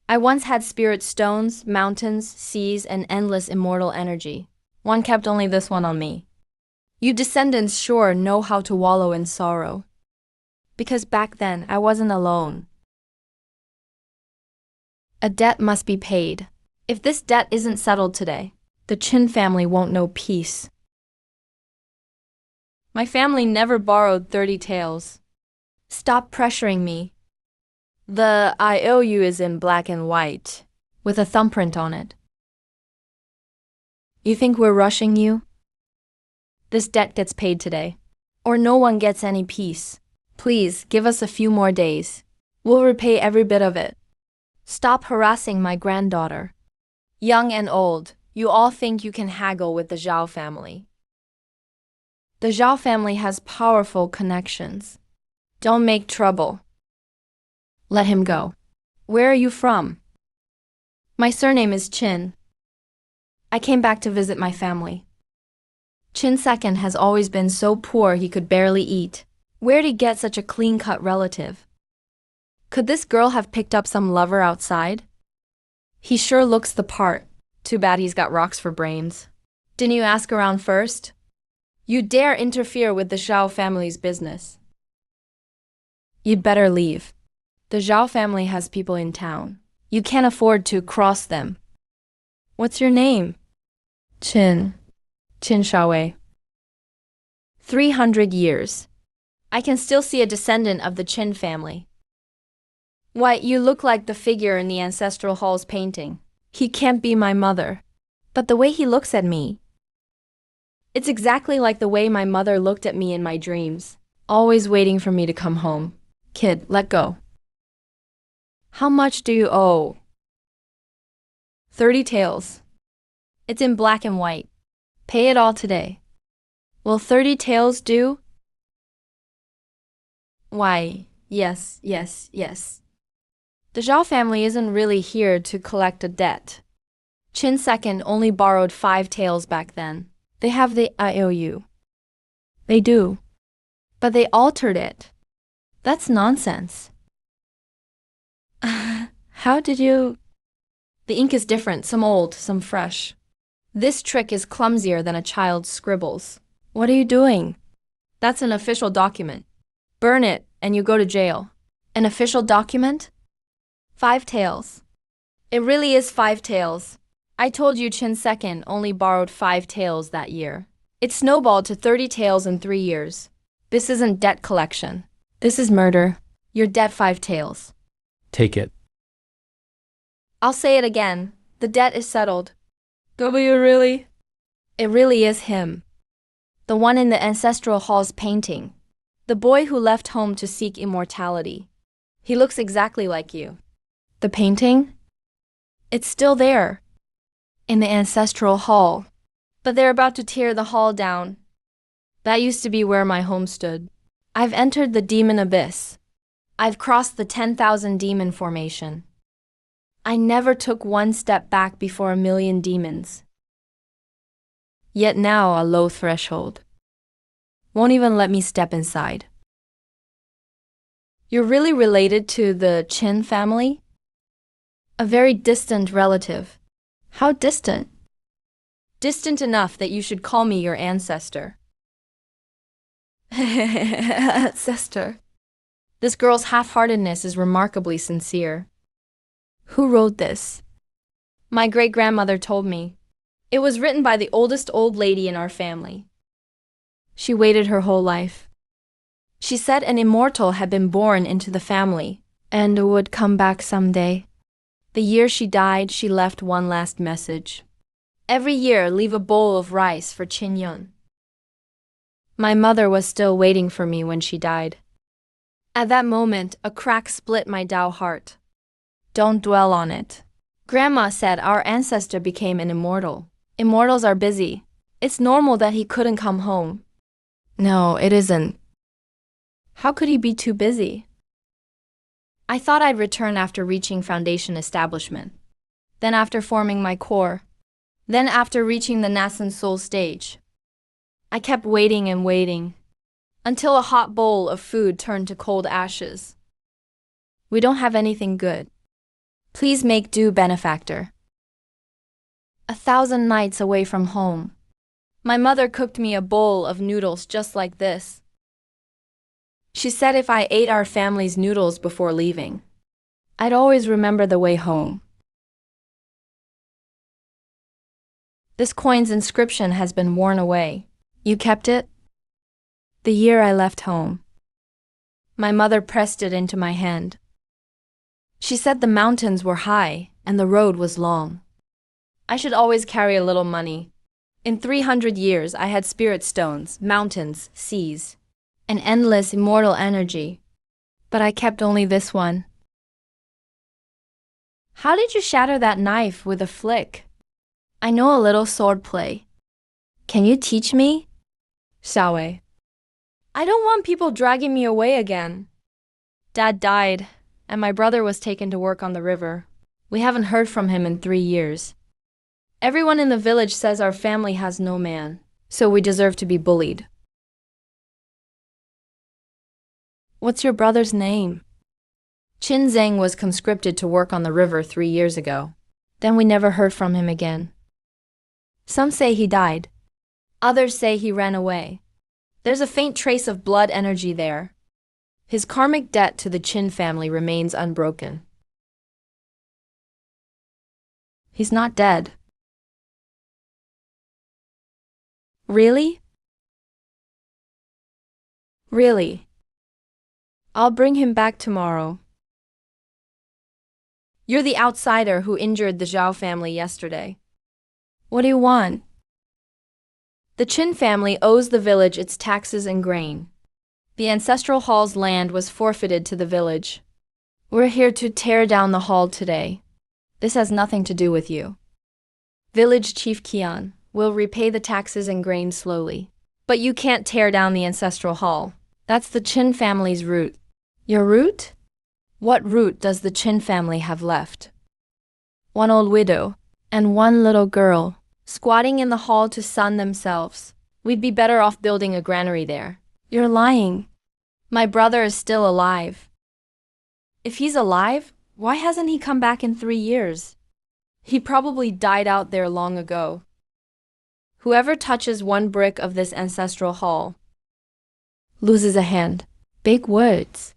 I once had spirit stones, mountains, seas, and endless immortal energy. One kept only this one on me. You descendants sure know how to wallow in sorrow. Because back then, I wasn't alone. A debt must be paid. If this debt isn't settled today, the Chin family won't know peace. My family never borrowed 30 taels. Stop pressuring me. The IOU is in black and white, with a thumbprint on it. You think we're rushing you? This debt gets paid today, or no one gets any peace. Please, give us a few more days. We'll repay every bit of it. Stop harassing my granddaughter. Young and old, you all think you can haggle with the Zhao family. The Zhao family has powerful connections. Don't make trouble. Let him go. Where are you from? My surname is Chin. I came back to visit my family. Chin II has always been so poor he could barely eat. Where'd he get such a clean-cut relative? Could this girl have picked up some lover outside? He sure looks the part. Too bad he's got rocks for brains. Didn't you ask around first? You dare interfere with the Zhao family's business. You'd better leave. The Zhao family has people in town. You can't afford to cross them. What's your name? Chin Shaowei. 300 years. I can still see a descendant of the Chin family. Why, you look like the figure in the ancestral hall's painting. He can't be my mother. But the way he looks at me. It's exactly like the way my mother looked at me in my dreams, always waiting for me to come home. Kid, let go. How much do you owe? 30 taels. It's in black and white. Pay it all today. Will 30 taels do? Why, yes. The Zhao family isn't really here to collect a debt. Chin II only borrowed 5 taels back then. They have the IOU. They do. But they altered it. That's nonsense. How did you? The ink is different, some old, some fresh. This trick is clumsier than a child's scribbles. What are you doing? That's an official document. Burn it, and you go to jail. An official document? 5 taels. It really is 5 taels. I told you Chin II only borrowed 5 taels that year. It snowballed to 30 taels in 3 years. This isn't debt collection. This is murder. You're debt 5 taels. Take it. I'll say it again. The debt is settled. W really? It really is him. The one in the ancestral hall's painting. The boy who left home to seek immortality. He looks exactly like you. The painting? It's still there. In the ancestral hall. But they're about to tear the hall down. That used to be where my home stood. I've entered the demon abyss. I've crossed the 10,000 demon formation. I never took one step back before a million demons. Yet now a low threshold. Won't even let me step inside. You're really related to the Chin family? A very distant relative. How distant? Distant enough that you should call me your ancestor. Ancestor. This girl's half-heartedness is remarkably sincere. Who wrote this? My great-grandmother told me. It was written by the oldest old lady in our family. She waited her whole life. She said an immortal had been born into the family and would come back someday. The year she died, she left one last message. Every year, leave a bowl of rice for Qin Yun. My mother was still waiting for me when she died. At that moment, a crack split my Tao heart. Don't dwell on it. Grandma said our ancestor became an immortal. Immortals are busy. It's normal that he couldn't come home. No, it isn't. How could he be too busy? I thought I'd return after reaching foundation establishment. Then after forming my core. Then after reaching the nascent soul stage. I kept waiting and waiting, until a hot bowl of food turned to cold ashes. We don't have anything good. Please make do, benefactor. 1,000 nights away from home. My mother cooked me a bowl of noodles just like this. She said if I ate our family's noodles before leaving, I'd always remember the way home. This coin's inscription has been worn away. You kept it? The year I left home. My mother pressed it into my hand. She said the mountains were high and the road was long. I should always carry a little money. In 300 years, I had spirit stones, mountains, seas, an endless immortal energy. But I kept only this one. How did you shatter that knife with a flick? I know a little sword play. Can you teach me? Xiaowei. I don't want people dragging me away again. Dad died, and my brother was taken to work on the river. We haven't heard from him in 3 years. Everyone in the village says our family has no man, so we deserve to be bullied. What's your brother's name? Qin Zhang was conscripted to work on the river 3 years ago. Then we never heard from him again. Some say he died. Others say he ran away. There's a faint trace of blood energy there. His karmic debt to the Qin family remains unbroken. He's not dead. Really? Really. I'll bring him back tomorrow. You're the outsider who injured the Zhao family yesterday. What do you want? The Qin family owes the village its taxes and grain. The ancestral hall's land was forfeited to the village. We're here to tear down the hall today. This has nothing to do with you. Village Chief Qian will repay the taxes and grain slowly. But you can't tear down the ancestral hall. That's the Qin family's root. Your root? What root does the Qin family have left? One old widow and one little girl, squatting in the hall to sun themselves. We'd be better off building a granary there. You're lying. My brother is still alive. If he's alive, why hasn't he come back in 3 years? He probably died out there long ago. Whoever touches one brick of this ancestral hall loses a hand. Big words.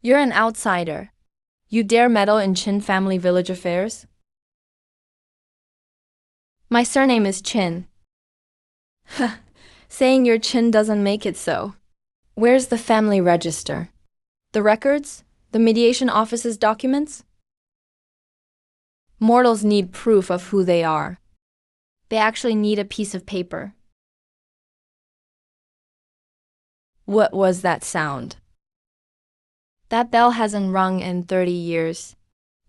You're an outsider. You dare meddle in Qin family village affairs? My surname is Qin. Saying you're Qin doesn't make it so. Where's the family register? The records? The mediation office's documents? Mortals need proof of who they are. They actually need a piece of paper. What was that sound? That bell hasn't rung in 30 years.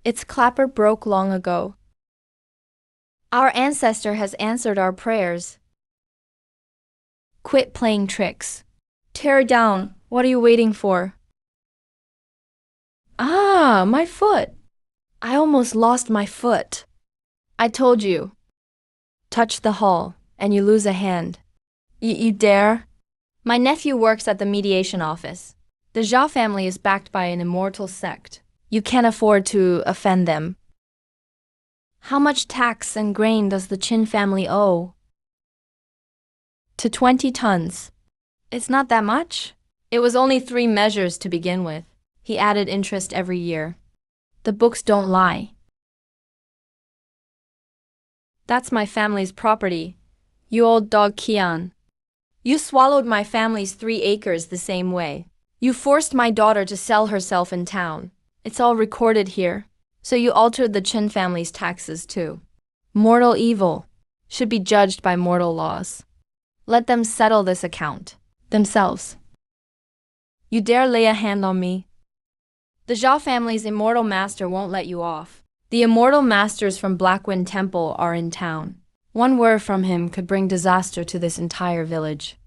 Its clapper broke long ago. Our ancestor has answered our prayers. Quit playing tricks. Tear down. What are you waiting for? Ah, my foot. I almost lost my foot. I told you. Touch the hall, and you lose a hand. You dare? My nephew works at the mediation office. The Zhao family is backed by an immortal sect. You can't afford to offend them. How much tax and grain does the Qin family owe? To 20 tons. It's not that much. It was only 3 measures to begin with. He added interest every year. The books don't lie. That's my family's property. You old dog Qian. You swallowed my family's 3 acres the same way. You forced my daughter to sell herself in town. It's all recorded here. So you altered the Qin family's taxes too. Mortal evil should be judged by mortal laws. Let them settle this account themselves. You dare lay a hand on me? The Zhao family's immortal master won't let you off. The immortal masters from Blackwind Temple are in town. One word from him could bring disaster to this entire village.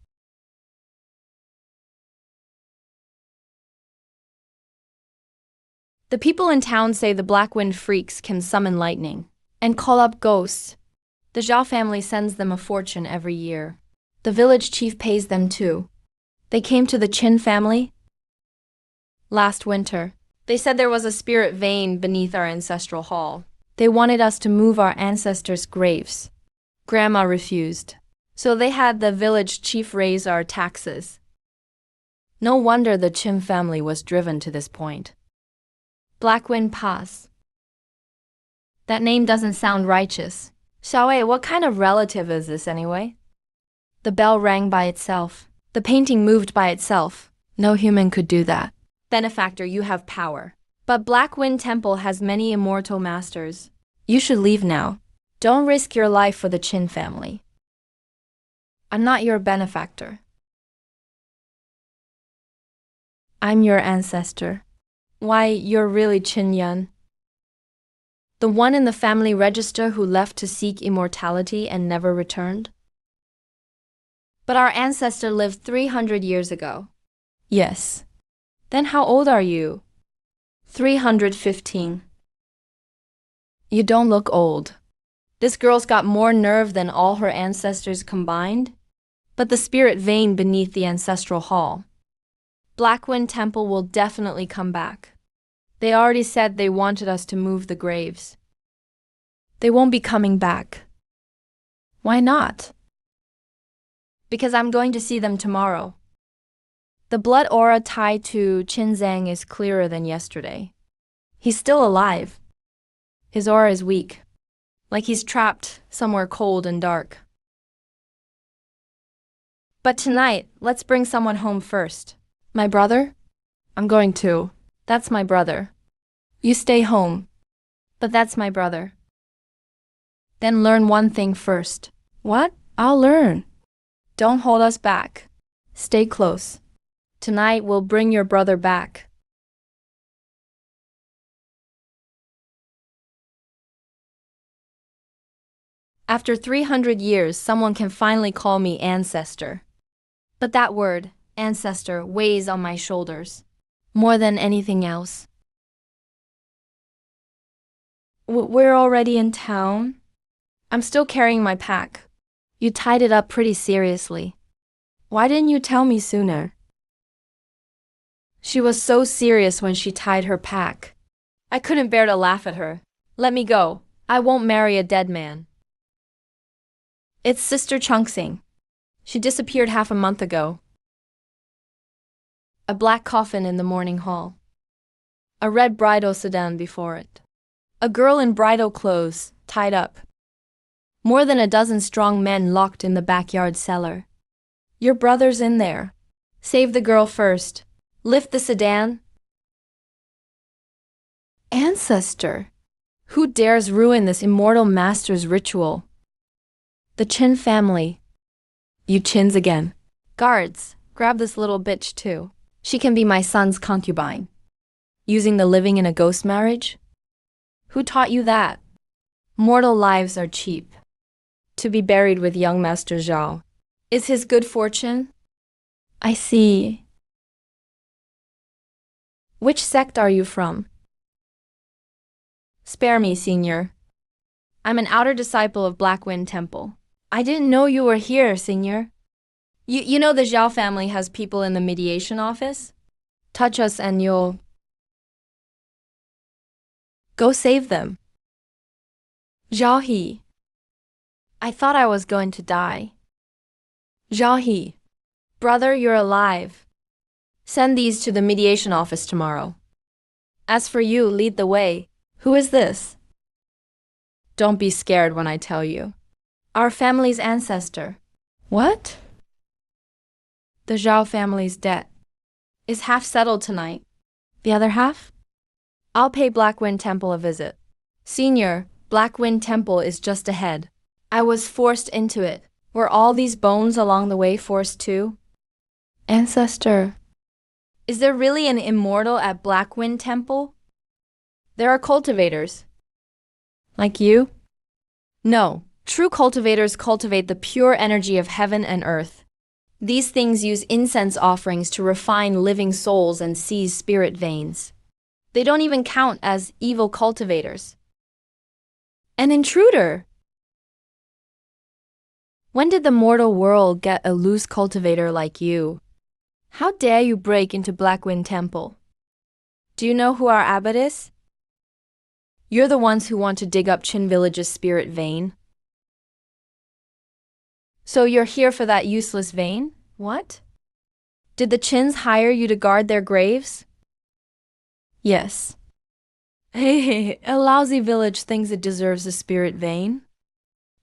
The people in town say the Blackwind freaks can summon lightning and call up ghosts. The Zhao family sends them a fortune every year. The village chief pays them too. They came to the Qin family last winter. They said there was a spirit vein beneath our ancestral hall. They wanted us to move our ancestors' graves. Grandma refused. So they had the village chief raise our taxes. No wonder the Chin family was driven to this point. Blackwind Pass. That name doesn't sound righteous. Xiaowei, what kind of relative is this anyway? The bell rang by itself. The painting moved by itself. No human could do that. Benefactor, you have power. But Blackwind Temple has many immortal masters. You should leave now. Don't risk your life for the Chin family. I'm not your benefactor. I'm your ancestor. Why, you're really Qin Yan. The one in the family register who left to seek immortality and never returned? But our ancestor lived 300 years ago. Yes. Then how old are you? 315. You don't look old. This girl's got more nerve than all her ancestors combined. But the spirit vein beneath the ancestral hall. Blackwind Temple will definitely come back. They already said they wanted us to move the graves. They won't be coming back. Why not? Because I'm going to see them tomorrow. The blood aura tied to Qin Zhang is clearer than yesterday. He's still alive. His aura is weak, like he's trapped somewhere cold and dark. But tonight, let's bring someone home first. My brother? I'm going too. That's my brother. You stay home. But that's my brother. Then learn one thing first. What? I'll learn. Don't hold us back. Stay close. Tonight we'll bring your brother back. After 300 years, someone can finally call me ancestor. But that word, ancestor, weighs on my shoulders. More than anything else. We're already in town? I'm still carrying my pack. You tied it up pretty seriously. Why didn't you tell me sooner? She was so serious when she tied her pack. I couldn't bear to laugh at her. Let me go. I won't marry a dead man. It's Sister Chunxing. She disappeared half a month ago. A black coffin in the morning hall. A red bridal sedan before it. A girl in bridal clothes, tied up. More than a dozen strong men locked in the backyard cellar. Your brother's in there. Save the girl first. Lift the sedan. Ancestor! Who dares ruin this immortal master's ritual? The Qin family. You Qins again. Guards, grab this little bitch too. She can be my son's concubine. Using the living in a ghost marriage? Who taught you that? Mortal lives are cheap. To be buried with young Master Zhao is his good fortune? I see. Which sect are you from? Spare me, Senior. I'm an outer disciple of Blackwind Temple. I didn't know you were here, Senior. You know the Zhao family has people in the mediation office? Touch us and you'll... Go save them. Zhao He. I thought I was going to die. Zhao He. Brother, you're alive. Send these to the mediation office tomorrow. As for you, lead the way. Who is this? Don't be scared when I tell you. Our family's ancestor. What? The Zhao family's debt is half settled tonight. The other half? I'll pay Blackwind Temple a visit. Senior, Blackwind Temple is just ahead. I was forced into it. Were all these bones along the way forced too? Ancestor. Is there really an immortal at Blackwind Temple? There are cultivators. Like you? No, true cultivators cultivate the pure energy of heaven and earth. These things use incense offerings to refine living souls and seize spirit veins. They don't even count as evil cultivators. An intruder! When did the mortal world get a loose cultivator like you? How dare you break into Blackwind Temple? Do you know who our abbot is? You're the ones who want to dig up Chin Village's spirit vein. So you're here for that useless vein? What? Did the Chins hire you to guard their graves? Yes. Hey, a lousy village thinks it deserves a spirit vein.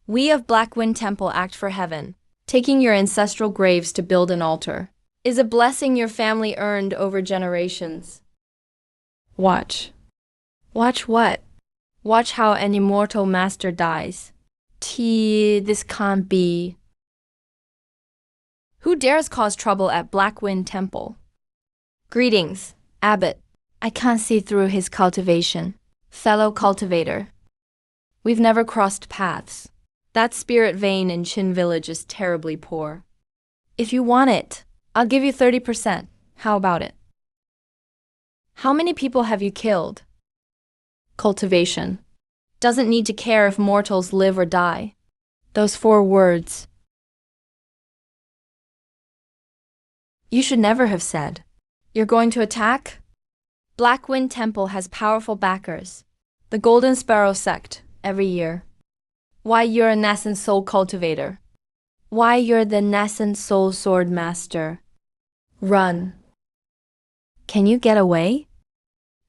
We of Blackwind Temple act for heaven. Taking your ancestral graves to build an altar is a blessing your family earned over generations. Watch. Watch what? Watch how an immortal master dies. This can't be. Who dares cause trouble at Blackwind Temple? Greetings, Abbot. I can't see through his cultivation. Fellow cultivator. We've never crossed paths. That spirit vein in Chin Village is terribly poor. If you want it, I'll give you 30%. How about it? How many people have you killed? Cultivation. Doesn't need to care if mortals live or die. Those 4 words. You should never have said. You're going to attack? Blackwind Temple has powerful backers. The Golden Sparrow sect, every year. Why you're a nascent soul cultivator. Why you're the nascent soul sword master. Run. Can you get away?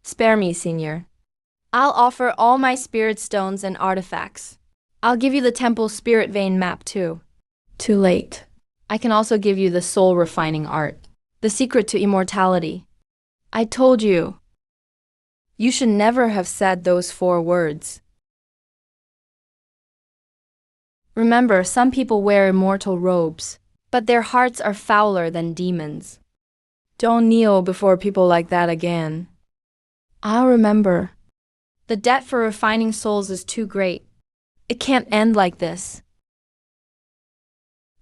Spare me, Senior. I'll offer all my spirit stones and artifacts. I'll give you the temple's spirit vein map too. Too late. I can also give you the soul refining art. The secret to immortality. I told you. You should never have said those 4 words. Remember, some people wear immortal robes, but their hearts are fouler than demons. Don't kneel before people like that again. I'll remember. The debt for refining souls is too great. It can't end like this.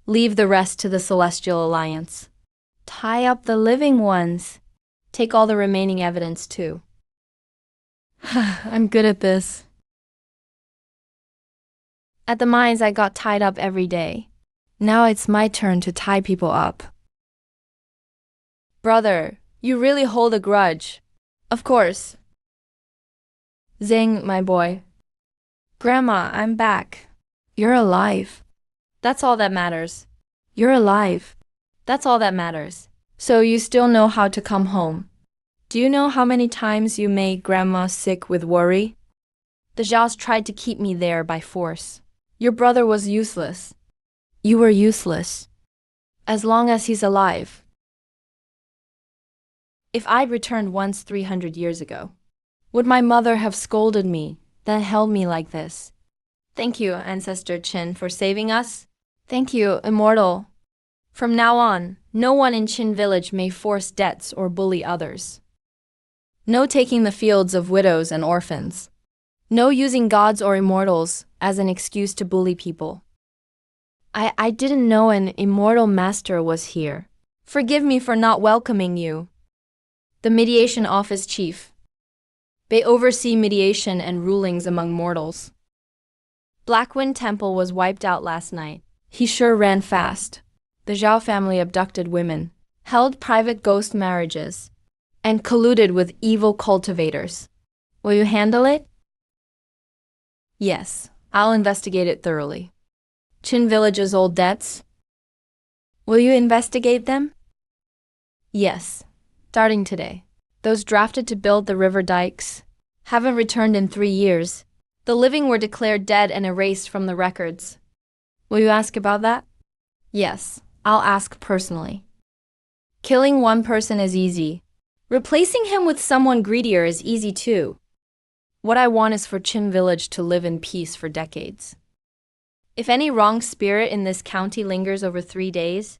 Leave the rest to the Celestial Alliance. Tie up the living ones. Take all the remaining evidence too. I'm good at this. At the mines, I got tied up every day. Now it's my turn to tie people up. Brother, you really hold a grudge. Of course. Zing, my boy. Grandma, I'm back. You're alive. That's all that matters. You're alive. That's all that matters. So you still know how to come home. Do you know how many times you made Grandma sick with worry? The Zhaos tried to keep me there by force. Your brother was useless. You were useless. As long as he's alive. If I'd returned once 300 years ago, would my mother have scolded me, then held me like this? Thank you, Ancestor Qin, for saving us. Thank you, Immortal. From now on, no one in Qin Village may force debts or bully others. No taking the fields of widows and orphans. No using gods or immortals as an excuse to bully people. I didn't know an immortal master was here. Forgive me for not welcoming you. The Mediation Office Chief. They oversee mediation and rulings among mortals. Blackwind Temple was wiped out last night. He sure ran fast. The Zhao family abducted women, held private ghost marriages, and colluded with evil cultivators. Will you handle it? Yes, I'll investigate it thoroughly. Qin Village's old debts? Will you investigate them? Yes, starting today. Those drafted to build the river dikes haven't returned in 3 years. The living were declared dead and erased from the records. Will you ask about that? Yes, I'll ask personally. Killing one person is easy. Replacing him with someone greedier is easy too. What I want is for Qin Village to live in peace for decades. If any wrong spirit in this county lingers over 3 days,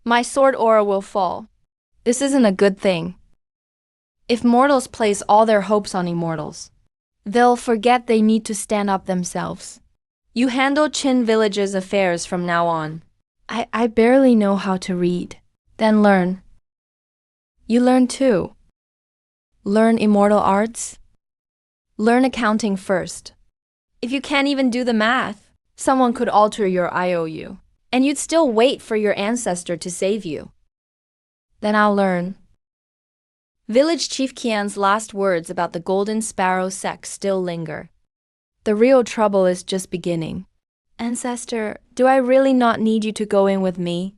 my sword aura will fall. This isn't a good thing. If mortals place all their hopes on immortals, they'll forget they need to stand up themselves. You handle Qin Village's affairs from now on. I barely know how to read. Then learn. You learn too. Learn immortal arts. Learn accounting first. If you can't even do the math, someone could alter your IOU, and you'd still wait for your ancestor to save you. Then I'll learn. Village Chief Kian's last words about the Golden Sparrow sect still linger. The real trouble is just beginning. Ancestor, do I really not need you to go in with me?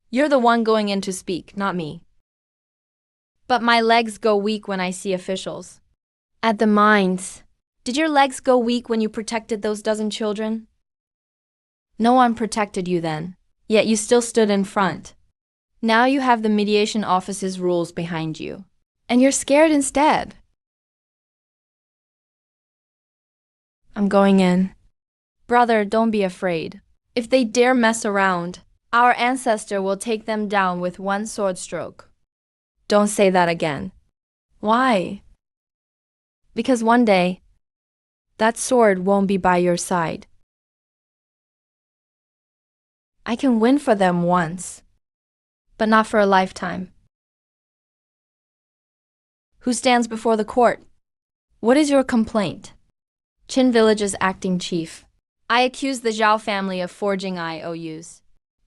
You're the one going in to speak, not me. But my legs go weak when I see officials. At the mines. Did your legs go weak when you protected those dozen children? No one protected you then, yet you still stood in front. Now you have the mediation office's rules behind you, and you're scared instead. I'm going in. Brother, don't be afraid. If they dare mess around, our ancestor will take them down with one sword stroke. Don't say that again. Why? Because one day, that sword won't be by your side. I can win for them once, but not for a lifetime. Who stands before the court? What is your complaint? Qin Village's acting chief. I accuse the Zhao family of forging IOUs,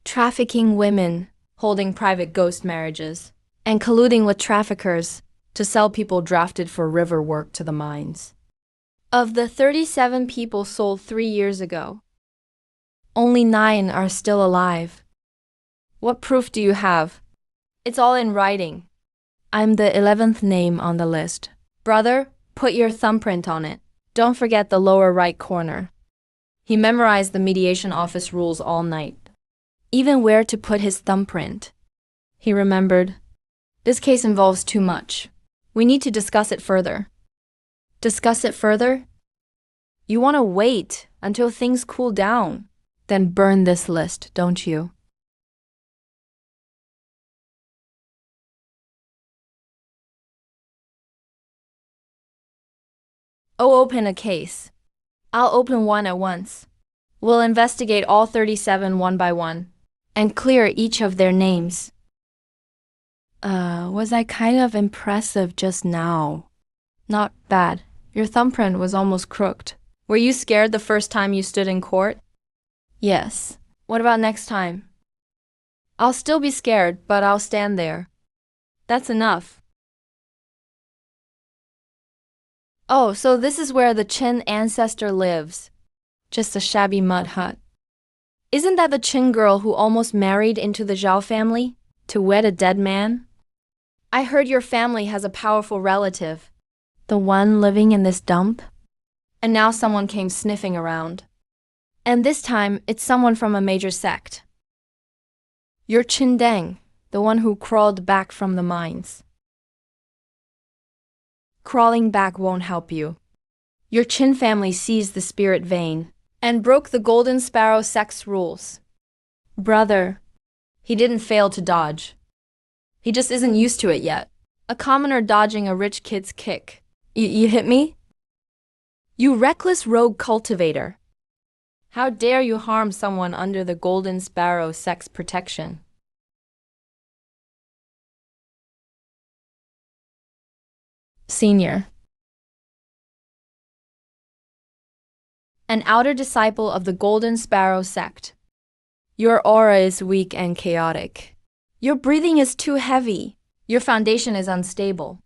trafficking women, holding private ghost marriages, and colluding with traffickers to sell people drafted for river work to the mines. Of the 37 people sold 3 years ago, only 9 are still alive. What proof do you have? It's all in writing. I'm the 11th name on the list. Brother, put your thumbprint on it. Don't forget the lower right corner. He memorized the mediation office rules all night. Even where to put his thumbprint. He remembered. This case involves too much. We need to discuss it further. Discuss it further? You want to wait until things cool down, then burn this list, don't you? Oh, open a case. I'll open one at once. We'll investigate all 37 one by one, and clear each of their names. Was I kind of impressive just now? Not bad. Your thumbprint was almost crooked. Were you scared the first time you stood in court? Yes. What about next time? I'll still be scared, but I'll stand there. That's enough. Oh, so this is where the Qin ancestor lives. Just a shabby mud hut. Isn't that the Qin girl who almost married into the Zhao family to wed a dead man? I heard your family has a powerful relative. The one living in this dump? And now someone came sniffing around. And this time, it's someone from a major sect. You're Qin Deng, the one who crawled back from the mines. Crawling back won't help you. Your Qin family seized the spirit vein and broke the Golden Sparrow sect's rules. Brother, he didn't fail to dodge. He just isn't used to it yet. A commoner dodging a rich kid's kick. You hit me? You reckless rogue cultivator. How dare you harm someone under the Golden Sparrow sect's protection? Senior. An outer disciple of the Golden Sparrow sect. Your aura is weak and chaotic. Your breathing is too heavy. Your foundation is unstable.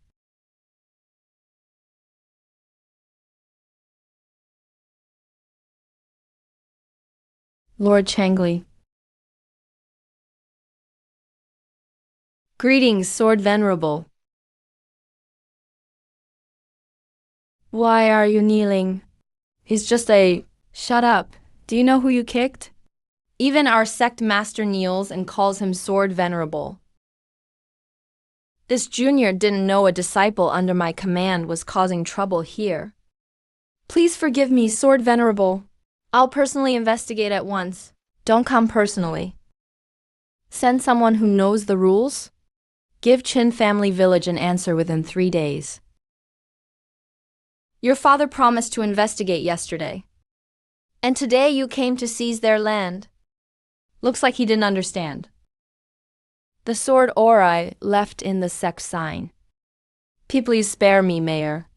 Lord Changli. Greetings, Sword Venerable. Why are you kneeling? He's just a... Shut up. Do you know who you kicked? Even our sect master kneels and calls him Sword Venerable. This junior didn't know a disciple under my command was causing trouble here. Please forgive me, Sword Venerable. I'll personally investigate at once. Don't come personally. Send someone who knows the rules. Give Qin Family Village an answer within 3 days. Your father promised to investigate yesterday. And today you came to seize their land. Looks like he didn't understand. The sword Ori left in the sect sign. Please spare me, Mayor.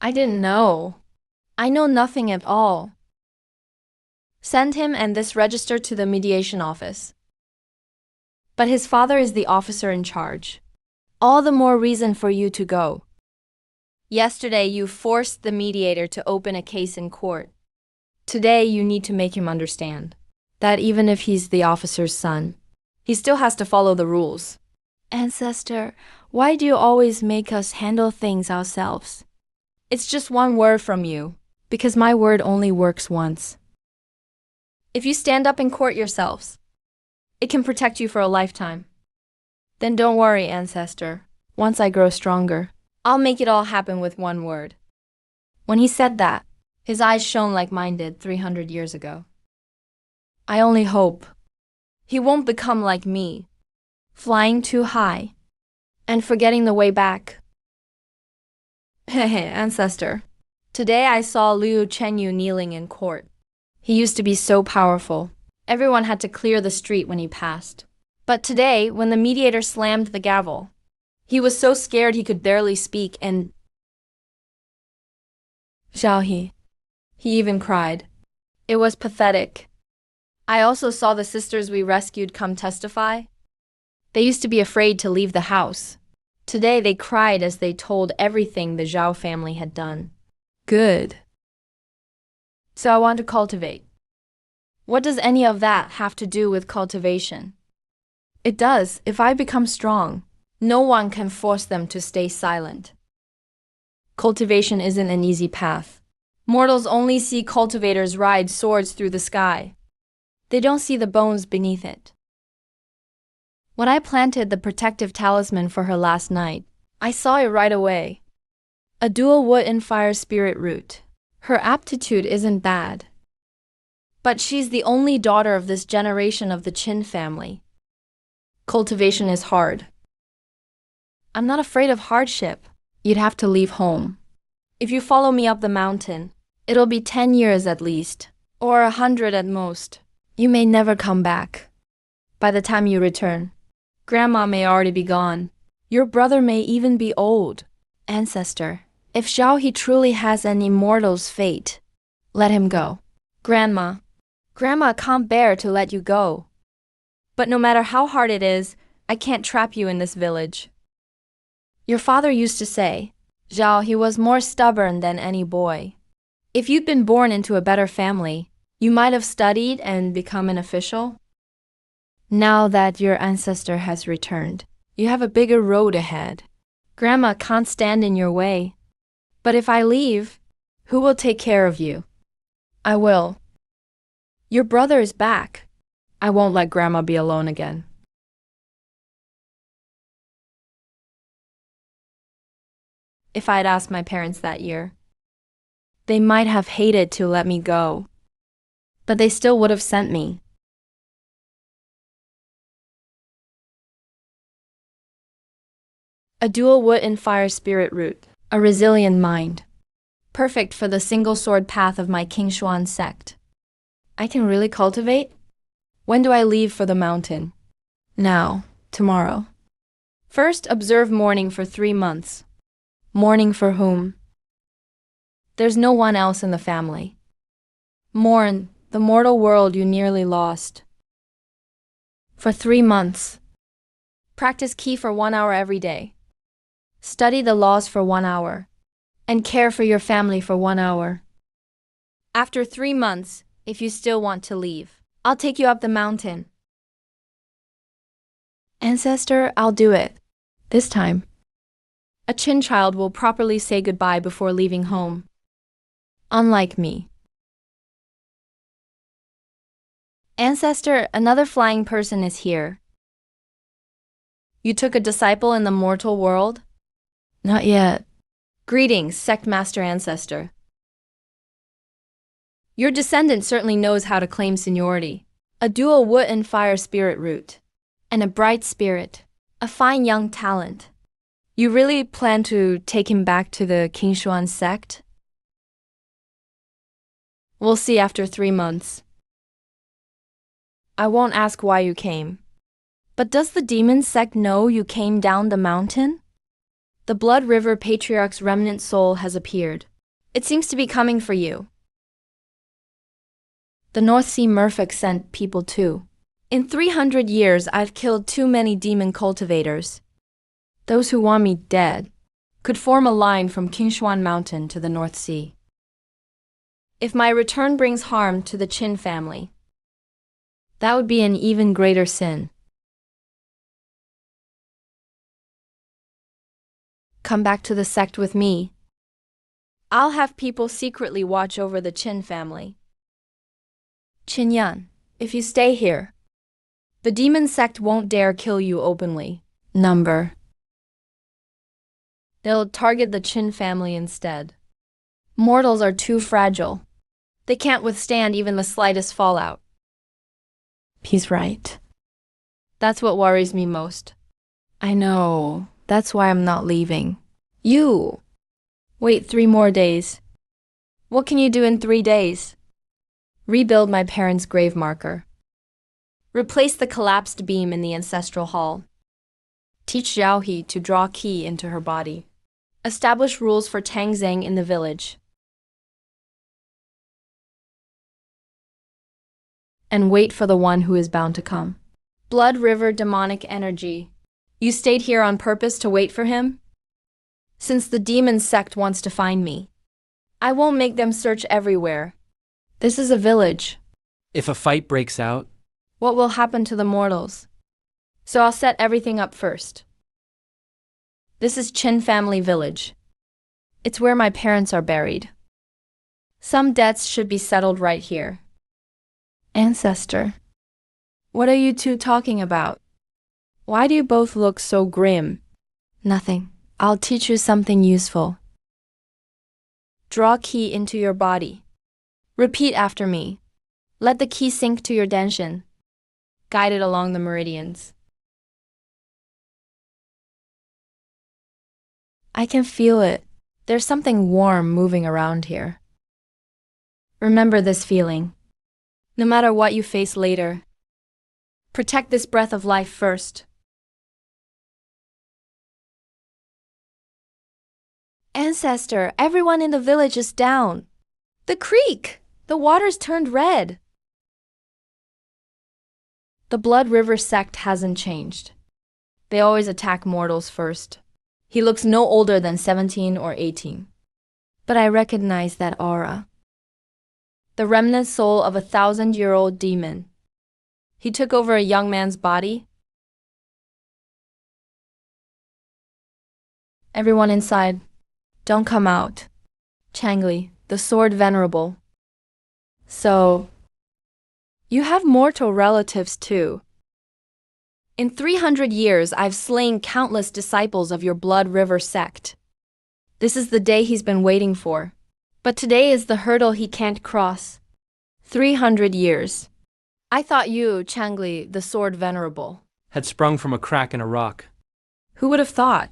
I didn't know. I know nothing at all. Send him and this register to the mediation office. But his father is the officer in charge. All the more reason for you to go. Yesterday, you forced the mediator to open a case in court. Today, you need to make him understand that even if he's the officer's son, he still has to follow the rules. Ancestor, why do you always make us handle things ourselves? It's just one word from you, because my word only works once. If you stand up in court yourselves, it can protect you for a lifetime. Then don't worry, Ancestor. Once I grow stronger, I'll make it all happen with one word. When he said that, his eyes shone like mine did 300 years ago. I only hope he won't become like me, flying too high and forgetting the way back. Hehe, Ancestor. Today I saw Liu Chenyu kneeling in court. He used to be so powerful. Everyone had to clear the street when he passed. But today, when the mediator slammed the gavel, he was so scared he could barely speak and Xiaohe. He even cried. It was pathetic. I also saw the sisters we rescued come testify. They used to be afraid to leave the house. Today they cried as they told everything the Zhao family had done. Good. So I want to cultivate. What does any of that have to do with cultivation? It does. If I become strong, no one can force them to stay silent. Cultivation isn't an easy path. Mortals only see cultivators ride swords through the sky. They don't see the bones beneath it. When I planted the protective talisman for her last night, I saw it right away. A dual wood and fire spirit root. Her aptitude isn't bad. But she's the only daughter of this generation of the Qin family. Cultivation is hard. I'm not afraid of hardship. You'd have to leave home. If you follow me up the mountain, it'll be 10 years at least, or 100 at most. You may never come back. By the time you return, Grandma may already be gone. Your brother may even be old. Ancestor, if Xiaohe truly has an immortal's fate, let him go. Grandma can't bear to let you go. But no matter how hard it is, I can't trap you in this village. Your father used to say, Zhao, he was more stubborn than any boy. If you'd been born into a better family, you might have studied and become an official. Now that your ancestor has returned, you have a bigger road ahead. Grandma can't stand in your way. But if I leave, who will take care of you? I will. Your brother is back. I won't let Grandma be alone again. If I'd asked my parents that year, they might have hated to let me go, but they still would have sent me. A dual wood and fire spirit root, a resilient mind, perfect for the single sword path of my King Xuan sect. I can really cultivate? When do I leave for the mountain? Now, tomorrow. First, observe mourning for 3 months. Mourning for whom? There's no one else in the family. Mourn the mortal world you nearly lost. For 3 months. Practice Qi for 1 hour every day. Study the laws for 1 hour. And care for your family for 1 hour. After 3 months, if you still want to leave, I'll take you up the mountain. Ancestor, I'll do it. This time. A Qin child will properly say goodbye before leaving home. Unlike me. Ancestor, another flying person is here. You took a disciple in the mortal world? Not yet. Greetings, Sect Master Ancestor. Your descendant certainly knows how to claim seniority. A dual wood and fire spirit root. And a bright spirit. A fine young talent. You really plan to take him back to the King Xuan sect? We'll see after 3 months. I won't ask why you came. But does the demon sect know you came down the mountain? The Blood River Patriarch's remnant soul has appeared. It seems to be coming for you. The North Sea Merfolk sent people too. In 300 years, I've killed too many demon cultivators. Those who want me dead could form a line from Kingshuan Mountain to the North Sea. If my return brings harm to the Qin family, that would be an even greater sin. Come back to the sect with me. I'll have people secretly watch over the Qin family. Qin Yan, if you stay here, the demon sect won't dare kill you openly. They'll target the Qin family instead. Mortals are too fragile. They can't withstand even the slightest fallout. He's right. That's what worries me most. I know. That's why I'm not leaving. You! Wait 3 more days. What can you do in 3 days? Rebuild my parents' grave marker. Replace the collapsed beam in the ancestral hall. Teach Xiaohe to draw qi into her body. Establish rules for Tangzang in the village. And wait for the one who is bound to come. Blood River demonic energy. You stayed here on purpose to wait for him? Since the demon sect wants to find me, I won't make them search everywhere. This is a village. If a fight breaks out, What will happen to the mortals? So I'll set everything up first. This is Qin Family Village. It's where my parents are buried. Some debts should be settled right here. Ancestor, what are you two talking about? Why do you both look so grim? Nothing. I'll teach you something useful. Draw qi into your body. Repeat after me. Let the qi sink to your denshin. Guide it along the meridians. I can feel it. There's something warm moving around here. Remember this feeling. No matter what you face later, protect this breath of life first. Ancestor, everyone in the village is down. The creek! The water's turned red. The Blood River sect hasn't changed. They always attack mortals first. He looks no older than 17 or 18. But I recognize that aura. The remnant soul of a 1,000-year-old demon. He took over a young man's body. Everyone inside, don't come out. Changli, the sword venerable. So, you have mortal relatives too. In 300 years, I've slain countless disciples of your Blood River sect. This is the day he's been waiting for. But today is the hurdle he can't cross. 300 years. I thought you, Changli, the sword venerable, had sprung from a crack in a rock. who would have thought?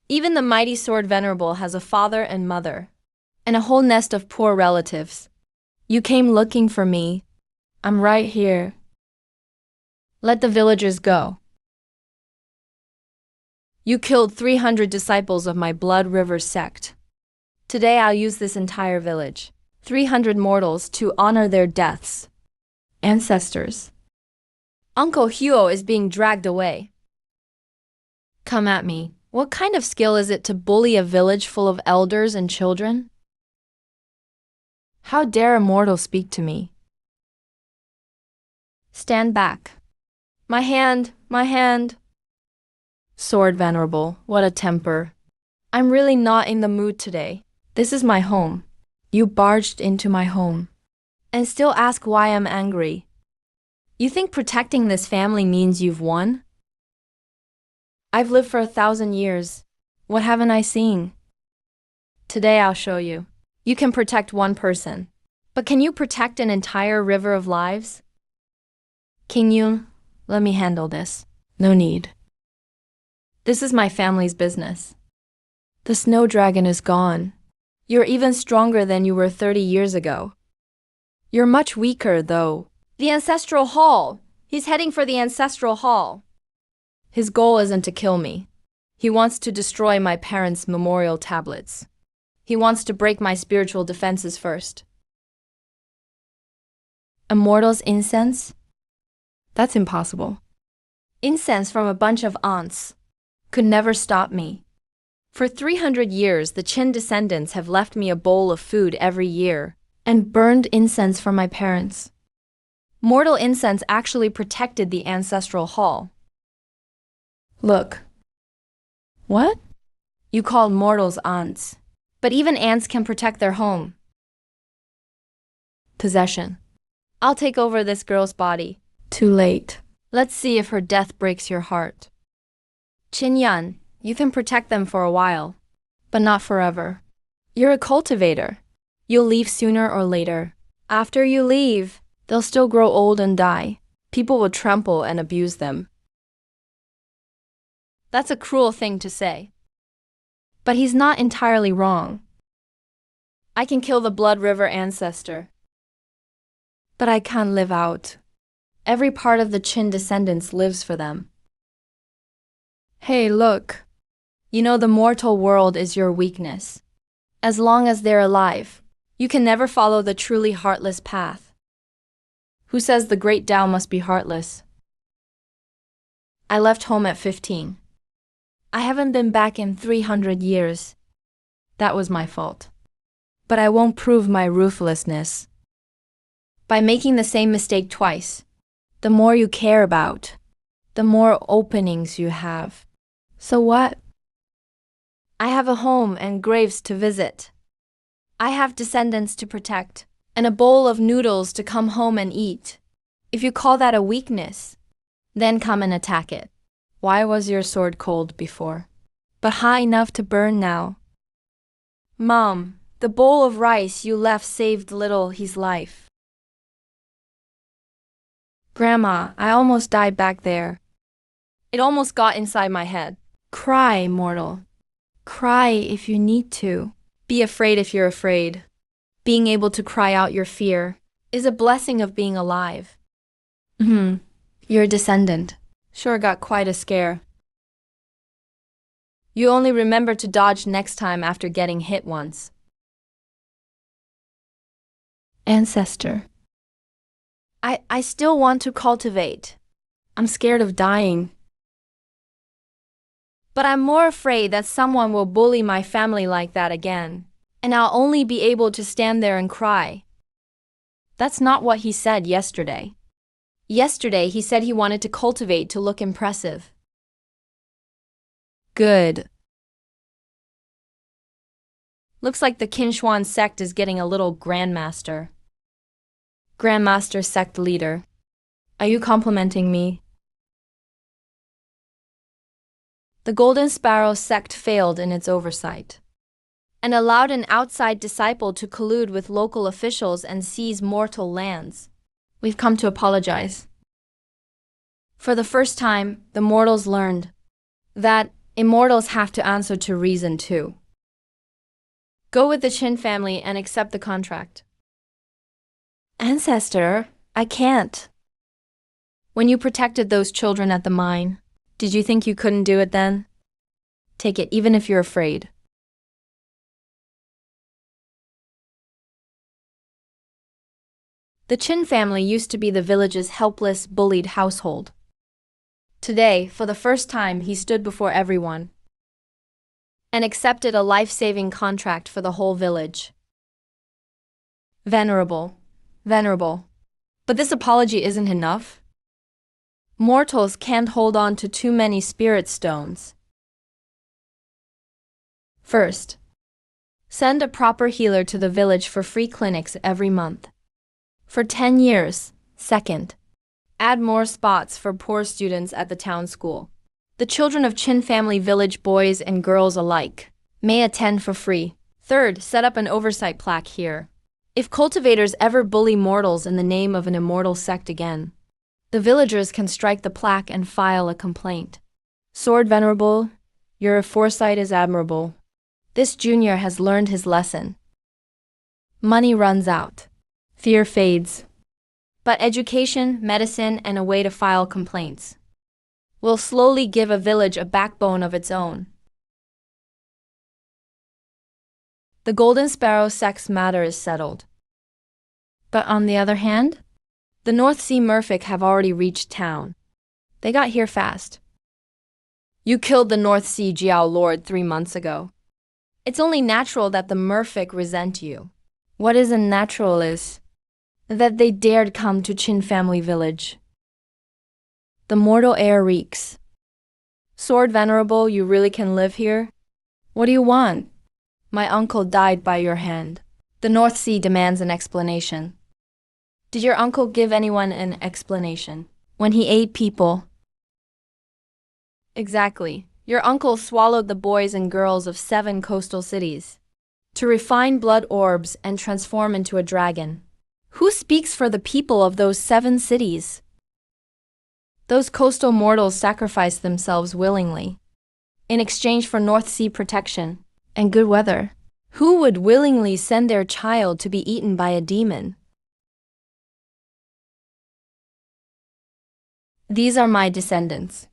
Even the mighty sword venerable has a father and mother, and a whole nest of poor relatives. You came looking for me. I'm right here. Let the villagers go. You killed 300 disciples of my Blood River sect. Today I'll use this entire village, 300 mortals, to honor their deaths. Ancestors. Uncle Huo is being dragged away. Come at me. What kind of skill is it to bully a village full of elders and children? How dare a mortal speak to me? Stand back. My hand, my hand. Sword venerable, what a temper. I'm really not in the mood today. This is my home. You barged into my home. And still ask why I'm angry. You think protecting this family means you've won? I've lived for 1,000 years. What haven't I seen? Today I'll show you. You can protect one person. But can you protect an entire river of lives? King Yun, let me handle this. No need. This is my family's business. The snow dragon is gone. You're even stronger than you were 30 years ago. You're much weaker, though. The ancestral hall! He's heading for the ancestral hall. His goal isn't to kill me. He wants to destroy my parents' memorial tablets. He wants to break my spiritual defenses first. A mortal's incense? That's impossible. Incense from a bunch of ants. could never stop me. For 300 years, the Qin descendants have left me a bowl of food every year and burned incense for my parents. Mortal incense actually protected the ancestral hall. Look. What? You called mortals ants. But even ants can protect their home. Possession. I'll take over this girl's body. Too late. Let's see if her death breaks your heart. Qin Yan, you can protect them for a while, but not forever. You're a cultivator. You'll leave sooner or later. After you leave, they'll still grow old and die. People will trample and abuse them. That's a cruel thing to say. But he's not entirely wrong. I can kill the Blood River ancestor. But I can't live out. Every part of the Qin descendants lives for them. Hey, look. You know the mortal world is your weakness. As long as they're alive, you can never follow the truly heartless path. Who says the great Tao must be heartless? I left home at 15. I haven't been back in 300 years. That was my fault. But I won't prove my ruthlessness. By making the same mistake twice, the more you care about, the more openings you have. So what? I have a home and graves to visit. I have descendants to protect, and a bowl of noodles to come home and eat. If you call that a weakness, then come and attack it. Why was your sword cold before, but hot enough to burn now? Mom, the bowl of rice you left saved little his life. Grandma, I almost died back there. It almost got inside my head. Cry, mortal. Cry if you need to. Be afraid if you're afraid. Being able to cry out your fear is a blessing of being alive. You're a descendant. Sure got quite a scare. You only remember to dodge next time after getting hit once. Ancestor. I still want to cultivate. I'm scared of dying. But I'm more afraid that someone will bully my family like that again, and I'll only be able to stand there and cry. That's not what he said yesterday. Yesterday, he said he wanted to cultivate to look impressive. Good. Looks like the Qinshuan sect is getting a little grandmaster. Grandmaster sect leader. Are you complimenting me? The Golden Sparrow sect failed in its oversight and allowed an outside disciple to collude with local officials and seize mortal lands. We've come to apologize. For the first time, the mortals learned that immortals have to answer to reason too. Go with the Qin family and accept the contract. Ancestor, I can't. When you protected those children at the mine, did you think you couldn't do it then? Take it even if you're afraid. The Qin family used to be the village's helpless, bullied household. Today, for the first time, he stood before everyone and accepted a life-saving contract for the whole village. Venerable. But this apology isn't enough. Mortals can't hold on to too many spirit stones. First, send a proper healer to the village for free clinics every month. For 10 years. Second, add more spots for poor students at the town school. The children of Qin family village boys and girls alike may attend for free. Third, set up an oversight plaque here. If cultivators ever bully mortals in the name of an immortal sect again, the villagers can strike the plaque and file a complaint. Sword Venerable, your foresight is admirable. This junior has learned his lesson. Money runs out. Fear fades. But education, medicine, and a way to file complaints will slowly give a village a backbone of its own. The Golden Sparrow sect's matter is settled. But on the other hand, the North Sea Merfolk have already reached town. They got here fast. You killed the North Sea Jiao Lord 3 months ago. It's only natural that the Merfolk resent you. What isn't natural is that they dared come to Qin family village. The mortal air reeks. Sword Venerable, you really can live here? What do you want? My uncle died by your hand. The North Sea demands an explanation. Did your uncle give anyone an explanation? When he ate people? Exactly. Your uncle swallowed the boys and girls of 7 coastal cities to refine blood orbs and transform into a dragon. Who speaks for the people of those 7 cities? Those coastal mortals sacrificed themselves willingly in exchange for North Sea protection and good weather. Who would willingly send their child to be eaten by a demon? These are my descendants.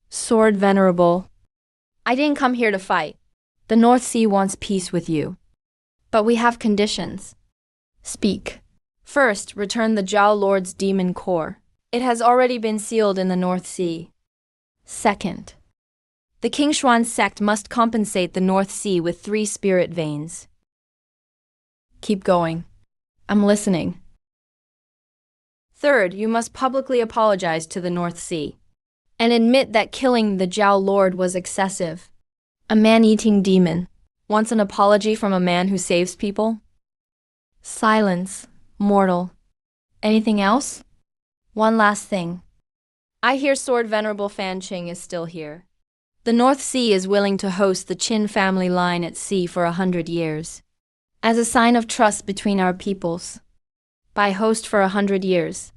Sword Venerable, I didn't come here to fight. The North Sea wants peace with you. But we have conditions. Speak. First, return the Jiao Lord's demon core. It has already been sealed in the North Sea. Second, the King Xuan sect must compensate the North Sea with 3 spirit veins. Keep going. I'm listening. Third, you must publicly apologize to the North Sea and admit that killing the Jiao Lord was excessive. A man-eating demon wants an apology from a man who saves people? Silence, mortal. Anything else? One last thing. I hear Sword Venerable Fan Qing is still here. The North Sea is willing to host the Qin family line at sea for 100 years. As a sign of trust between our peoples. By host for 100 years.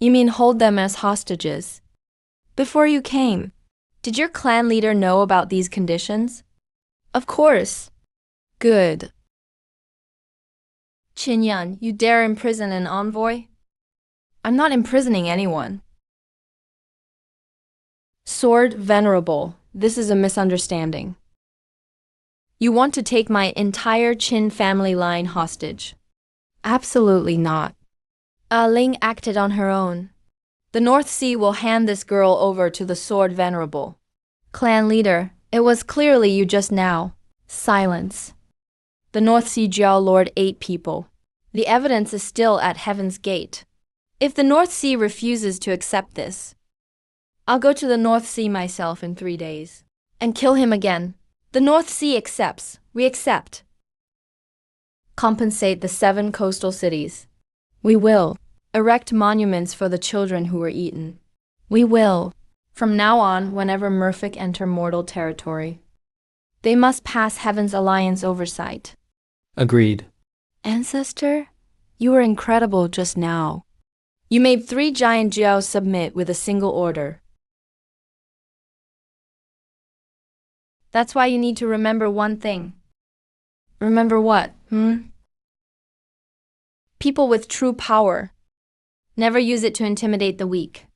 You mean hold them as hostages? Before you came, did your clan leader know about these conditions? Of course. Good. Qin Yan, you dare imprison an envoy? I'm not imprisoning anyone. Sword Venerable, this is a misunderstanding. You want to take my entire Qin family line hostage? Absolutely not. Ling acted on her own. The North Sea will hand this girl over to the Sword Venerable. Clan leader, it was clearly you just now. Silence. The North Sea Jiao Lord ate people. The evidence is still at Heaven's Gate. If the North Sea refuses to accept this, I'll go to the North Sea myself in 3 days and kill him again. The North Sea accepts. We accept. Compensate the 7 coastal cities. We will. Erect monuments for the children who were eaten. We will. From now on, whenever Merfolk enter mortal territory, they must pass Heaven's Alliance oversight. Agreed. Ancestor, you were incredible just now. You made 3 giant Jiaos submit with a single order. That's why you need to remember one thing. Remember what, People with true power never use it to intimidate the weak.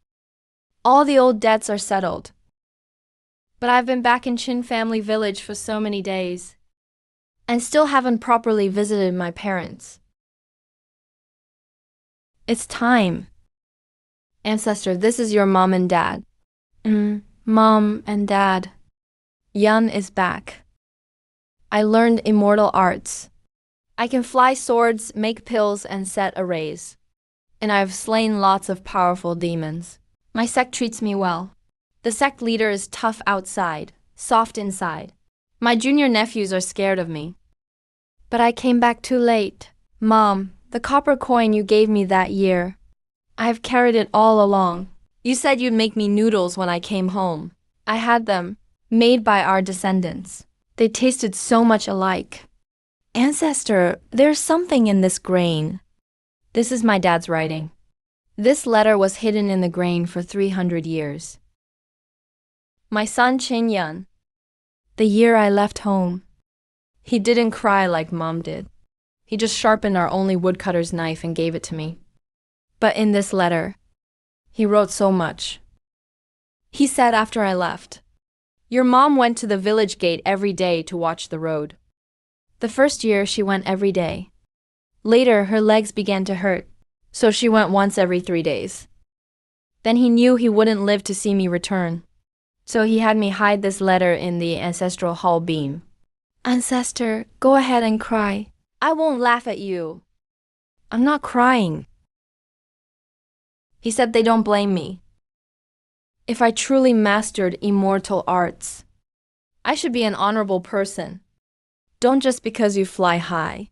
All the old debts are settled. But I've been back in Qin family village for so many days and still haven't properly visited my parents. It's time. Ancestor, this is your mom and dad. Mom and dad. Yan is back. I learned immortal arts. I can fly swords, make pills, and set arrays. And I've slain lots of powerful demons. My sect treats me well. The sect leader is tough outside, soft inside. My junior nephews are scared of me. But I came back too late. Mom, the copper coin you gave me that year, I've carried it all along. You said you'd make me noodles when I came home. I had them, made by our descendants. They tasted so much alike. Ancestor, there's something in this grain. This is my dad's writing. This letter was hidden in the grain for 300 years. My son Qin Yan, the year I left home, he didn't cry like Mom did. He just sharpened our only woodcutter's knife and gave it to me. But in this letter, he wrote so much. He said after I left, your mom went to the village gate every day to watch the road. The first year she went every day. Later her legs began to hurt, so she went once every 3 days. Then he knew he wouldn't live to see me return. So he had me hide this letter in the ancestral hall beam. Ancestor, go ahead and cry. I won't laugh at you. I'm not crying. He said they don't blame me. If I truly mastered immortal arts, I should be an honorable person. Don't just because you fly high.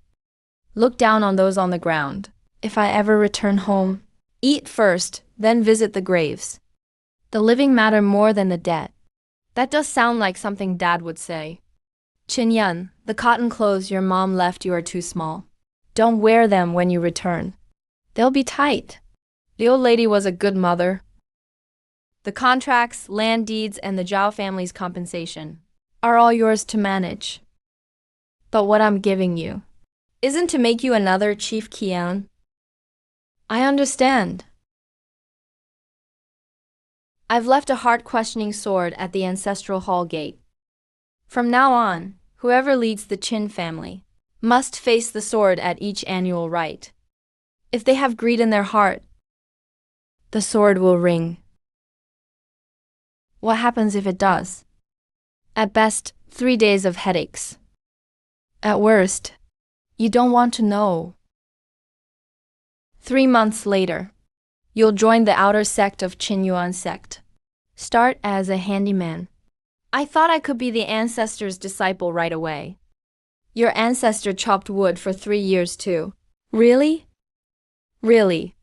Look down on those on the ground. If I ever return home, eat first, then visit the graves. The living matter more than the dead. That does sound like something Dad would say. Chin-yun, the cotton clothes your mom left you are too small. Don't wear them when you return. They'll be tight. The old lady was a good mother. The contracts, land deeds, and the Zhao family's compensation are all yours to manage. But what I'm giving you isn't to make you another Chief Qian. I understand. I've left a heart-questioning sword at the ancestral hall gate. From now on, whoever leads the Qin family must face the sword at each annual rite. If they have greed in their heart, the sword will ring. What happens if it does? At best, 3 days of headaches. At worst, you don't want to know. 3 months later, you'll join the outer sect of Qinyuan sect. Start as a handyman. I thought I could be the ancestor's disciple right away. Your ancestor chopped wood for 3 years too. Really? Really.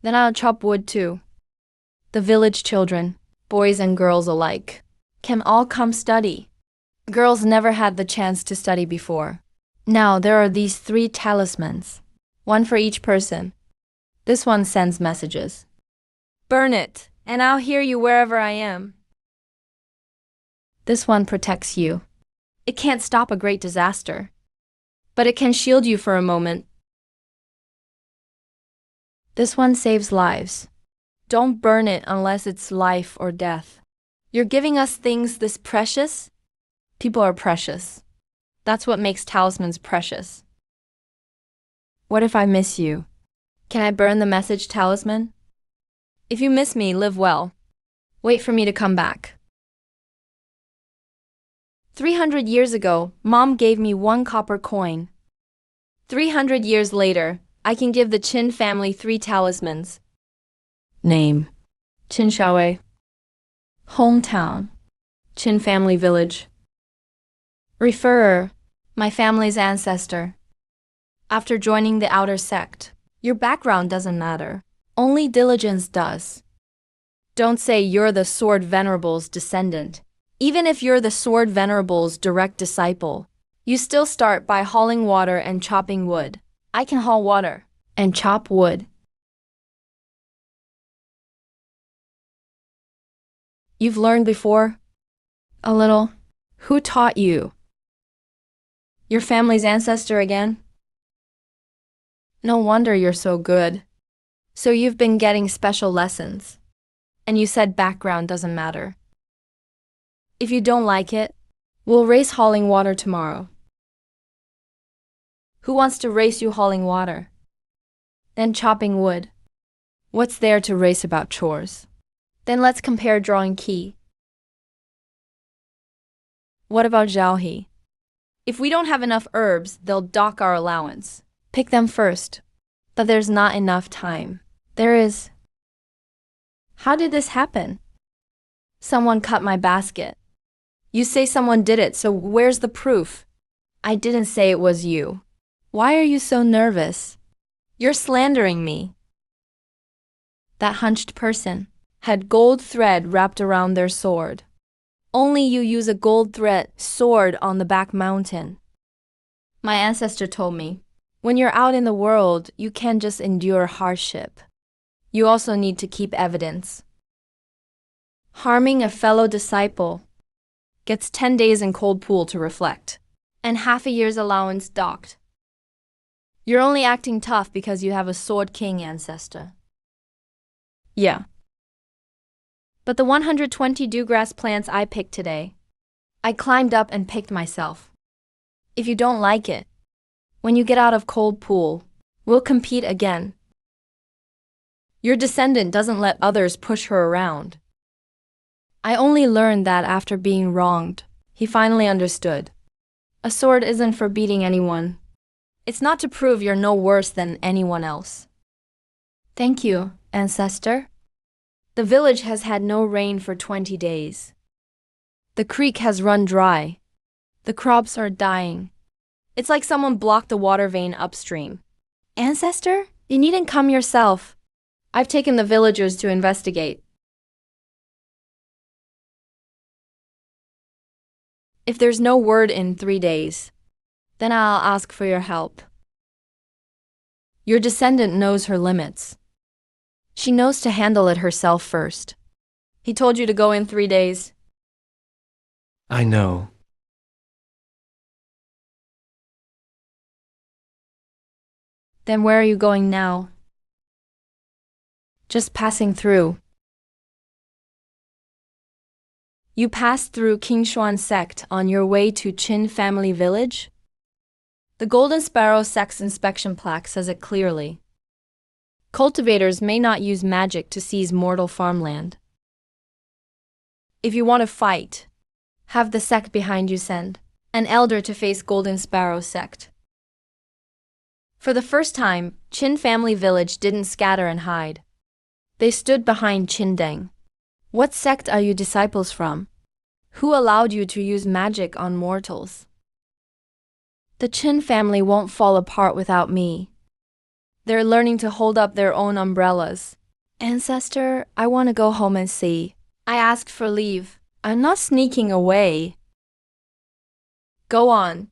Then I'll chop wood too. The village children, boys and girls alike, can all come study. Girls never had the chance to study before. Now there are these 3 talismans, one for each person. This one sends messages. Burn it, and I'll hear you wherever I am. This one protects you. It can't stop a great disaster, but it can shield you for a moment. This one saves lives. Don't burn it unless it's life or death. You're giving us things this precious? People are precious. That's what makes talismans precious. What if I miss you? Can I burn the message talisman? If you miss me, live well. Wait for me to come back. 300 years ago, Mom gave me 1 copper coin. 300 years later, I can give the Qin family 3 talismans. Name: Qin Shaowei. Hometown: Qin family village. Referrer: my family's ancestor. After joining the outer sect, your background doesn't matter. Only diligence does. Don't say you're the Sword Venerable's descendant. Even if you're the Sword Venerable's direct disciple, you still start by hauling water and chopping wood. I can haul water and chop wood. You've learned before? A little. Who taught you? Your family's ancestor again? No wonder you're so good. So you've been getting special lessons. And you said background doesn't matter. If you don't like it, we'll race hauling water tomorrow. Who wants to race you hauling water? Then chopping wood. What's there to race about chores? Then let's compare drawing key. What about Zhaohe? If we don't have enough herbs, they'll dock our allowance. Pick them first. But there's not enough time. There is. How did this happen? Someone cut my basket. You say someone did it, so where's the proof? I didn't say it was you. Why are you so nervous? You're slandering me. That hunched person had gold thread wrapped around their sword. Only you use a gold thread sword on the back mountain. My ancestor told me, when you're out in the world, you can't just endure hardship. You also need to keep evidence. Harming a fellow disciple gets 10 days in cold pool to reflect, and half a year's allowance docked. You're only acting tough because you have a Sword King ancestor. Yeah. But the 120 dewgrass plants I picked today, I climbed up and picked myself. If you don't like it, when you get out of cold pool, we'll compete again. Your descendant doesn't let others push her around. I only learned that after being wronged. He finally understood. A sword isn't for beating anyone. It's not to prove you're no worse than anyone else. Thank you, ancestor. The village has had no rain for 20 days. The creek has run dry. The crops are dying. It's like someone blocked the water vein upstream. Ancestor, you needn't come yourself. I've taken the villagers to investigate. If there's no word in 3 days, then I'll ask for your help. Your descendant knows her limits. She knows to handle it herself first. He told you to go in 3 days. I know. Then where are you going now? Just passing through. You passed through Qingshuan sect on your way to Qin family village? The Golden Sparrow sect's inspection plaque says it clearly. Cultivators may not use magic to seize mortal farmland. If you want to fight, have the sect behind you send an elder to face Golden Sparrow sect. For the first time, Qin family village didn't scatter and hide. They stood behind Qindeng. What sect are you disciples from? Who allowed you to use magic on mortals? The Qin family won't fall apart without me. They're learning to hold up their own umbrellas. Ancestor, I want to go home and see. I asked for leave. I'm not sneaking away. Go on.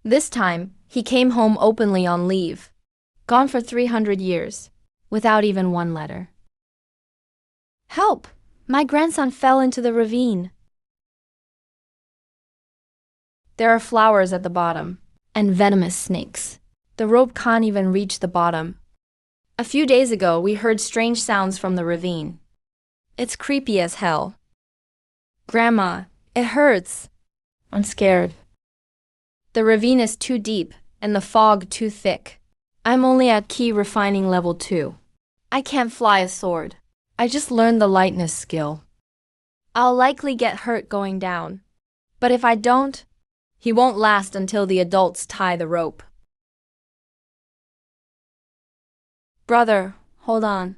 This time, he came home openly on leave. Gone for 300 years, without even one letter. Help! My grandson fell into the ravine. There are flowers at the bottom, and venomous snakes. The rope can't even reach the bottom. A few days ago, we heard strange sounds from the ravine. It's creepy as hell. Grandma, it hurts. I'm scared. The ravine is too deep, and the fog too thick. I'm only at key refining level 2. I can't fly a sword. I just learned the lightness skill. I'll likely get hurt going down. But if I don't, he won't last until the adults tie the rope. Brother, hold on.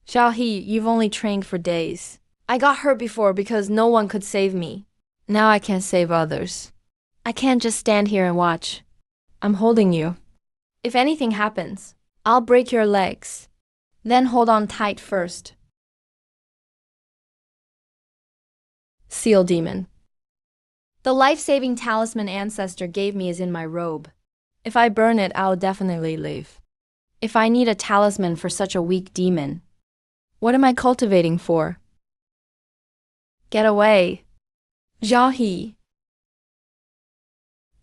Xiaohe, you've only trained for days. I got hurt before because no one could save me. Now I can't save others. I can't just stand here and watch. I'm holding you. If anything happens, I'll break your legs. Then hold on tight first. Seal Demon. The life-saving talisman ancestor gave me is in my robe. If I burn it, I'll definitely leave. If I need a talisman for such a weak demon, what am I cultivating for? Get away. Xiaohe.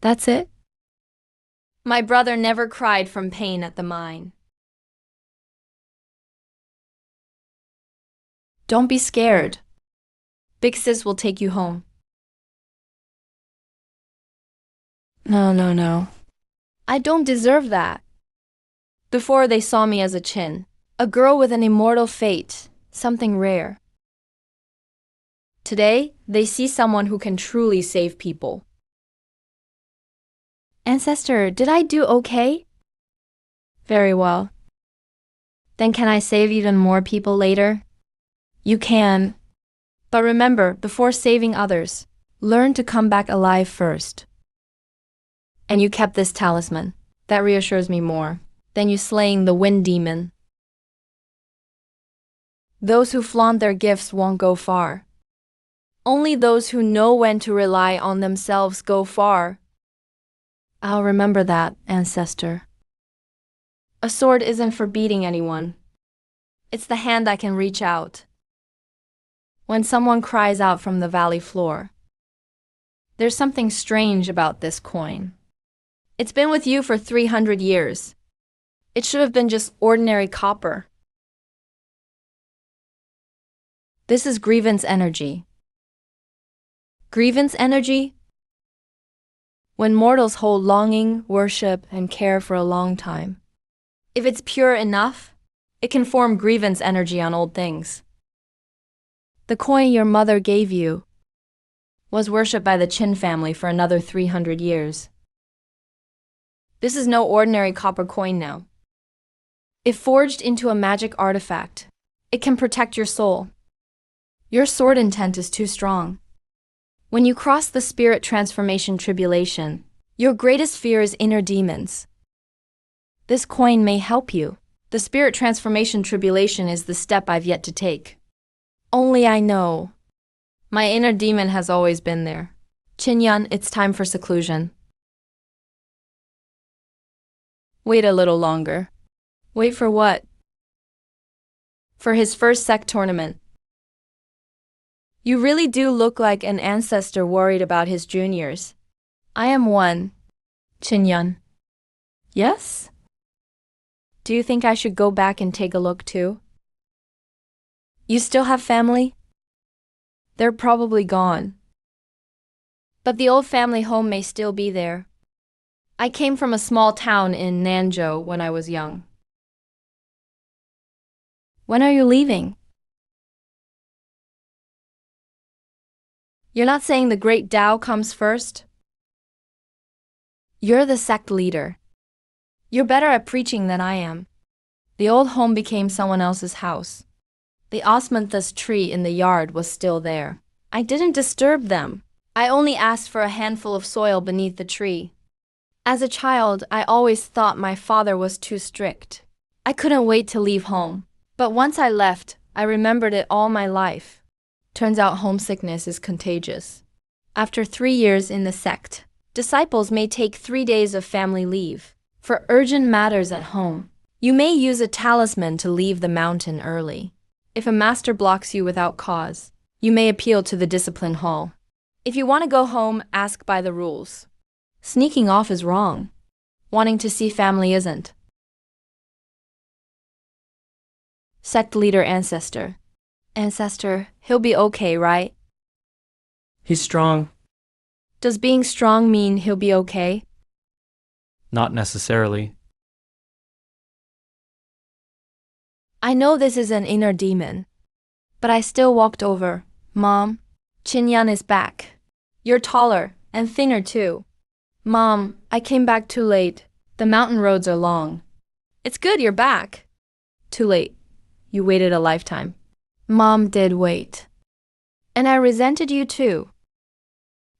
That's it? My brother never cried from pain at the mine. Don't be scared. Big Sis will take you home. No. I don't deserve that. Before they saw me as a Qin, a girl with an immortal fate, something rare. Today, they see someone who can truly save people. Ancestor, did I do okay? Very well. Then can I save even more people later? You can. But remember, before saving others, learn to come back alive first. And you kept this talisman. That reassures me more than you slaying the wind demon. Those who flaunt their gifts won't go far. Only those who know when to rely on themselves go far. I'll remember that, ancestor. A sword isn't for beating anyone. It's the hand that can reach out. When someone cries out from the valley floor, there's something strange about this coin. It's been with you for 300 years. It should have been just ordinary copper. This is grievance energy. Grievance energy? When mortals hold longing, worship, and care for a long time. If it's pure enough, It can form grievance energy on old things. The coin your mother gave you was worshipped by the Qin family for another 300 years. This is no ordinary copper coin now. If forged into a magic artifact, it can protect your soul. Your sword intent is too strong. When you cross the spirit transformation tribulation, your greatest fear is inner demons. This coin may help you. The spirit transformation tribulation is the step I've yet to take. Only I know. My inner demon has always been there. Qinyan, it's time for seclusion. Wait a little longer. Wait for what? For his first sect tournament. You really do look like an ancestor worried about his juniors. I am one. Qinyan. Yes? Do you think I should go back and take a look too? You still have family? They're probably gone. But the old family home may still be there. I came from a small town in Nanzhou when I was young. When are you leaving? You're not saying the great Tao comes first? You're the sect leader. You're better at preaching than I am. The old home became someone else's house. The osmanthus tree in the yard was still there. I didn't disturb them. I only asked for a handful of soil beneath the tree. As a child, I always thought my father was too strict. I couldn't wait to leave home. But once I left, I remembered it all my life. Turns out homesickness is contagious. After 3 years in the sect, disciples may take 3 days of family leave. For urgent matters at home, you may use a talisman to leave the mountain early. If a master blocks you without cause, you may appeal to the discipline hall. If you want to go home, ask by the rules. Sneaking off is wrong. Wanting to see family isn't. Sect leader ancestor. Ancestor, he'll be okay, right? He's strong. Does being strong mean he'll be okay? Not necessarily. I know this is an inner demon, but I still walked over. Mom, Qinyan is back. You're taller and thinner too. Mom, I came back too late. The mountain roads are long. It's good you're back. Too late. You waited a lifetime. Mom did wait. And I resented you too.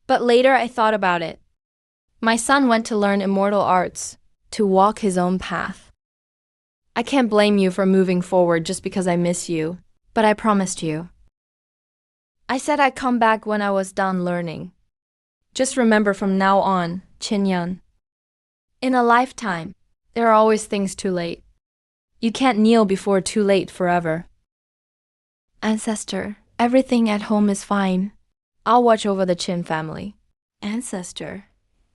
But later I thought about it. My son went to learn immortal arts, to walk his own path. I can't blame you for moving forward just because I miss you, but I promised you. I said I'd come back when I was done learning. Just remember from now on, Qinyan. In a lifetime, there are always things too late. You can't kneel before too late forever. Ancestor, everything at home is fine. I'll watch over the Qin family. Ancestor,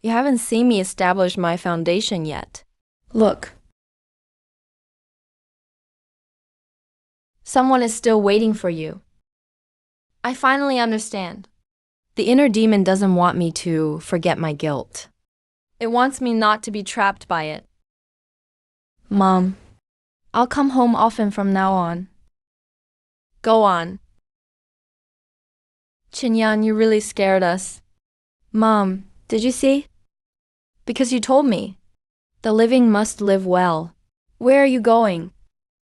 you haven't seen me establish my foundation yet. Look. Someone is still waiting for you. I finally understand. The inner demon doesn't want me to forget my guilt. It wants me not to be trapped by it. Mom, I'll come home often from now on. Go on. Qinyan, you really scared us. Mom, did you see? Because you told me. The living must live well. Where are you going?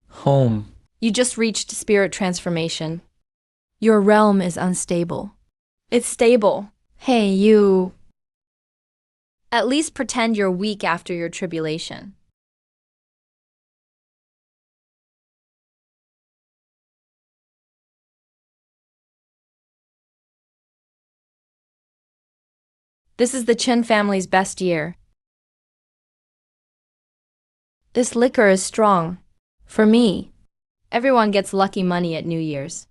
Home. You just reached spirit transformation. Your realm is unstable. It's stable. Hey, you. At least pretend you're weak after your tribulation. This is the Qin family's best year. This liquor is strong. For me. Everyone gets lucky money at New Year's.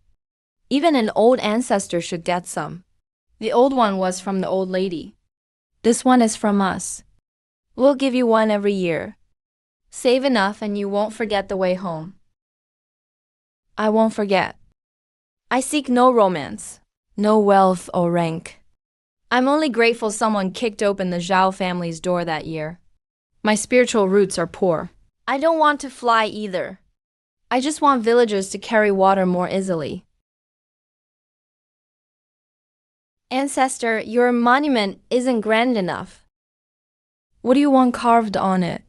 Even an old ancestor should get some. The old one was from the old lady. This one is from us. We'll give you one every year. Save enough and you won't forget the way home. I won't forget. I seek no romance, no wealth or rank. I'm only grateful someone kicked open the Zhao family's door that year. My spiritual roots are poor. I don't want to fly either. I just want villagers to carry water more easily. Ancestor, your monument isn't grand enough. What do you want carved on it?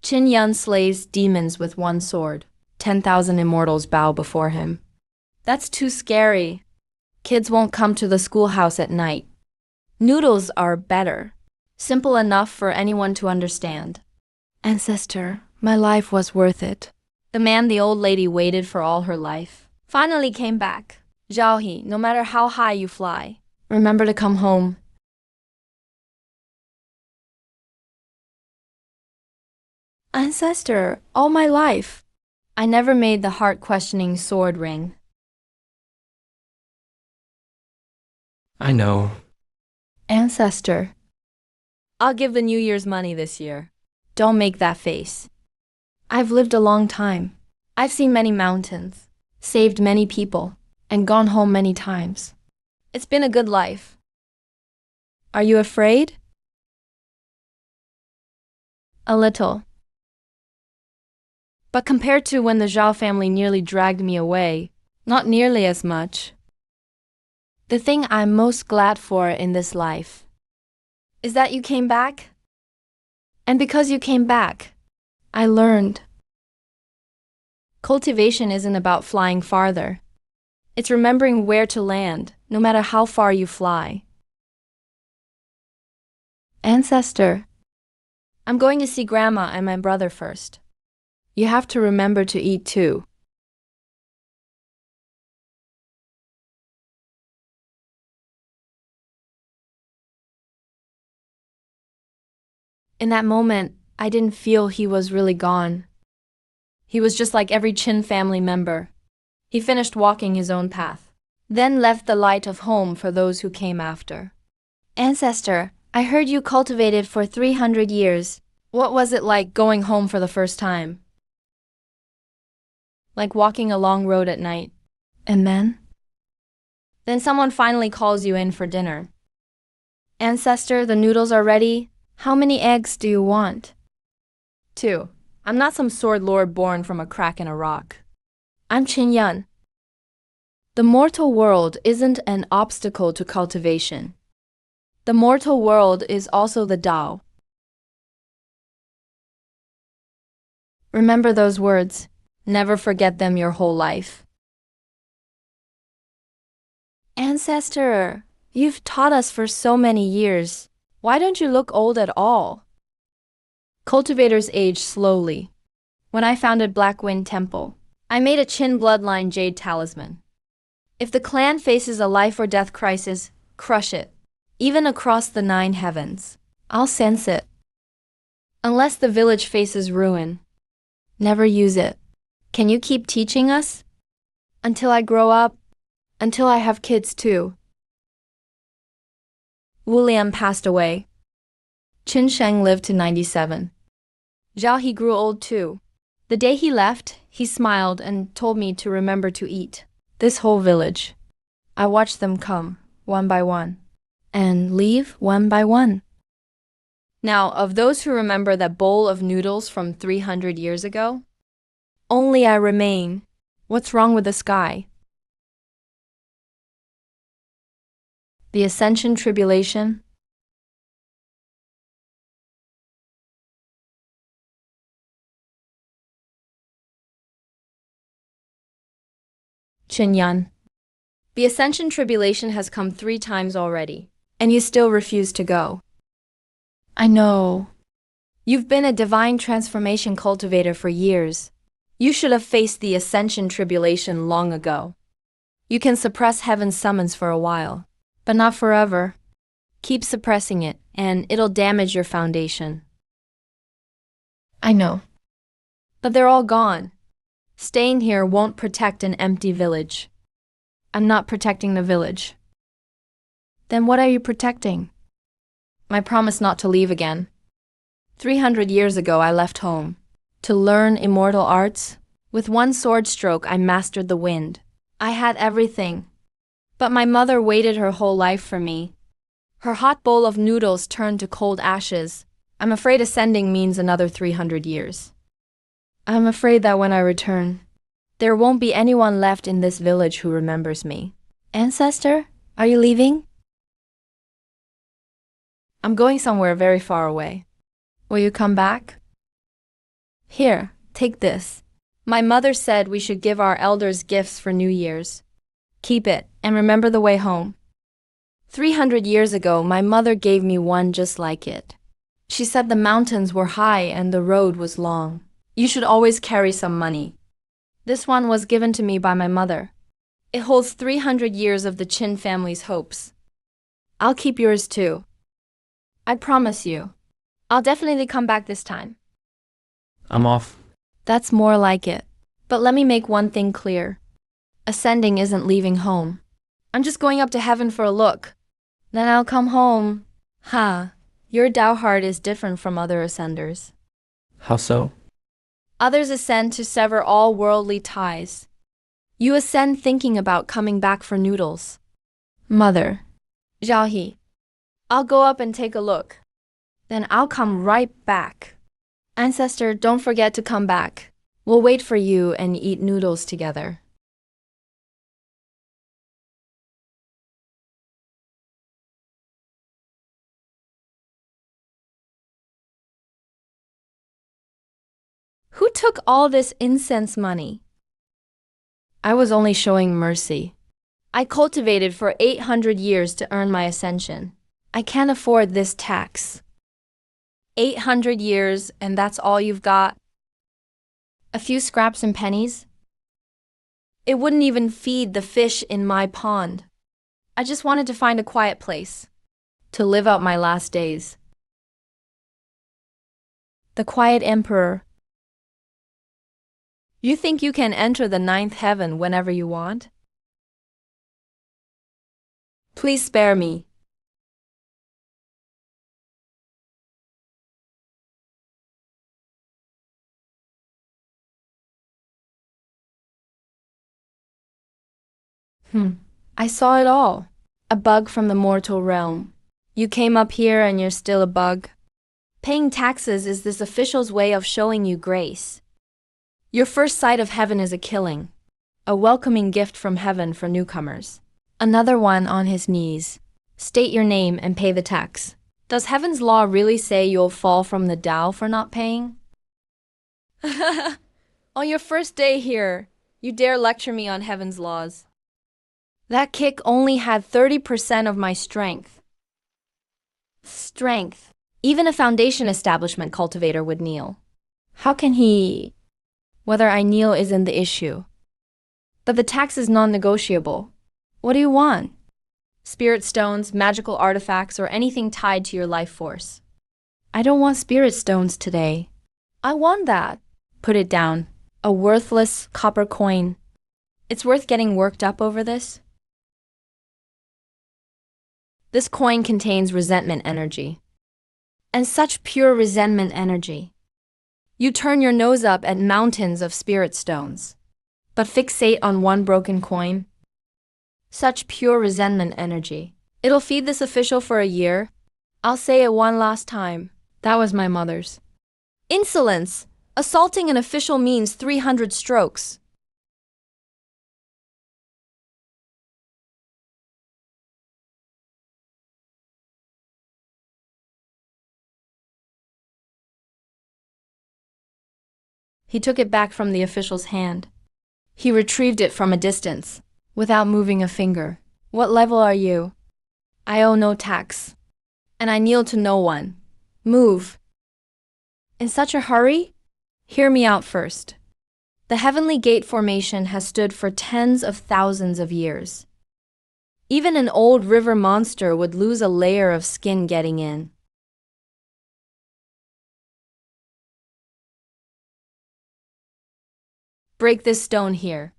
Qin Yun slays demons with one sword. 10,000 immortals bow before him. That's too scary. Kids won't come to the schoolhouse at night. Noodles are better. Simple enough for anyone to understand. Ancestor, my life was worth it. The man the old lady waited for all her life finally came back. Zhao, no matter how high you fly, remember to come home. Ancestor, all my life, I never made the heart-questioning sword ring. I know. Ancestor, I'll give the New Year's money this year. Don't make that face. I've lived a long time. I've seen many mountains, saved many people, and gone home many times. It's been a good life. Are you afraid? A little. But compared to when the Zhao family nearly dragged me away, not nearly as much. The thing I'm most glad for in this life is that you came back. And because you came back, I learned. Cultivation isn't about flying farther. It's remembering where to land, no matter how far you fly. Ancestor, I'm going to see Grandma and my brother first. You have to remember to eat too. In that moment, I didn't feel he was really gone. He was just like every Qin family member. He finished walking his own path, then left the light of home for those who came after. Ancestor, I heard you cultivated for 300 years. What was it like going home for the first time? Like walking a long road at night. And then? Then someone finally calls you in for dinner. Ancestor, the noodles are ready. How many eggs do you want? 2. I'm not some sword lord born from a crack in a rock. I'm Qin Yun. The mortal world isn't an obstacle to cultivation. The mortal world is also the Tao. Remember those words. Never forget them your whole life. Ancestor, you've taught us for so many years. Why don't you look old at all? Cultivators age slowly. When I founded Blackwind Temple, I made a Qin bloodline jade talisman. If the clan faces a life or death crisis, crush it. Even across the 9 heavens. I'll sense it. Unless the village faces ruin, never use it. Can you keep teaching us? Until I grow up, until I have kids too. Wu Lian passed away. Qin Sheng lived to 97. Zhao He grew old too. The day he left, he smiled and told me to remember to eat. This whole village. I watched them come, one by one, and leave one by one. Now, of those who remember that bowl of noodles from 300 years ago, only I remain. What's wrong with the sky? The Ascension Tribulation. Qin Yun. The Ascension Tribulation has come 3 times already, and you still refuse to go. I know. You've been a divine transformation cultivator for years. You should have faced the Ascension Tribulation long ago. You can suppress heaven's summons for a while, but not forever. Keep suppressing it, and it'll damage your foundation. I know. But they're all gone. Staying here won't protect an empty village. I'm not protecting the village. Then what are you protecting? My promise not to leave again. 300 years ago I left home. To learn immortal arts. With one sword stroke I mastered the wind. I had everything. But my mother waited her whole life for me. Her hot bowl of noodles turned to cold ashes. I'm afraid ascending means another 300 years. I'm afraid that when I return, there won't be anyone left in this village who remembers me. Ancestor, are you leaving? I'm going somewhere very far away. Will you come back? Here, take this. My mother said we should give our elders gifts for New Year's. Keep it and remember the way home. 300 years ago, my mother gave me one just like it. She said the mountains were high and the road was long. You should always carry some money. This one was given to me by my mother. It holds 300 years of the Qin family's hopes. I'll keep yours too. I promise you. I'll definitely come back this time. I'm off. That's more like it. But let me make one thing clear. Ascending isn't leaving home. I'm just going up to heaven for a look. Then I'll come home. Ha, your Tao heart is different from other ascenders. How so? Others ascend to sever all worldly ties. You ascend thinking about coming back for noodles. Mother, Jiaohe, I'll go up and take a look. Then I'll come right back. Ancestor, don't forget to come back. We'll wait for you and eat noodles together. Who took all this incense money? I was only showing mercy. I cultivated for 800 years to earn my ascension. I can't afford this tax. 800 years, and that's all you've got? A few scraps and pennies? It wouldn't even feed the fish in my pond. I just wanted to find a quiet place to live out my last days. The quiet emperor. You think you can enter the ninth heaven whenever you want? Please spare me. I saw it all. A bug from the mortal realm. You came up here and you're still a bug. Paying taxes is this official's way of showing you grace. Your first sight of heaven is a killing, a welcoming gift from heaven for newcomers. Another one on his knees. State your name and pay the tax. Does heaven's law really say you'll fall from the Tao for not paying? On your first day here, you dare lecture me on heaven's laws. That kick only had 30% of my strength. Strength. Even a foundation establishment cultivator would kneel. How can he? Whether I kneel isn't the issue. But the tax is non-negotiable. What do you want? Spirit stones, magical artifacts, or anything tied to your life force. I don't want spirit stones today. I want that. Put it down. A worthless copper coin. It's worth getting worked up over this? This coin contains resentment energy. And such pure resentment energy. You turn your nose up at mountains of spirit stones, but fixate on one broken coin. Such pure resentment energy. It'll feed this official for a year. I'll say it one last time. That was my mother's. Insolence! Assaulting an official means 300 strokes. He took it back from the official's hand. He retrieved it from a distance, without moving a finger. What level are you? I owe no tax. And I kneel to no one. Move. In such a hurry? Hear me out first. The Heavenly Gate formation has stood for tens of thousands of years. Even an old river monster would lose a layer of skin getting in. Break this stone here,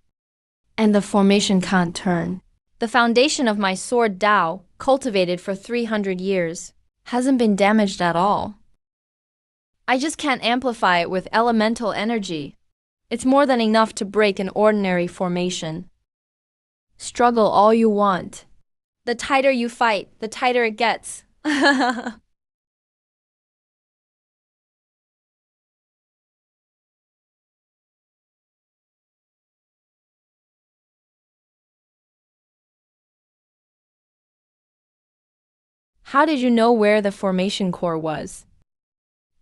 and the formation can't turn. The foundation of my sword Tao, cultivated for 300 years, hasn't been damaged at all. I just can't amplify it with elemental energy. It's more than enough to break an ordinary formation. Struggle all you want. The tighter you fight, the tighter it gets. How did you know where the formation core was?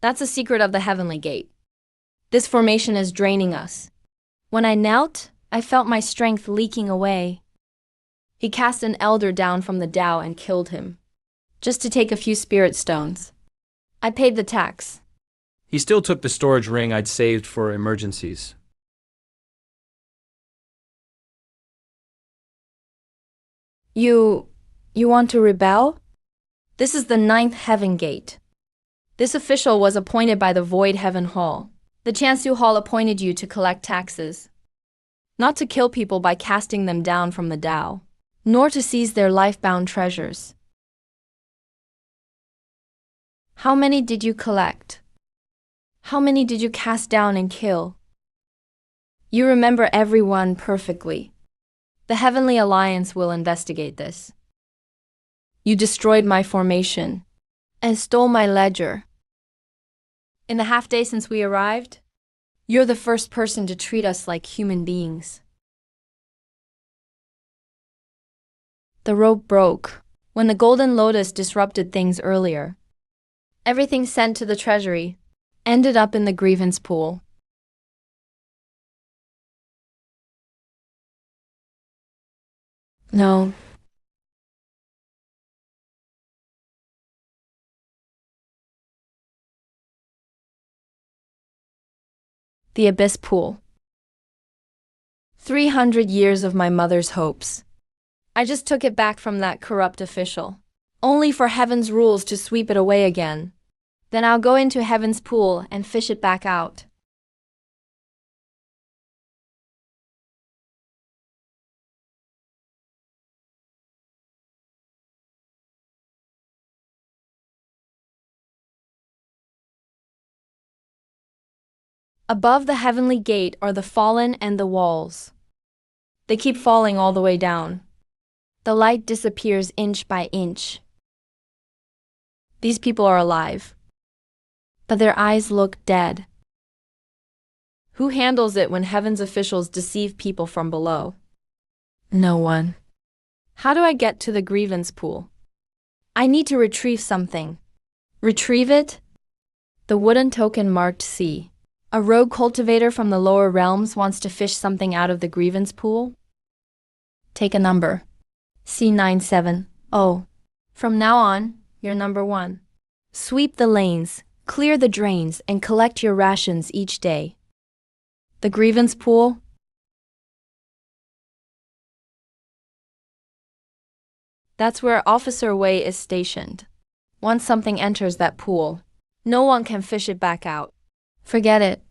That's a secret of the heavenly gate. This formation is draining us. When I knelt, I felt my strength leaking away. He cast an elder down from the Tao and killed him, just to take a few spirit stones. I paid the tax. He still took the storage ring I'd saved for emergencies. You want to rebel? This is the 9th heaven gate. This official was appointed by the Void Heaven Hall. The Chansu Hall appointed you to collect taxes, not to kill people by casting them down from the Tao, nor to seize their life-bound treasures. How many did you collect? How many did you cast down and kill? You remember everyone perfectly. The Heavenly Alliance will investigate this. You destroyed my formation and stole my ledger. In the half day since we arrived, you're the first person to treat us like human beings. The rope broke when the Golden Lotus disrupted things earlier. Everything sent to the treasury ended up in the grievance pool. No. The abyss pool. 300 years of my mother's hopes. I just took it back from that corrupt official, only for heaven's rules to sweep it away again. Then I'll go into heaven's pool and fish it back out. Above the heavenly gate are the fallen and the walls. They keep falling all the way down. The light disappears inch by inch. These people are alive, but their eyes look dead. Who handles it when heaven's officials deceive people from below? No one. How do I get to the grievance pool? I need to retrieve something. Retrieve it? The wooden token marked C. A rogue cultivator from the lower realms wants to fish something out of the grievance pool? Take a number. C970. From now on, you're number 1. Sweep the lanes, clear the drains, and collect your rations each day. The grievance pool? That's where Officer Wei is stationed. Once something enters that pool, no one can fish it back out. Forget it.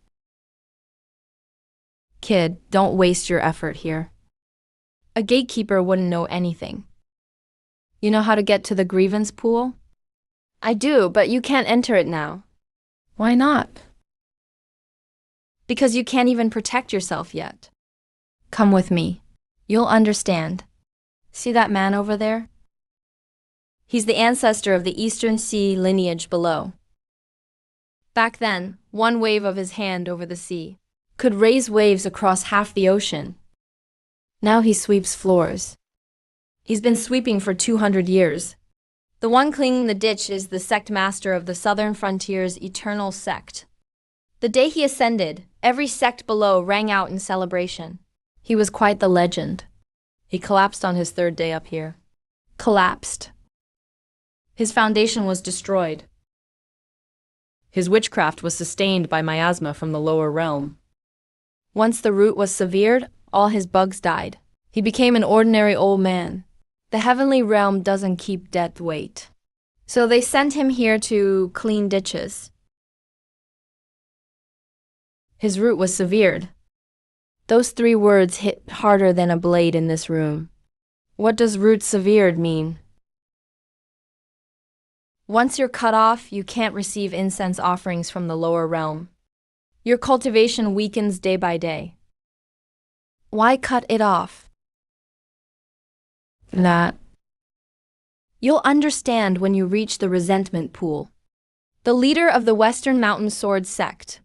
Kid, don't waste your effort here. A gatekeeper wouldn't know anything. You know how to get to the grievance pool? I do, but you can't enter it now. Why not? Because you can't even protect yourself yet. Come with me. You'll understand. See that man over there? He's the ancestor of the Eastern Sea lineage below. Back then, one wave of his hand over the sea could raise waves across half the ocean. Now he sweeps floors. He's been sweeping for 200 years. The one cleaning the ditch is the sect master of the southern frontier's eternal sect. The day he ascended, every sect below rang out in celebration. He was quite the legend. He collapsed on his 3rd day up here. Collapsed. His foundation was destroyed. His witchcraft was sustained by miasma from the lower realm. Once the root was severed, all his bugs died. He became an ordinary old man. The heavenly realm doesn't keep death wait. So they sent him here to clean ditches. His root was severed. Those 3 words hit harder than a blade in this room. What does root severed mean? Once you're cut off, you can't receive incense offerings from the lower realm. Your cultivation weakens day by day. Why cut it off? That. You'll understand when you reach the resentment pool. The leader of the Western Mountain Sword Sect.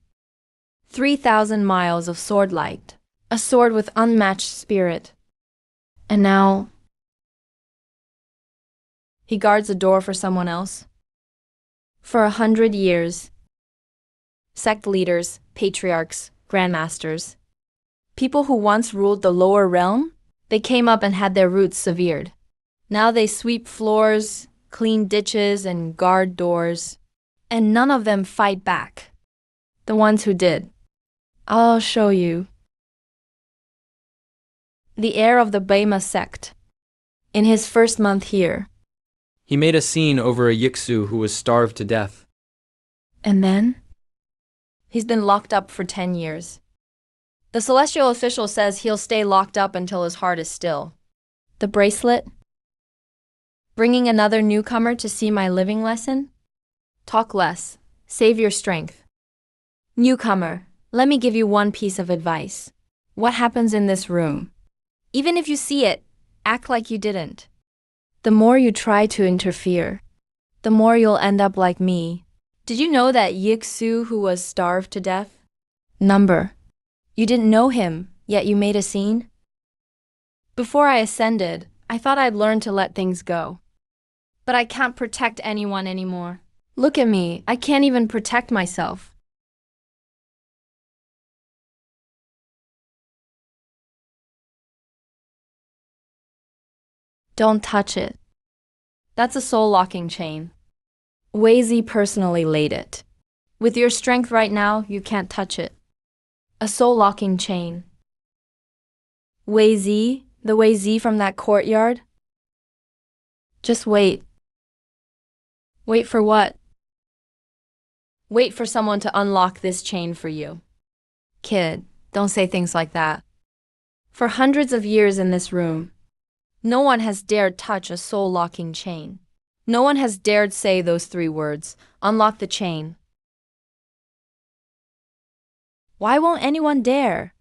3,000 miles of sword light. A sword with unmatched spirit. And now, He guards a door for someone else. For 100 years, sect leaders, patriarchs, grandmasters, people who once ruled the lower realm, they came up and had their roots severed. Now they sweep floors, clean ditches, and guard doors. And none of them fight back. The ones who did. I'll show you. The heir of the Bema sect. In his first month here. He made a scene over a Yiksu who was starved to death. And then? He's been locked up for 10 years. The celestial official says he'll stay locked up until his heart is still. The bracelet? Bringing another newcomer to see my living lesson? Talk less. Save your strength. Newcomer, let me give you one piece of advice. What happens in this room? Even if you see it, act like you didn't. The more you try to interfere, the more you'll end up like me. Did you know that Yiksu who was starved to death? Number. You didn't know him, yet you made a scene? Before I ascended, I thought I'd learn to let things go. But I can't protect anyone anymore. Look at me, I can't even protect myself. Don't touch it. That's a soul-locking chain. Wei Zi personally laid it. With your strength right now, you can't touch it. A soul-locking chain. Wei Zi? The Wei Zi from that courtyard? Just wait. Wait for what? Wait for someone to unlock this chain for you. Kid, don't say things like that. For hundreds of years in this room, no one has dared touch a soul-locking chain. No one has dared say those 3 words, unlock the chain. Why won't anyone dare?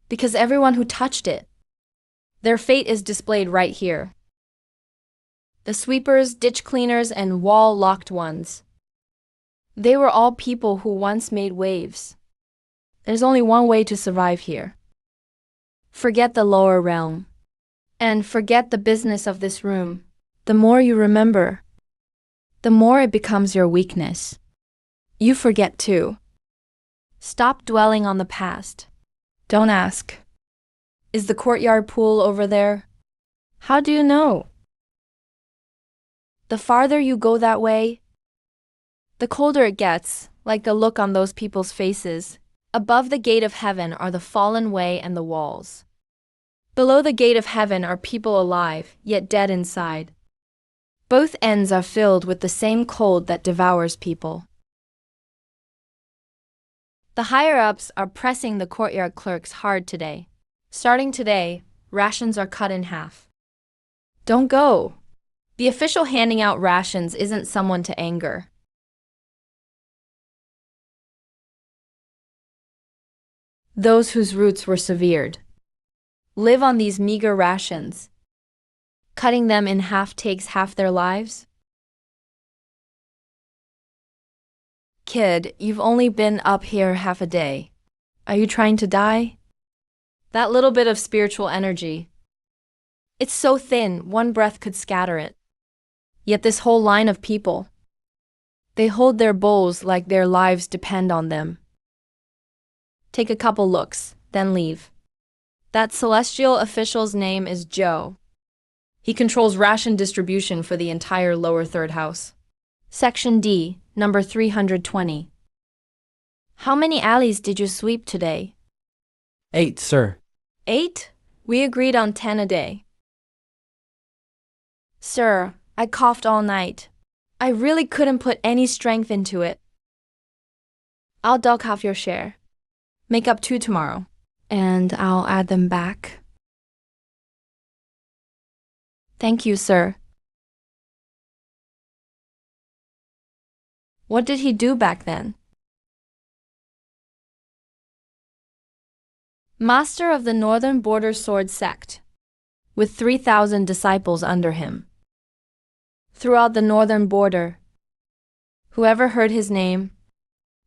Because everyone who touched it, their fate is displayed right here. The sweepers, ditch cleaners, and wall-locked ones. They were all people who once made waves. There's only one way to survive here. Forget the lower realm. And forget the business of this room. The more you remember, the more it becomes your weakness. You forget too. Stop dwelling on the past. Don't ask. Is the courtyard pool over there? How do you know? The farther you go that way, the colder it gets, like the look on those people's faces. Above the gate of heaven are the fallen way and the walls. Below the gate of heaven are people alive, yet dead inside. Both ends are filled with the same cold that devours people. The higher-ups are pressing the courtyard clerks hard today. Starting today, rations are cut in half. Don't go. The official handing out rations isn't someone to anger. Those whose roots were severed live on these meager rations. Cutting them in half takes half their lives. Kid, you've only been up here half a day. Are you trying to die? That little bit of spiritual energy. It's so thin, one breath could scatter it. Yet this whole line of people, they hold their bowls like their lives depend on them. Take a couple looks, then leave. That celestial official's name is Joe. He controls ration distribution for the entire lower third house. Section D, number 320. How many alleys did you sweep today? 8, sir. 8? We agreed on 10 a day. Sir, I coughed all night. I really couldn't put any strength into it. I'll dock off your share. Make up 2 tomorrow. And I'll add them back. Thank you, sir. What did he do back then? Master of the Northern Border Sword Sect, with 3,000 disciples under him. Throughout the northern border, whoever heard his name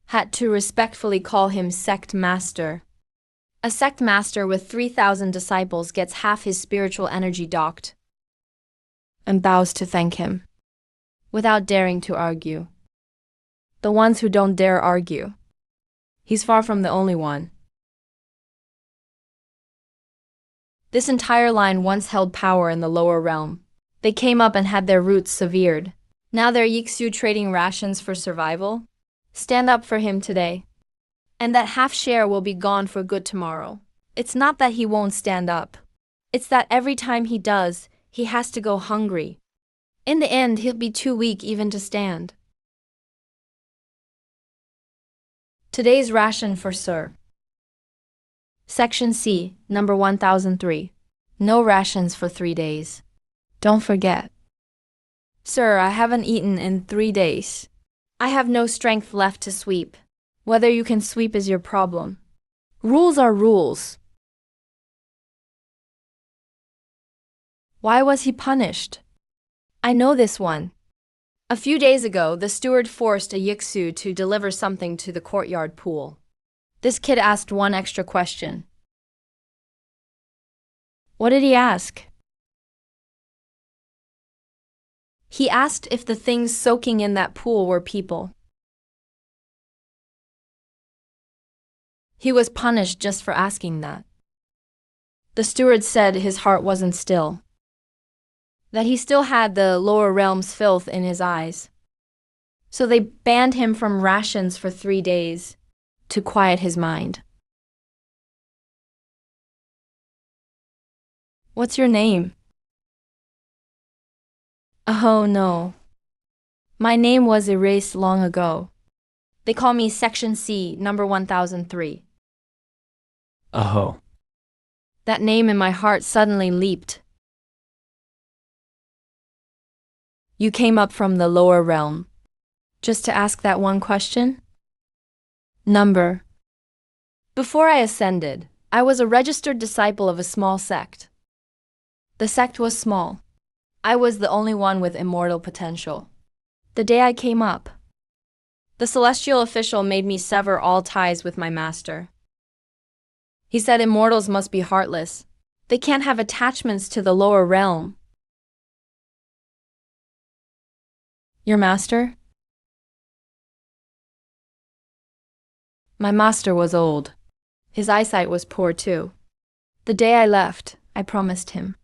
had to respectfully call him Sect Master. A sect master with 3,000 disciples gets half his spiritual energy docked and bows to thank him, without daring to argue. The ones who don't dare argue. He's far from the only one. This entire line once held power in the lower realm. They came up and had their roots severed. Now they're Yixu trading rations for survival. Stand up for him today. And that half share will be gone for good tomorrow. It's not that he won't stand up. It's that every time he does, he has to go hungry. In the end, he'll be too weak even to stand. Today's ration for Sir. Section C, number 1003. No rations for 3 days. Don't forget. Sir, I haven't eaten in 3 days. I have no strength left to sweep. Whether you can sweep is your problem. Rules are rules. Why was he punished? I know this one. A few days ago, the steward forced a Yixu to deliver something to the courtyard pool. This kid asked one extra question. What did he ask? He asked if the things soaking in that pool were people. He was punished just for asking that. The steward said his heart wasn't still, that he still had the lower realm's filth in his eyes. So they banned him from rations for 3 days to quiet his mind. What's your name? Oh no. My name was erased long ago. They call me Section C, number 1003. Oh. That name in my heart suddenly leaped. You came up from the lower realm, just to ask that one question? Number. Before I ascended, I was a registered disciple of a small sect. The sect was small. I was the only one with immortal potential. The day I came up, the celestial official made me sever all ties with my master. He said immortals must be heartless. They can't have attachments to the lower realm. Your master? My master was old. His eyesight was poor too. The day I left, I promised him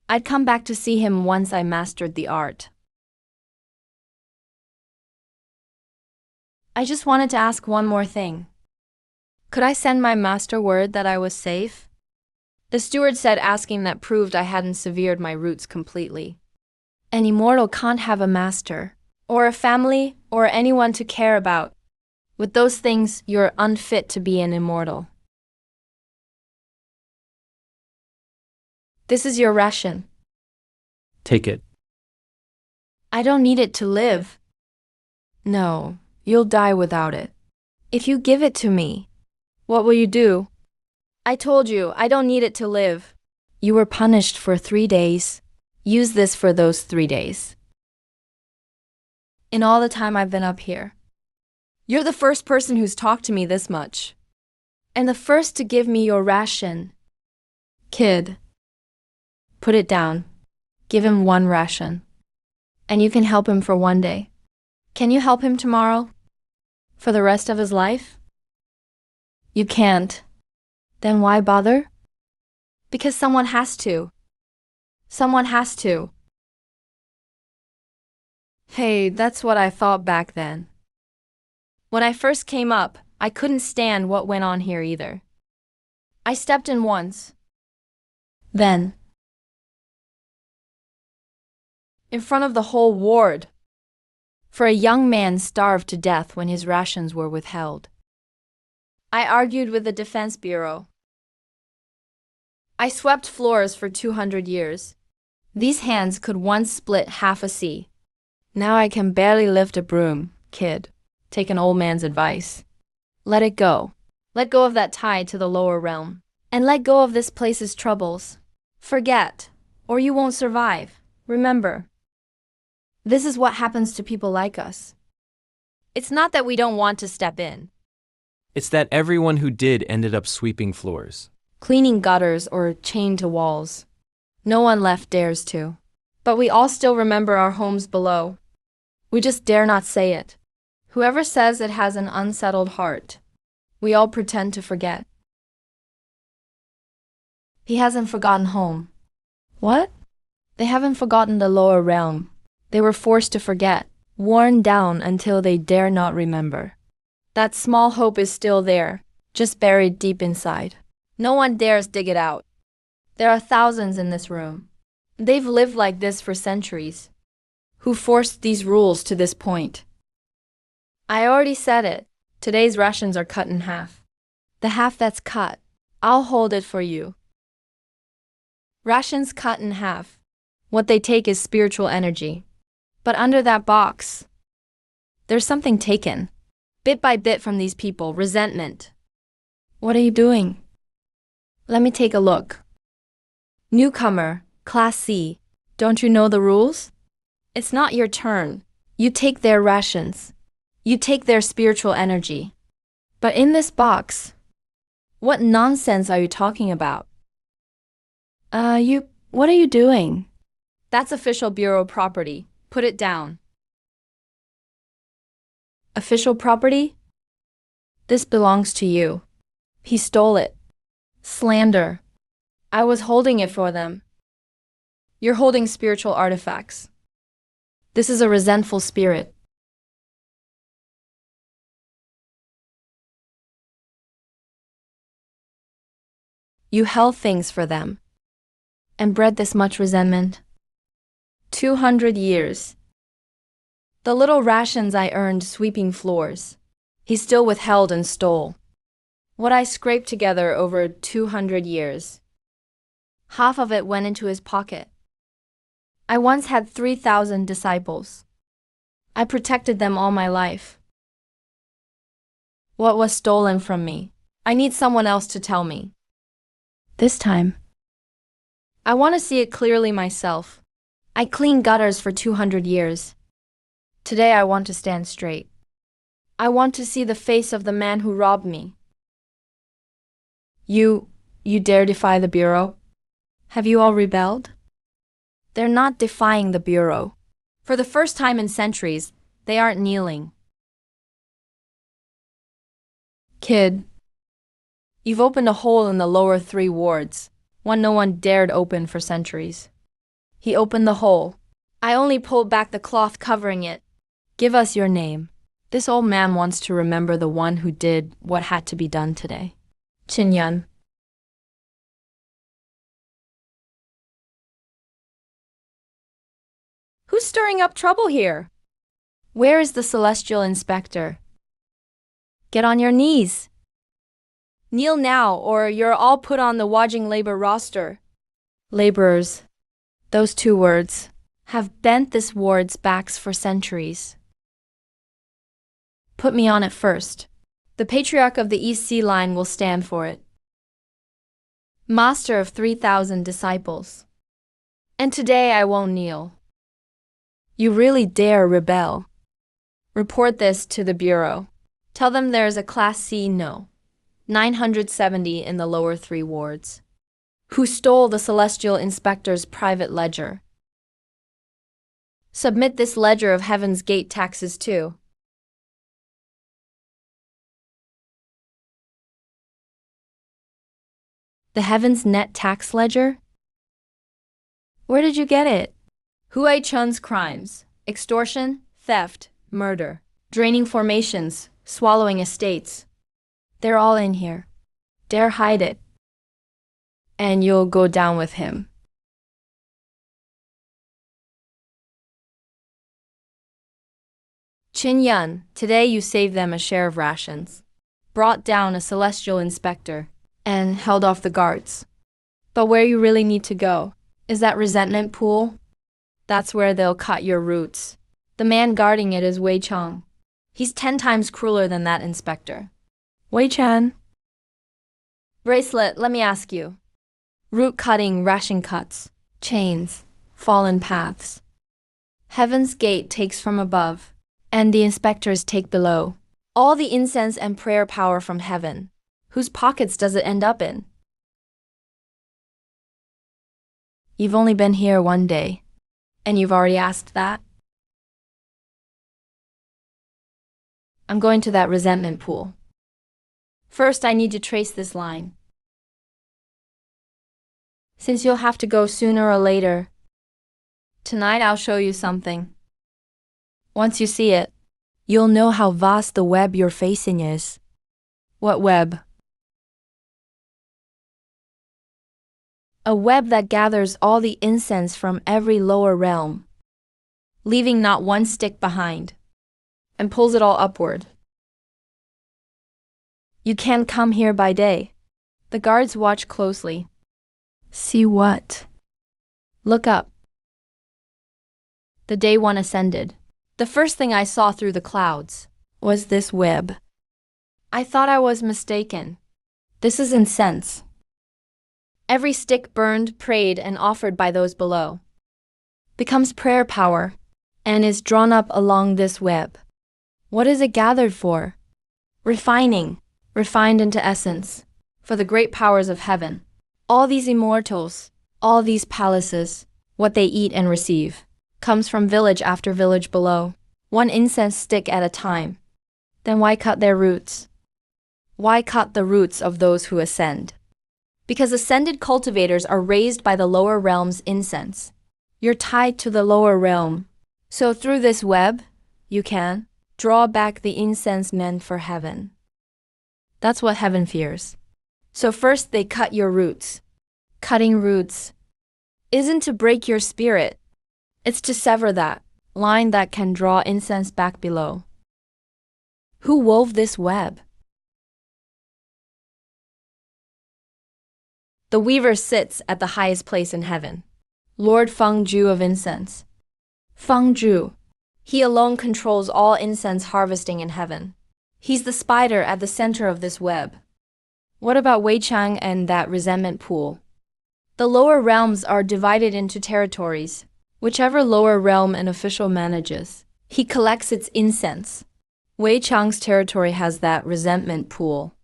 I'd come back to see him once I mastered the art. I just wanted to ask one more thing. Could I send my master word that I was safe? The steward said asking that proved I hadn't severed my roots completely. An immortal can't have a master, or a family, or anyone to care about. With those things, you're unfit to be an immortal. This is your ration. Take it. I don't need it to live. No, you'll die without it. If you give it to me, what will you do? I told you, I don't need it to live. You were punished for 3 days. Use this for those 3 days. In all the time I've been up here, you're the first person who's talked to me this much. And the first to give me your ration. Kid, put it down. Give him 1 ration. And you can help him for 1 day. Can you help him tomorrow? For the rest of his life? You can't. Then why bother? Because someone has to. Someone has to. Hey, that's what I thought back then. When I first came up, I couldn't stand what went on here either. I stepped in once. Then, in front of the whole ward, for a young man starved to death when his rations were withheld. I argued with the Defense Bureau. I swept floors for 200 years. These hands could once split half a sea. Now I can barely lift a broom, kid. Take an old man's advice. Let it go. Let go of that tie to the lower realm. And let go of this place's troubles. Forget, or you won't survive. Remember, this is what happens to people like us. It's not that we don't want to step in. It's that everyone who did ended up sweeping floors. cleaning gutters, or chained to walls. No one left dares to. But we all still remember our homes below. We just dare not say it. Whoever says it has an unsettled heart, we all pretend to forget. He hasn't forgotten home. What? They haven't forgotten the lower realm. They were forced to forget, worn down until they dare not remember. That small hope is still there, just buried deep inside. No one dares dig it out. There are thousands in this room. They've lived like this for centuries. Who forced these rules to this point? I already said it. Today's rations are cut in half. The half that's cut, I'll hold it for you. Rations cut in half. What they take is spiritual energy. But under that box, there's something taken, bit by bit from these people, resentment. What are you doing? Let me take a look. Newcomer, Class C, don't you know the rules? It's not your turn. You take their rations. You take their spiritual energy. But in this box, what nonsense are you talking about? What are you doing? That's official bureau property. Put it down. Official property? This belongs to you. He stole it. Slander. I was holding it for them. You're holding spiritual artifacts. This is a resentful spirit. You held things for them and bred this much resentment. 200 years. The little rations I earned sweeping floors, he still withheld and stole. What I scraped together over 200 years. Half of it went into his pocket. I once had 3,000 disciples. I protected them all my life. What was stolen from me? I need someone else to tell me. This time, I want to see it clearly myself. I cleaned gutters for 200 years. Today I want to stand straight. I want to see the face of the man who robbed me. You dare defy the Bureau? Have you all rebelled? They're not defying the Bureau. For the first time in centuries, they aren't kneeling. Kid, you've opened a hole in the lower 3 wards, one no one dared open for centuries. He opened the hole. I only pulled back the cloth covering it. Give us your name. This old man wants to remember the one who did what had to be done today. Chin-yun. Who's stirring up trouble here? Where is the celestial inspector? Get on your knees. Kneel now, or you're all put on the waging labor roster. Laborers, those 2 words, have bent this ward's backs for centuries. Put me on it first. The patriarch of the East Sea Line will stand for it. Master of 3,000 disciples. And today I won't kneel. You really dare rebel. Report this to the Bureau. Tell them there's a Class C no. 970 in the lower 3 wards. Who stole the celestial inspector's private ledger. Submit this ledger of Heaven's Gate taxes too. The Heaven's Net Tax Ledger? Where did you get it? Hui Chun's crimes, extortion, theft, murder, draining formations, swallowing estates. They're all in here. Dare hide it. And you'll go down with him. Chin-yun, today you saved them a share of rations, brought down a celestial inspector, and held off the guards. But where you really need to go is that resentment pool. That's where they'll cut your roots. The man guarding it is Wei Chang. He's 10 times crueler than that inspector. Wei Chan. Bracelet, let me ask you. Root cutting, ration cuts, chains, fallen paths. Heaven's Gate takes from above, and the inspectors take below. All the incense and prayer power from heaven. Whose pockets does it end up in? You've only been here one day, and you've already asked that? I'm going to that resentment pool. First, I need to trace this line. Since you'll have to go sooner or later, tonight I'll show you something. Once you see it, you'll know how vast the web you're facing is. What web? A web that gathers all the incense from every lower realm, leaving not one stick behind, and pulls it all upward. You can't come here by day. The guards watch closely. See what? Look up. The day one ascended. The first thing I saw through the clouds was this web. I thought I was mistaken. This is incense. Every stick burned, prayed, and offered by those below becomes prayer power and is drawn up along this web. What is it gathered for? Refining, refined into essence, for the great powers of heaven. All these immortals, all these palaces, what they eat and receive, comes from village after village below, one incense stick at a time. Then why cut their roots? Why cut the roots of those who ascend? Because ascended cultivators are raised by the lower realm's incense. You're tied to the lower realm. So through this web, you can draw back the incense meant for heaven. That's what heaven fears. So first they cut your roots. Cutting roots isn't to break your spirit. It's to sever that line that can draw incense back below. Who wove this web? The weaver sits at the highest place in heaven, Lord Feng-ju of incense. Feng-ju, he alone controls all incense harvesting in heaven. He's the spider at the center of this web. What about Wei Chang and that resentment pool? The lower realms are divided into territories. Whichever lower realm an official manages, he collects its incense. Wei Chang's territory has that resentment pool.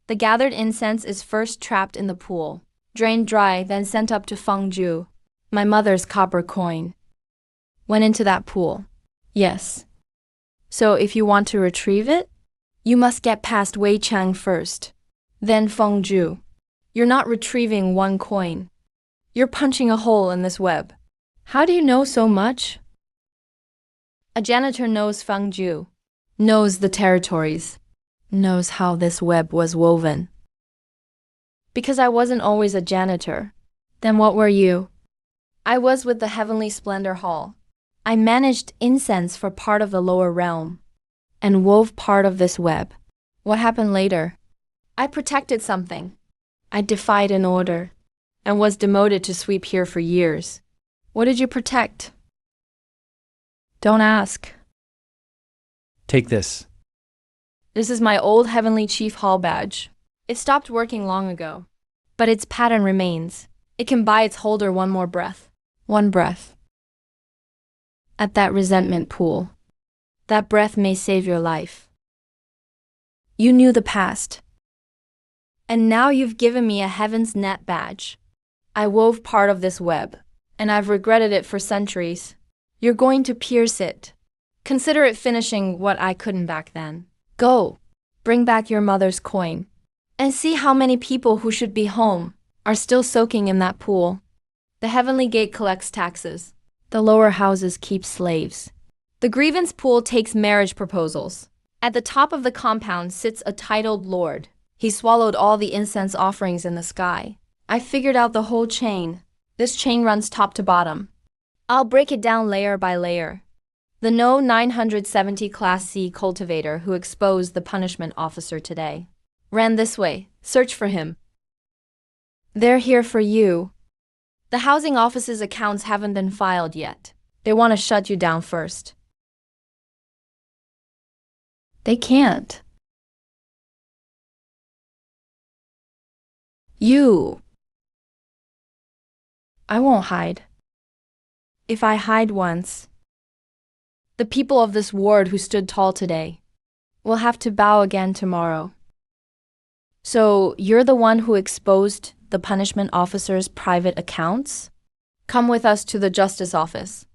The gathered incense is first trapped in the pool, drained dry, then sent up to Feng-ju, my mother's copper coin. Went into that pool. Yes. So if you want to retrieve it, you must get past Wei Chang first, then Feng-ju. You're not retrieving one coin. You're punching a hole in this web. How do you know so much? A janitor knows Feng-ju, knows the territories, knows how this web was woven. Because I wasn't always a janitor. Then what were you? I was with the Heavenly Splendor Hall. I managed incense for part of the lower realm and wove part of this web. What happened later? I protected something. I defied an order and was demoted to sweep here for years. What did you protect? Don't ask. Take this. This is my old Heavenly Chief Hall badge. It stopped working long ago, but its pattern remains. It can buy its holder one more breath. One breath. At that resentment pool. That breath may save your life. You knew the past. And now you've given me a Heaven's Net badge. I wove part of this web, and I've regretted it for centuries. You're going to pierce it. Consider it finishing what I couldn't back then. Go, bring back your mother's coin, and see how many people who should be home are still soaking in that pool. The heavenly gate collects taxes. The lower houses keep slaves. The grievance pool takes marriage proposals. At the top of the compound sits a titled lord. He swallowed all the incense offerings in the sky. I figured out the whole chain. This chain runs top to bottom. I'll break it down layer by layer. The No 970 Class C cultivator who exposed the punishment officer today ran this way. Search for him. They're here for you. The housing office's accounts haven't been filed yet. They want to shut you down first. They can't. You. I won't hide. If I hide once, the people of this ward who stood tall today We'll have to bow again tomorrow. So, you're the one who exposed the punishment officer's private accounts? Come with us to the justice office.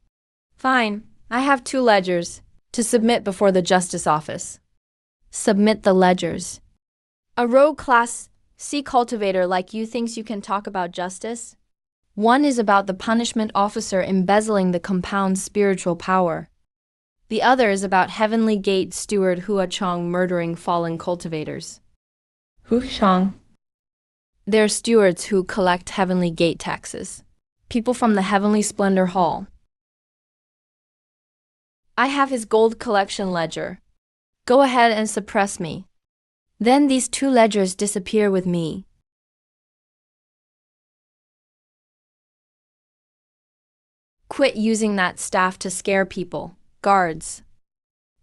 Fine, I have 2 ledgers to submit before the justice office. Submit the ledgers. A rogue class C cultivator like you thinks you can talk about justice? One is about the punishment officer embezzling the compound's spiritual power. The other is about Heavenly Gate steward Hua Chong murdering fallen cultivators. Hua Chong? They're stewards who collect Heavenly Gate taxes. People from the Heavenly Splendor Hall. I have his gold collection ledger. Go ahead and suppress me. Then these 2 ledgers disappear with me. Quit using that staff to scare people. Guards.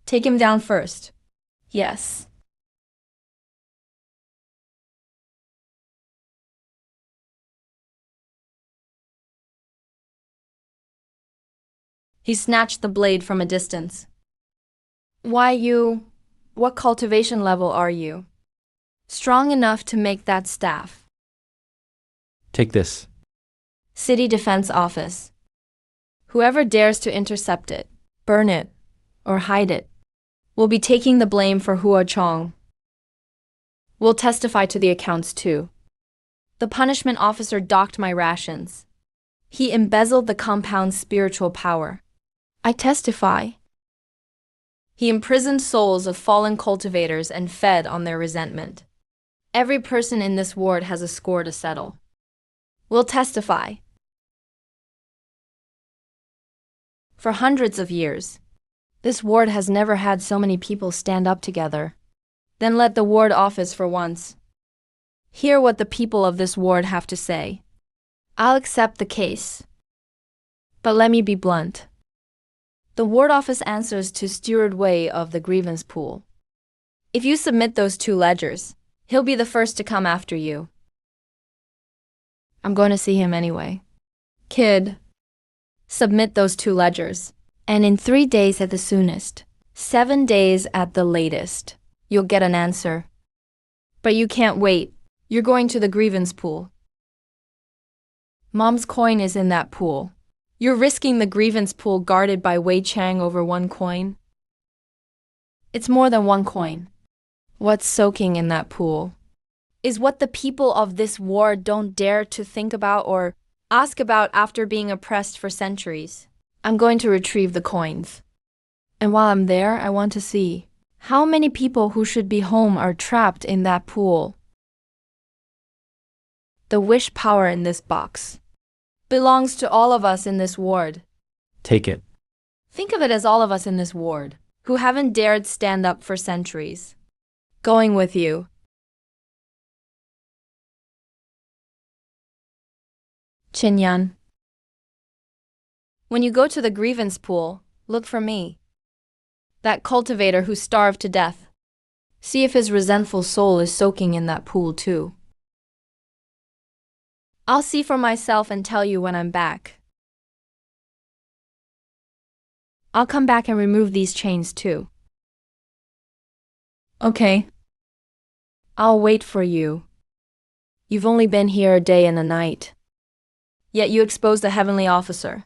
Take him down first. Yes. He snatched the blade from a distance. Why you? What cultivation level are you? Strong enough to make that staff. Take this. City Defense Office. Whoever dares to intercept it, burn it, or hide it, will be taking the blame for Hua Chong. We'll testify to the accounts too. The punishment officer docked my rations. He embezzled the compound's spiritual power. I testify. He imprisoned souls of fallen cultivators and fed on their resentment. Every person in this ward has a score to settle. We'll testify. For hundreds of years, this ward has never had so many people stand up together. Then let the ward office for once hear what the people of this ward have to say. I'll accept the case. But let me be blunt. The ward office answers to Steward Wei of the grievance pool. If you submit those 2 ledgers, he'll be the first to come after you. I'm going to see him anyway. Kid, submit those 2 ledgers, and in 3 days at the soonest, 7 days at the latest, you'll get an answer. But you can't wait. You're going to the grievance pool. Mom's coin is in that pool. You're risking the grievance pool guarded by Wei Chang over 1 coin. It's more than 1 coin. What's soaking in that pool is what the people of this ward don't dare to think about or ask about after being oppressed for centuries. I'm going to retrieve the coins. And while I'm there, I want to see how many people who should be home are trapped in that pool. The wish power in this box belongs to all of us in this ward. Take it. Think of it as all of us in this ward who haven't dared stand up for centuries. Going with you. Chinyan. When you go to the grievance pool, look for me. That cultivator who starved to death. See if his resentful soul is soaking in that pool too. I'll see for myself and tell you when I'm back. I'll come back and remove these chains too. Okay. I'll wait for you. You've only been here a day and a night. Yet you exposed the heavenly officer.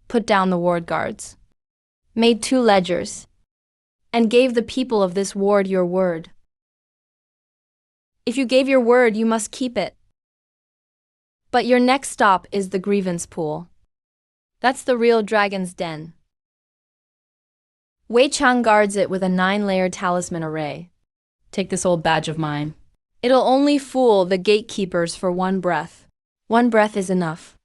Put down the ward guards. Made 2 ledgers. And gave the people of this ward your word. If you gave your word, you must keep it. But your next stop is the grievance pool. That's the real dragon's den. Wei Chang guards it with a 9-layer talisman array. Take this old badge of mine. It'll only fool the gatekeepers for 1 breath. 1 breath is enough.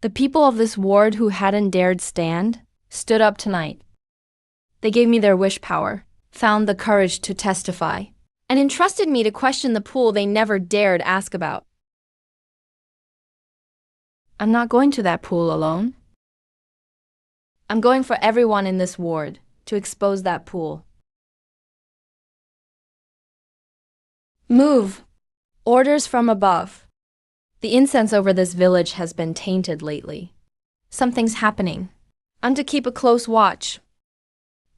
The people of this ward who hadn't dared stand stood up tonight. They gave me their wish power, found the courage to testify, and entrusted me to question the pool they never dared ask about. I'm not going to that pool alone. I'm going for everyone in this ward to expose that pool. Move! Orders from above. The incense over this village has been tainted lately. Something's happening. I'm to keep a close watch.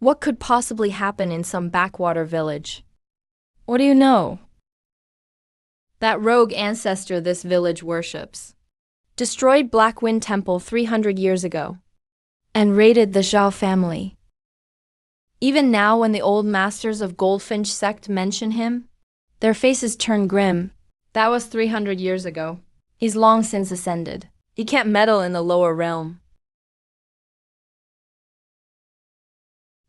What could possibly happen in some backwater village? What do you know? That rogue ancestor this village worships destroyed Black Wind Temple 300 years ago and raided the Zhao family. Even now when the old masters of Goldfinch sect mention him, their faces turn grim. That was 300 years ago. He's long since ascended. He can't meddle in the lower realm.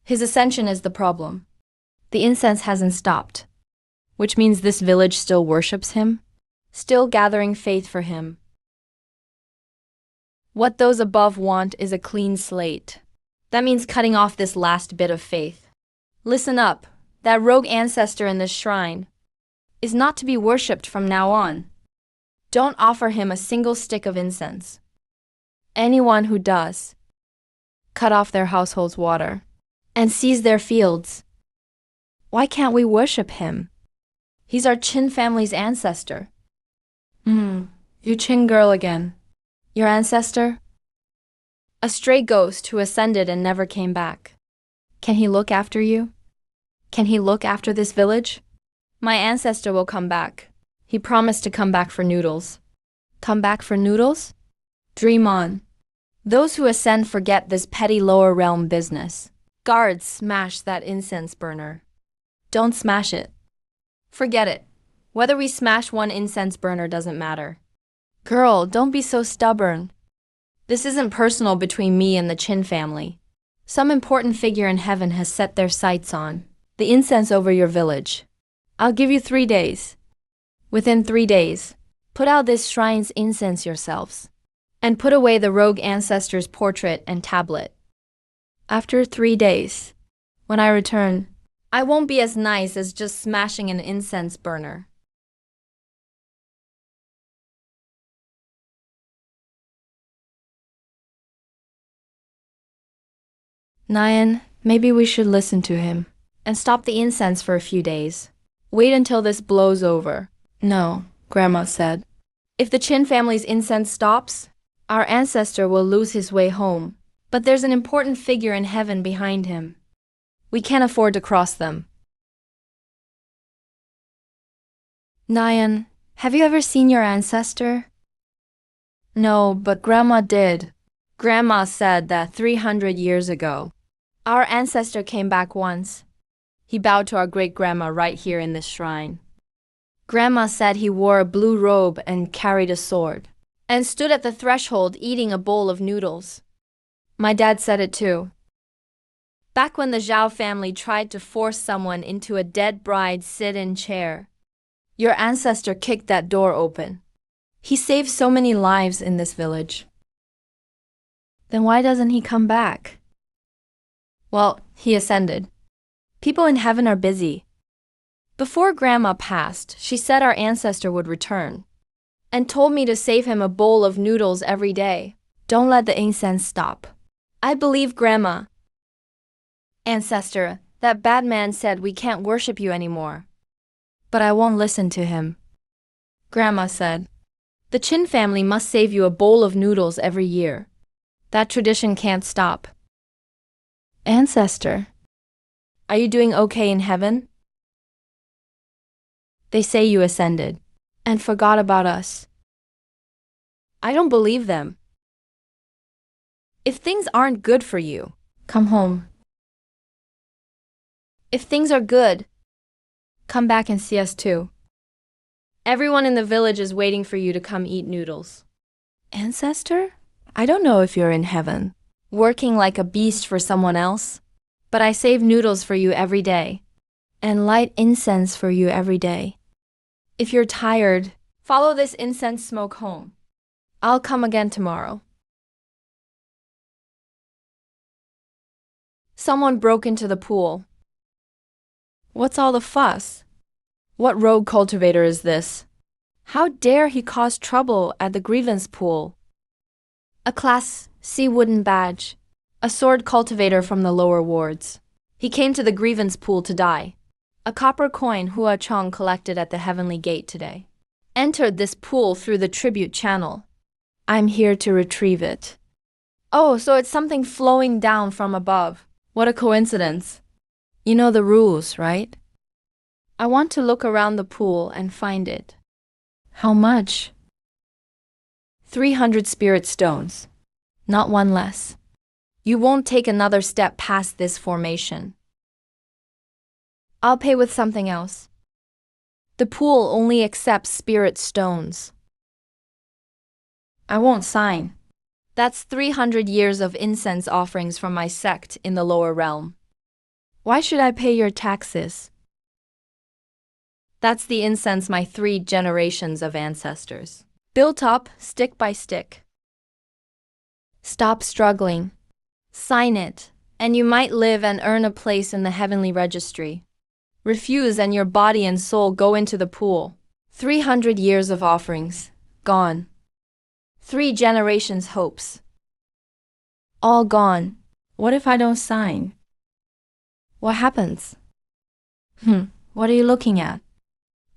His ascension is the problem. The incense hasn't stopped, which means this village still worships him, still gathering faith for him. What those above want is a clean slate. That means cutting off this last bit of faith. Listen up, that rogue ancestor in this shrine is not to be worshipped from now on. Don't offer him a single stick of incense. Anyone who does, cut off their household's water and seize their fields. Why can't we worship him? He's our Qin family's ancestor. You Qin girl again. Your ancestor? A stray ghost who ascended and never came back. Can he look after you? Can he look after this village? My ancestor will come back. He promised to come back for noodles. Come back for noodles? Dream on. Those who ascend forget this petty lower realm business. Guards, smash that incense burner. Don't smash it. Forget it. Whether we smash one incense burner doesn't matter. Girl, don't be so stubborn. This isn't personal between me and the Qin family. Some important figure in heaven has set their sights on the incense over your village. I'll give you 3 days. Within 3 days, put out this shrine's incense yourselves, and put away the rogue ancestor's portrait and tablet. After 3 days, when I return, I won't be as nice as just smashing an incense burner. Nyan, maybe we should listen to him and stop the incense for a few days. Wait until this blows over. No, Grandma said. If the Qin family's incense stops, our ancestor will lose his way home. But there's an important figure in heaven behind him. We can't afford to cross them. Nyan, have you ever seen your ancestor? No, but Grandma did. Grandma said that 300 years ago, our ancestor came back once. He bowed to our great-grandma right here in this shrine. Grandma said he wore a blue robe and carried a sword, and stood at the threshold eating a bowl of noodles. My dad said it too. Back when the Zhao family tried to force someone into a dead bride's sit-in chair, your ancestor kicked that door open. He saved so many lives in this village. Then why doesn't he come back? Well, he ascended. People in heaven are busy. Before Grandma passed, she said our ancestor would return, and told me to save him a bowl of noodles every day. Don't let the incense stop. I believe Grandma. Ancestor, that bad man said we can't worship you anymore. But I won't listen to him. Grandma said, the Qin family must save you a bowl of noodles every year. That tradition can't stop. Ancestor, are you doing okay in heaven? They say you ascended and forgot about us. I don't believe them. If things aren't good for you, come home. If things are good, come back and see us too. Everyone in the village is waiting for you to come eat noodles. Ancestor? I don't know if you're in heaven, working like a beast for someone else, but I save noodles for you every day, and light incense for you every day. If you're tired, follow this incense smoke home. I'll come again tomorrow. Someone broke into the pool. What's all the fuss? What rogue cultivator is this? How dare he cause trouble at the grievance pool? A Class C wooden badge, a sword cultivator from the lower wards. He came to the grievance pool to die. A copper coin Hua Chong collected at the heavenly gate today. Entered this pool through the tribute channel. I'm here to retrieve it. Oh, so it's something flowing down from above. What a coincidence. You know the rules, right? I want to look around the pool and find it. How much? 300 spirit stones. Not one less. You won't take another step past this formation. I'll pay with something else. The pool only accepts spirit stones. I won't sign. That's 300 years of incense offerings from my sect in the lower realm. Why should I pay your taxes? That's the incense my 3 generations of ancestors built up stick by stick. Stop struggling. Sign it, and you might live and earn a place in the heavenly registry. Refuse and your body and soul go into the pool. 300 years of offerings, gone. 3 generations' hopes, all gone. What if I don't sign? What happens? What are you looking at?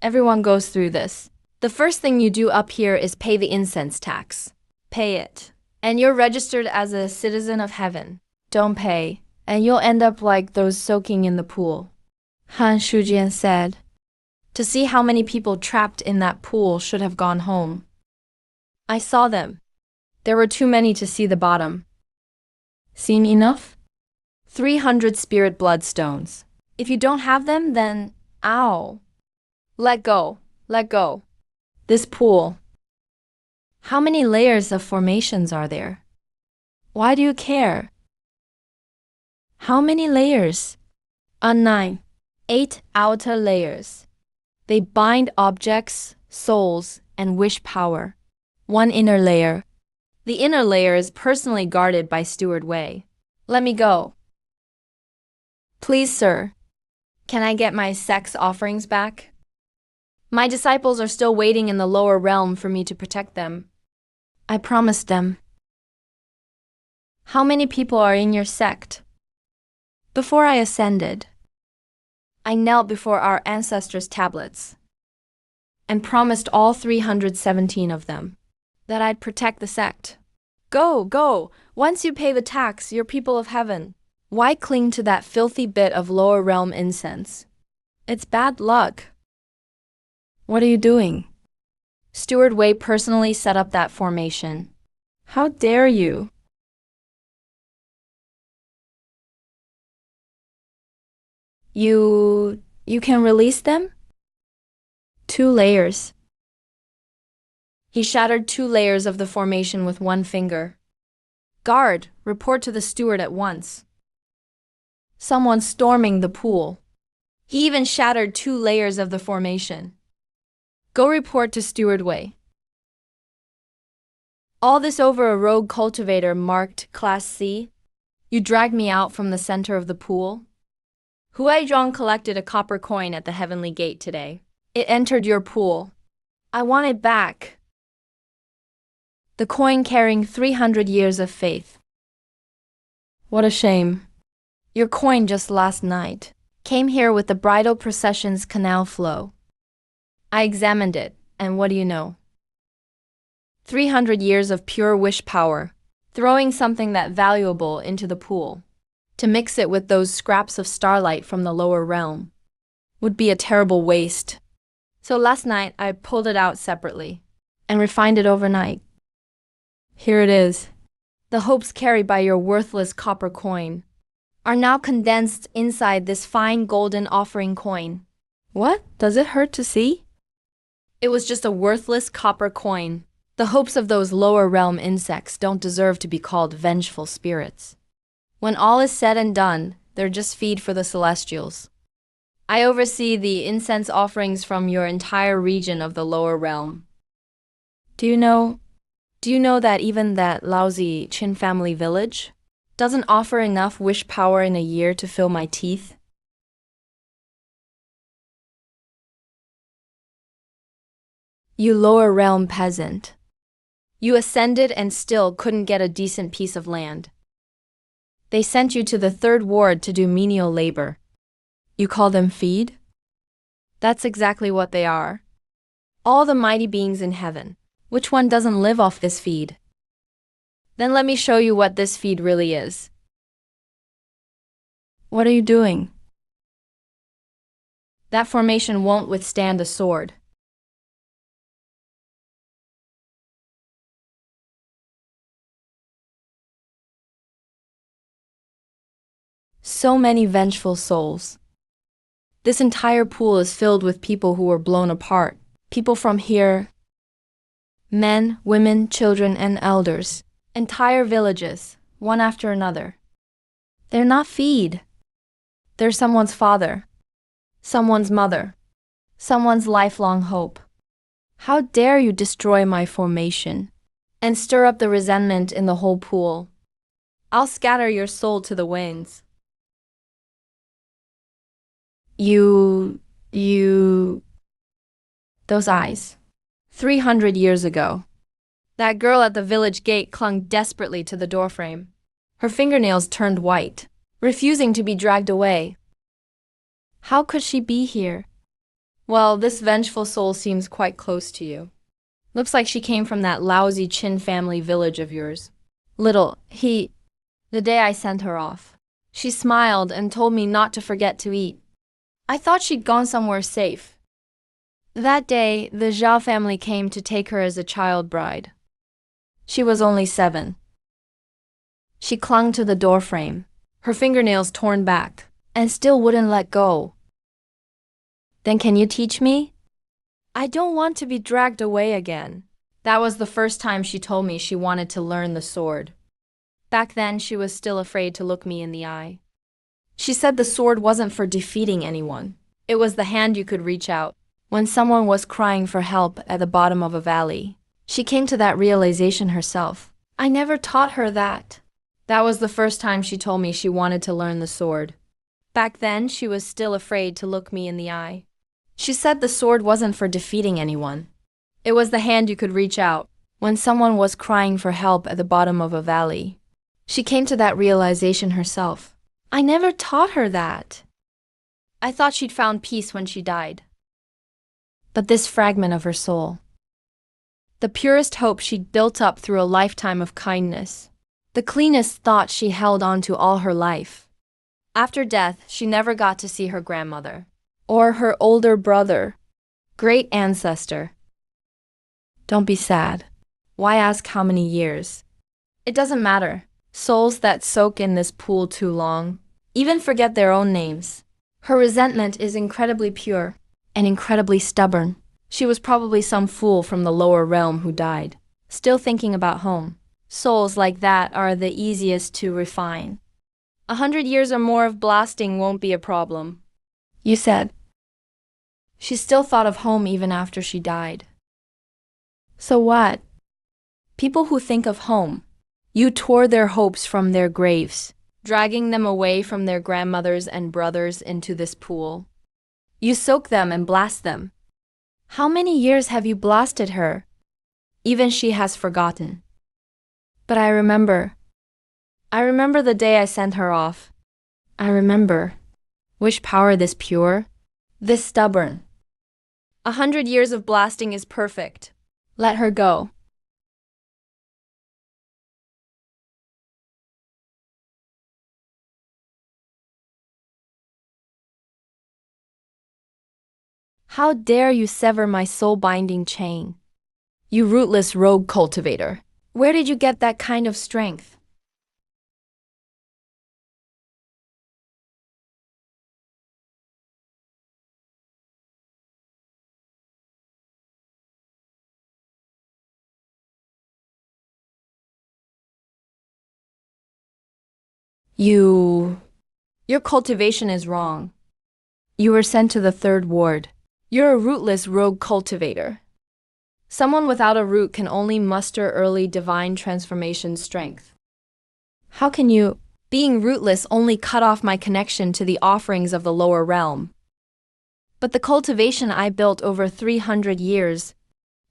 Everyone goes through this. The first thing you do up here is pay the incense tax. Pay it, and you're registered as a citizen of heaven. Don't pay, and you'll end up like those soaking in the pool. Han Shujian said. To see how many people trapped in that pool should have gone home. I saw them. There were too many to see the bottom. Seen enough? 300 spirit bloodstones. If you don't have them, then ow. Let go. Let go. This pool. How many layers of formations are there? Why do you care? How many layers? 9. 8 outer layers. They bind objects, souls, and wish power. 1 inner layer. The inner layer is personally guarded by Steward Wei. Let me go. Please, sir. Can I get my sex offerings back? My disciples are still waiting in the lower realm for me to protect them. I promised them. How many people are in your sect? Before I ascended, I knelt before our ancestors' tablets and promised all 317 of them that I'd protect the sect. Go, go! Once you pay the tax, you're people of heaven. Why cling to that filthy bit of lower realm incense? It's bad luck. What are you doing? Steward Wei personally set up that formation. How dare you? You can release them? 2 layers. He shattered 2 layers of the formation with 1 finger. Guard, report to the steward at once. Someone's storming the pool. He even shattered 2 layers of the formation. Go report to Steward Wei. All this over a rogue cultivator marked Class C? You dragged me out from the center of the pool? Huizhong collected a copper coin at the heavenly gate today. It entered your pool. I want it back. The coin carrying 300 years of faith. What a shame. Your coin just last night came here with the bridal procession's canal flow. I examined it, and what do you know? 300 years of pure wish power, throwing something that valuable into the pool. To mix it with those scraps of starlight from the lower realm would be a terrible waste. So last night I pulled it out separately and refined it overnight. Here it is. The hopes carried by your worthless copper coin are now condensed inside this fine golden offering coin. What? Does it hurt to see? It was just a worthless copper coin. The hopes of those lower realm insects don't deserve to be called vengeful spirits. When all is said and done, they're just feed for the celestials. I oversee the incense offerings from your entire region of the lower realm. Do you know that even that lousy Qin family village doesn't offer enough wish power in a year to fill my teeth? You lower realm peasant. You ascended and still couldn't get a decent piece of land. They sent you to the 3rd ward to do menial labor. You call them feed? That's exactly what they are. All the mighty beings in heaven. Which one doesn't live off this feed? Then let me show you what this feed really is. What are you doing? That formation won't withstand a sword. So many vengeful souls. This entire pool is filled with people who were blown apart. People from here. Men, women, children, and elders. Entire villages, one after another. They're not feed. They're someone's father, someone's mother, someone's lifelong hope. How dare you destroy my formation and stir up the resentment in the whole pool? I'll scatter your soul to the winds. You. Those eyes. 300 years ago. That girl at the village gate clung desperately to the doorframe. Her fingernails turned white, refusing to be dragged away. How could she be here? Well, this vengeful soul seems quite close to you. Looks like she came from that lousy Chin family village of yours. The day I sent her off, she smiled and told me not to forget to eat. I thought she'd gone somewhere safe. That day, the Zhao family came to take her as a child bride. She was only 7. She clung to the doorframe, her fingernails torn back, and still wouldn't let go. Then can you teach me? I don't want to be dragged away again. That was the first time she told me she wanted to learn the sword. Back then, she was still afraid to look me in the eye. She said the sword wasn't for defeating anyone. It was the hand you could reach out when someone was crying for help at the bottom of a valley. She came to that realization herself. I never taught her that. That was the first time she told me she wanted to learn the sword. Back then, she was still afraid to look me in the eye. She said the sword wasn't for defeating anyone. It was the hand you could reach out when someone was crying for help at the bottom of a valley. She came to that realization herself. I never taught her that. I thought she'd found peace when she died. But this fragment of her soul, the purest hope she'd built up through a lifetime of kindness, the cleanest thought she held on to all her life. After death, she never got to see her grandmother, or her older brother, great ancestor. Don't be sad. Why ask how many years? It doesn't matter. Souls that soak in this pool too long even forget their own names. Her resentment is incredibly pure and incredibly stubborn. She was probably some fool from the lower realm who died, still thinking about home. Souls like that are the easiest to refine. 100 years or more of blasting won't be a problem. You said. She still thought of home even after she died. So what? People who think of home, you tore their hopes from their graves, dragging them away from their grandmothers and brothers into this pool. You soak them and blast them. How many years have you blasted her? Even she has forgotten. But I remember. I remember the day I sent her off. I remember. Wish power this pure, this stubborn. 100 years of blasting is perfect. Let her go. How dare you sever my soul-binding chain? You rootless rogue cultivator. Where did you get that kind of strength? Your cultivation is wrong. You were sent to the 3rd ward. You're a rootless rogue cultivator. Someone without a root can only muster early divine transformation strength. How can you, being rootless, only cut off my connection to the offerings of the lower realm? But the cultivation I built over 300 years,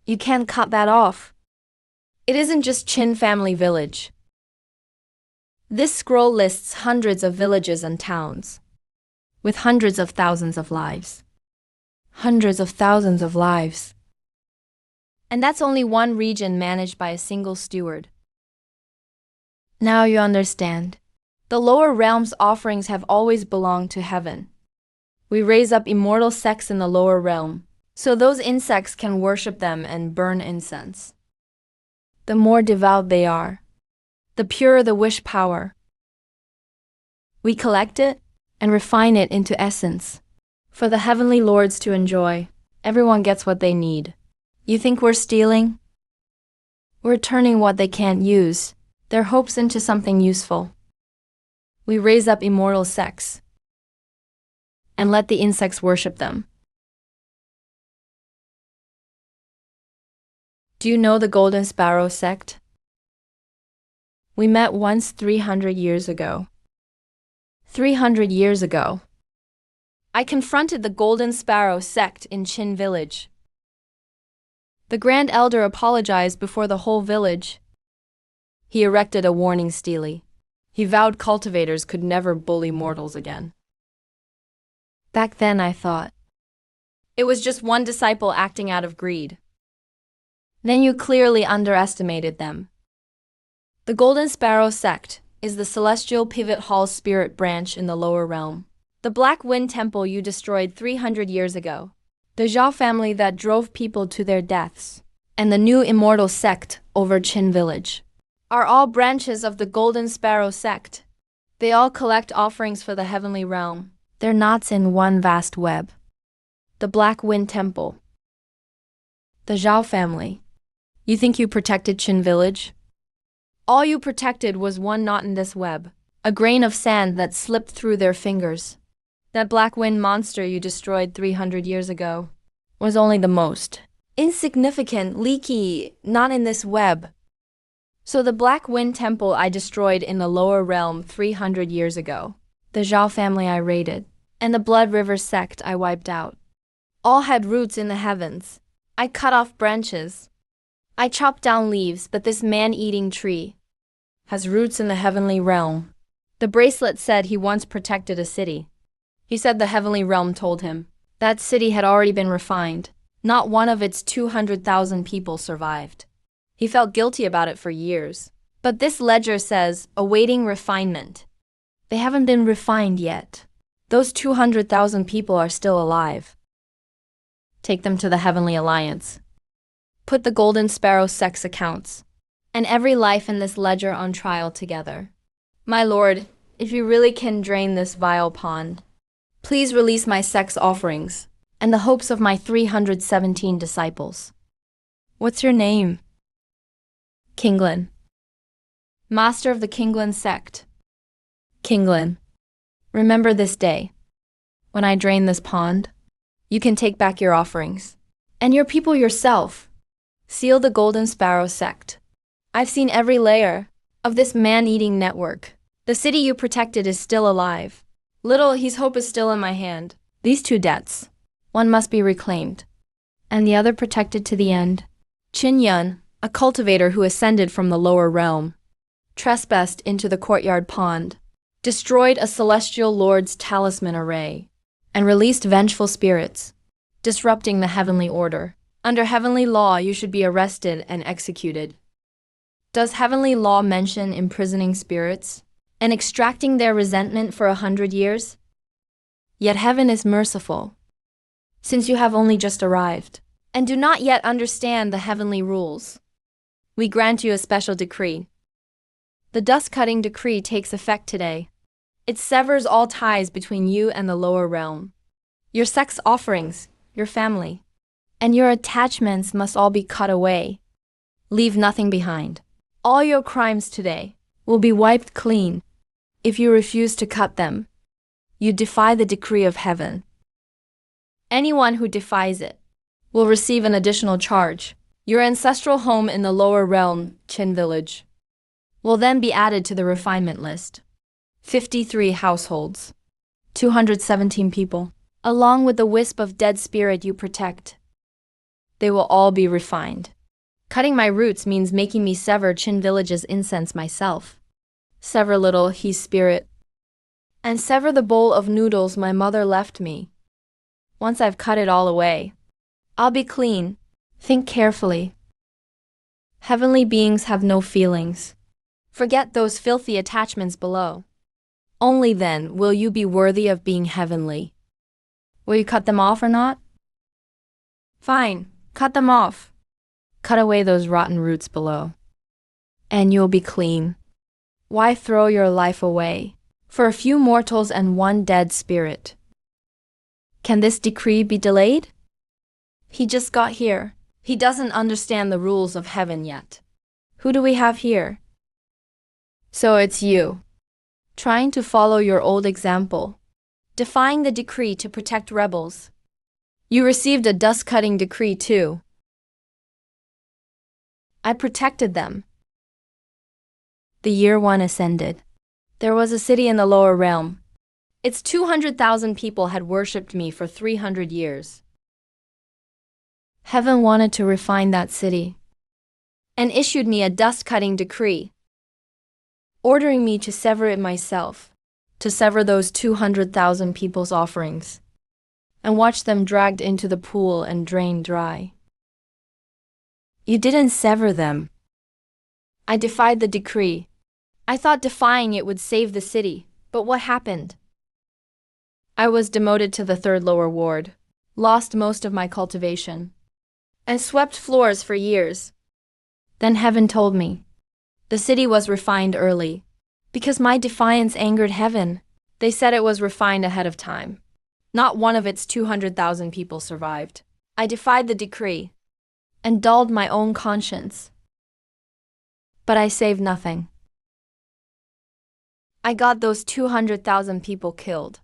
you can't cut that off. It isn't just Chin family village. This scroll lists hundreds of villages and towns, with hundreds of thousands of lives. Hundreds of thousands of lives. And that's only one region managed by a single steward. Now you understand. The lower realm's offerings have always belonged to heaven. We raise up immortal sects in the lower realm, so those insects can worship them and burn incense. The more devout they are, the purer the wish power. We collect it and refine it into essence for the heavenly lords to enjoy. Everyone gets what they need. You think we're stealing? We're turning what they can't use, their hopes, into something useful. We raise up immortal sects and let the insects worship them. Do you know the Golden Sparrow sect? We met once 300 years ago. 300 years ago, I confronted the Golden Sparrow sect in Chin village. The Grand Elder apologized before the whole village. He erected a warning stele. He vowed cultivators could never bully mortals again. Back then I thought, it was just one disciple acting out of greed. Then you clearly underestimated them. The Golden Sparrow sect is the Celestial Pivot Hall spirit branch in the lower realm. The Black Wind Temple you destroyed 300 years ago. The Zhao family that drove people to their deaths. And the new immortal sect over Chin village are all branches of the Golden Sparrow sect. They all collect offerings for the heavenly realm. They're knots in one vast web. The Black Wind Temple. The Zhao family. You think you protected Chin village? All you protected was one knot in this web, a grain of sand that slipped through their fingers. That black wind monster you destroyed 300 years ago was only the most insignificant, leaky knot in this web. So the Black Wind Temple I destroyed in the lower realm 300 years ago, the Zhao family I raided, and the Blood River sect I wiped out, all had roots in the heavens. I cut off branches. I chopped down leaves, but this man-eating tree has roots in the heavenly realm. The bracelet said he once protected a city. He said the heavenly realm told him that city had already been refined. Not one of its 200,000 people survived. He felt guilty about it for years. But this ledger says, awaiting refinement. They haven't been refined yet. Those 200,000 people are still alive. Take them to the Heavenly Alliance. Put the Golden Sparrow sect's accounts and every life in this ledger on trial together. My lord, if you really can drain this vile pond, please release my sect's offerings and the hopes of my 317 disciples. What's your name? Kinglin. Master of the Kinglin sect. Kinglin, remember this day. When I drain this pond, you can take back your offerings. And your people yourself. Seal the Golden Sparrow sect. I've seen every layer of this man-eating network. The city you protected is still alive. Little his hope is still in my hand. These two debts. One must be reclaimed, and the other protected to the end. Qin Yun, a cultivator who ascended from the lower realm, trespassed into the courtyard pond, destroyed a celestial lord's talisman array, and released vengeful spirits, disrupting the heavenly order. Under heavenly law, you should be arrested and executed. Does heavenly law mention imprisoning spirits and extracting their resentment for 100 years? Yet heaven is merciful, since you have only just arrived and do not yet understand the heavenly rules. We grant you a special decree. The dust-cutting decree takes effect today. It severs all ties between you and the lower realm. Your sex offerings, your family, and your attachments must all be cut away. Leave nothing behind. All your crimes today will be wiped clean. If you refuse to cut them, you defy the decree of heaven. Anyone who defies it will receive an additional charge. Your ancestral home in the lower realm, Qin village, will then be added to the refinement list. 53 households, 217 people, along with the wisp of dead spirit you protect. They will all be refined. Cutting my roots means making me sever Qin village's incense myself. Sever little he's spirit. And sever the bowl of noodles my mother left me. Once I've cut it all away, I'll be clean. Think carefully. Heavenly beings have no feelings. Forget those filthy attachments below. Only then will you be worthy of being heavenly. Will you cut them off or not? Fine, cut them off. Cut away those rotten roots below, and you'll be clean. Why throw your life away for a few mortals and one dead spirit? Can this decree be delayed? He just got here. He doesn't understand the rules of heaven yet. Who do we have here? So it's you, trying to follow your old example, defying the decree to protect rebels. You received a dust-cutting decree too. I protected them. The year 1 ascended. There was a city in the lower realm. Its 200,000 people had worshipped me for 300 years. Heaven wanted to refine that city and issued me a dust-cutting decree, ordering me to sever it myself, to sever those 200,000 people's offerings, and watch them dragged into the pool and drained dry. You didn't sever them. I defied the decree. I thought defying it would save the city, but what happened? I was demoted to the 3rd lower ward, lost most of my cultivation, and swept floors for years. Then heaven told me the city was refined early. Because my defiance angered heaven, they said it was refined ahead of time. Not one of its 200,000 people survived. I defied the decree and dulled my own conscience. But I saved nothing. I got those 200,000 people killed.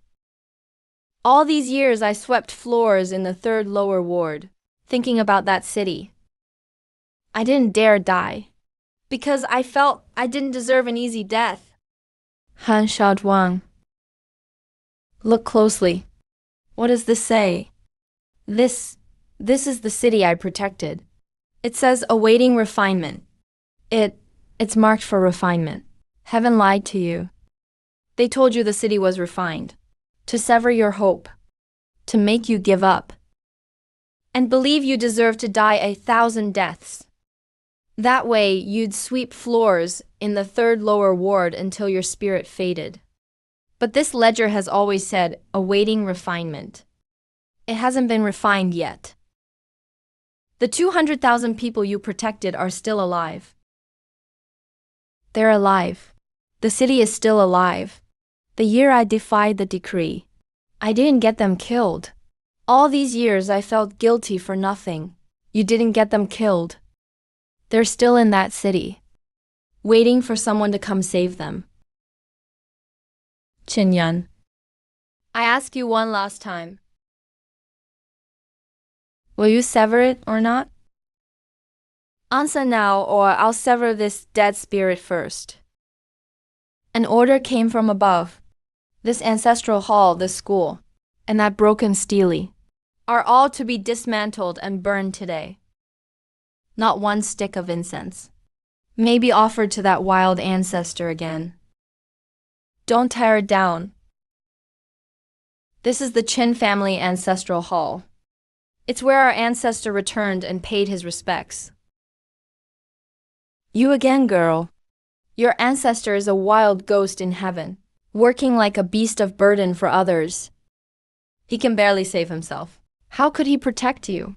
All these years I swept floors in the 3rd lower ward, thinking about that city. I didn't dare die, because I felt I didn't deserve an easy death. Han Shaoduang. Look closely. What does this say? This is the city I protected. It says awaiting refinement. It's marked for refinement. Heaven lied to you. They told you the city was refined, to sever your hope, to make you give up, and believe you deserve to die 1,000 deaths. That way, you'd sweep floors in the 3rd lower ward until your spirit faded. But this ledger has always said, awaiting refinement. It hasn't been refined yet. The 200,000 people you protected are still alive. They're alive. The city is still alive. The year I defied the decree, I didn't get them killed. All these years I felt guilty for nothing. You didn't get them killed. They're still in that city, waiting for someone to come save them. Qin Yan, I ask you one last time. Will you sever it or not? Answer now, or I'll sever this dead spirit first. An order came from above. This ancestral hall, this school, and that broken stele are all to be dismantled and burned today. Not one stick of incense may be offered to that wild ancestor again. Don't tear it down. This is the Qin family ancestral hall. It's where our ancestor returned and paid his respects. You again, girl. Your ancestor is a wild ghost in heaven, working like a beast of burden for others. He can barely save himself. How could he protect you?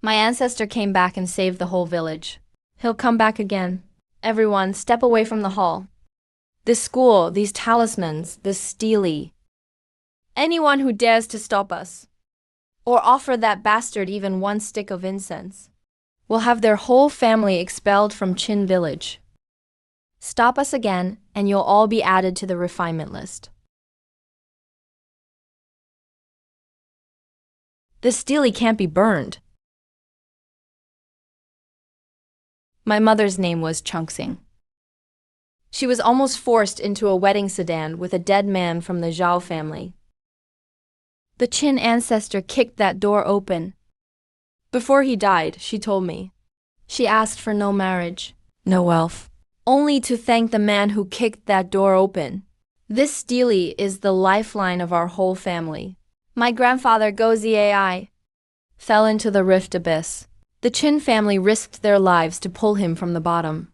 My ancestor came back and saved the whole village. He'll come back again. Everyone, step away from the hall. This school, these talismans, this stele. Anyone who dares to stop us, or offer that bastard even one stick of incense, will have their whole family expelled from Qin village. Stop us again, and you'll all be added to the refinement list. This stele can't be burned. My mother's name was Chongxing. She was almost forced into a wedding sedan with a dead man from the Zhao family. The Qin ancestor kicked that door open. Before he died, she told me, she asked for no marriage, no wealth, only to thank the man who kicked that door open. This stele is the lifeline of our whole family. My grandfather, Goziai, fell into the rift abyss. The Qin family risked their lives to pull him from the bottom.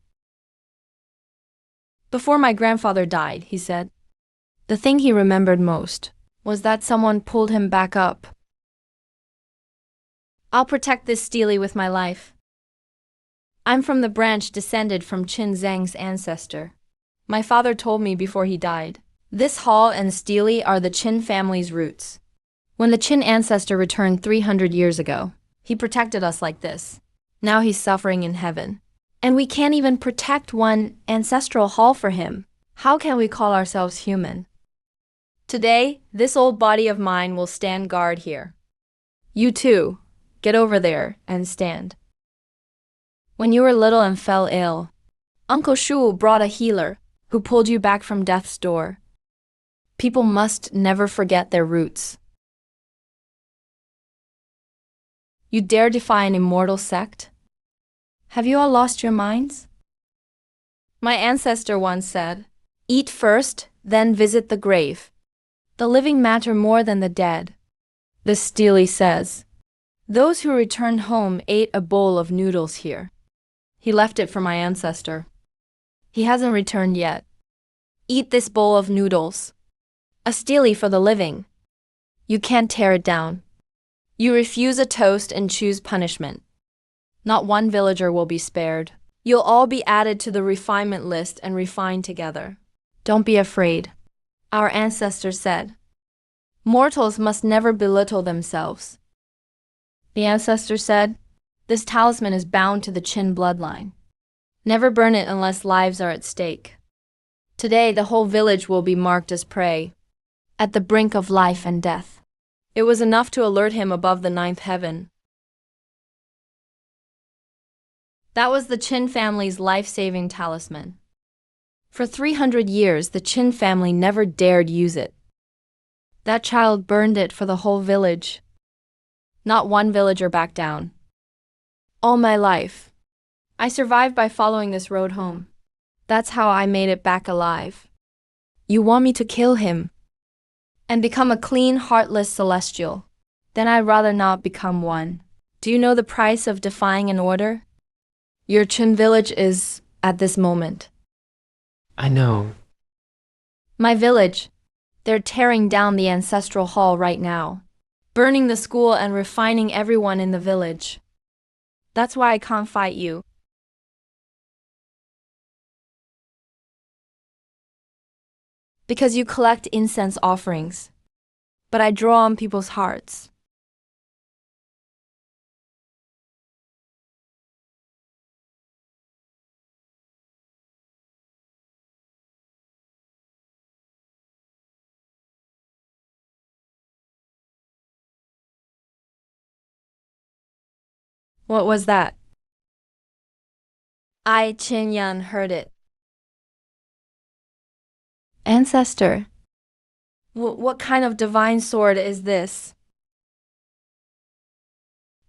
Before my grandfather died, he said, The thing he remembered most was that someone pulled him back up. I'll protect this Steely with my life. I'm from the branch descended from Qin Zhang's ancestor. My father told me before he died. This hall and Steely are the Qin family's roots. When the Qin ancestor returned 300 years ago, he protected us like this. Now he's suffering in heaven. And we can't even protect one ancestral hall for him. How can we call ourselves human? Today, this old body of mine will stand guard here. You too, get over there and stand. When you were little and fell ill, Uncle Shu brought a healer who pulled you back from death's door. People must never forget their roots. You dare defy an immortal sect? Have you all lost your minds? My ancestor once said, "Eat first, then visit the grave. The living matter more than the dead." The Steely says, "Those who returned home ate a bowl of noodles here. He left it for my ancestor. He hasn't returned yet. Eat this bowl of noodles. A Steely for the living. You can't tear it down. You refuse a toast and choose punishment. Not one villager will be spared. You'll all be added to the refinement list and refined together. Don't be afraid." Our ancestors said, "Mortals must never belittle themselves." The ancestors said, "This talisman is bound to the Qin bloodline. Never burn it unless lives are at stake." Today, the whole village will be marked as prey, at the brink of life and death. It was enough to alert him above the ninth heaven. That was the Qin family's life-saving talisman. For 300 years, the Qin family never dared use it. That child burned it for the whole village. Not one villager backed down. All my life, I survived by following this road home. That's how I made it back alive. You want me to kill him and become a clean, heartless celestial? Then I'd rather not become one. Do you know the price of defying an order? Your Qin village is at this moment. I know. My village, they're tearing down the ancestral hall right now, burning the school and refining everyone in the village. That's why I can't fight you. Because you collect incense offerings, but I draw on people's hearts. What was that? I, Qin Yan, heard it. Ancestor, what kind of divine sword is this?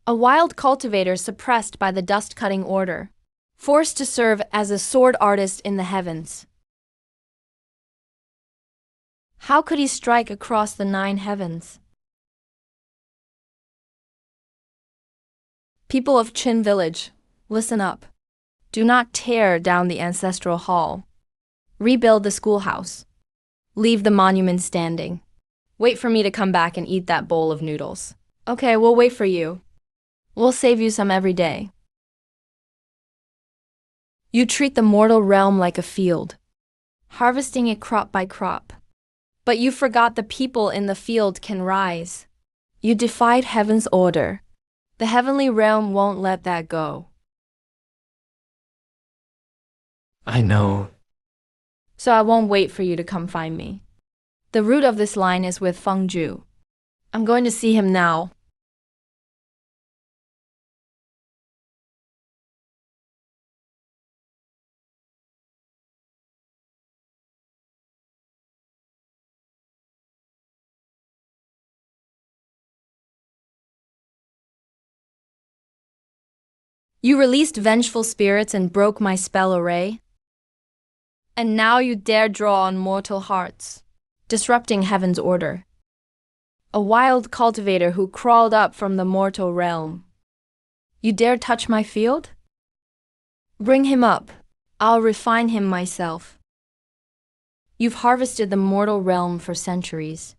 A wild cultivator suppressed by the dust-cutting order, forced to serve as a sword artist in the heavens. How could he strike across the 9 heavens? People of Qin village, listen up. Do not tear down the ancestral hall. Rebuild the schoolhouse. Leave the monument standing. Wait for me to come back and eat that bowl of noodles. Okay, we'll wait for you. We'll save you some every day. You treat the mortal realm like a field, harvesting it crop by crop. But you forgot the people in the field can rise. You defied heaven's order. The heavenly realm won't let that go. I know. So I won't wait for you to come find me. The root of this line is with Feng Zhu. I'm going to see him now. You released vengeful spirits and broke my spell array. And now you dare draw on mortal hearts, disrupting heaven's order. A wild cultivator who crawled up from the mortal realm. You dare touch my field? Bring him up. I'll refine him myself. You've harvested the mortal realm for centuries.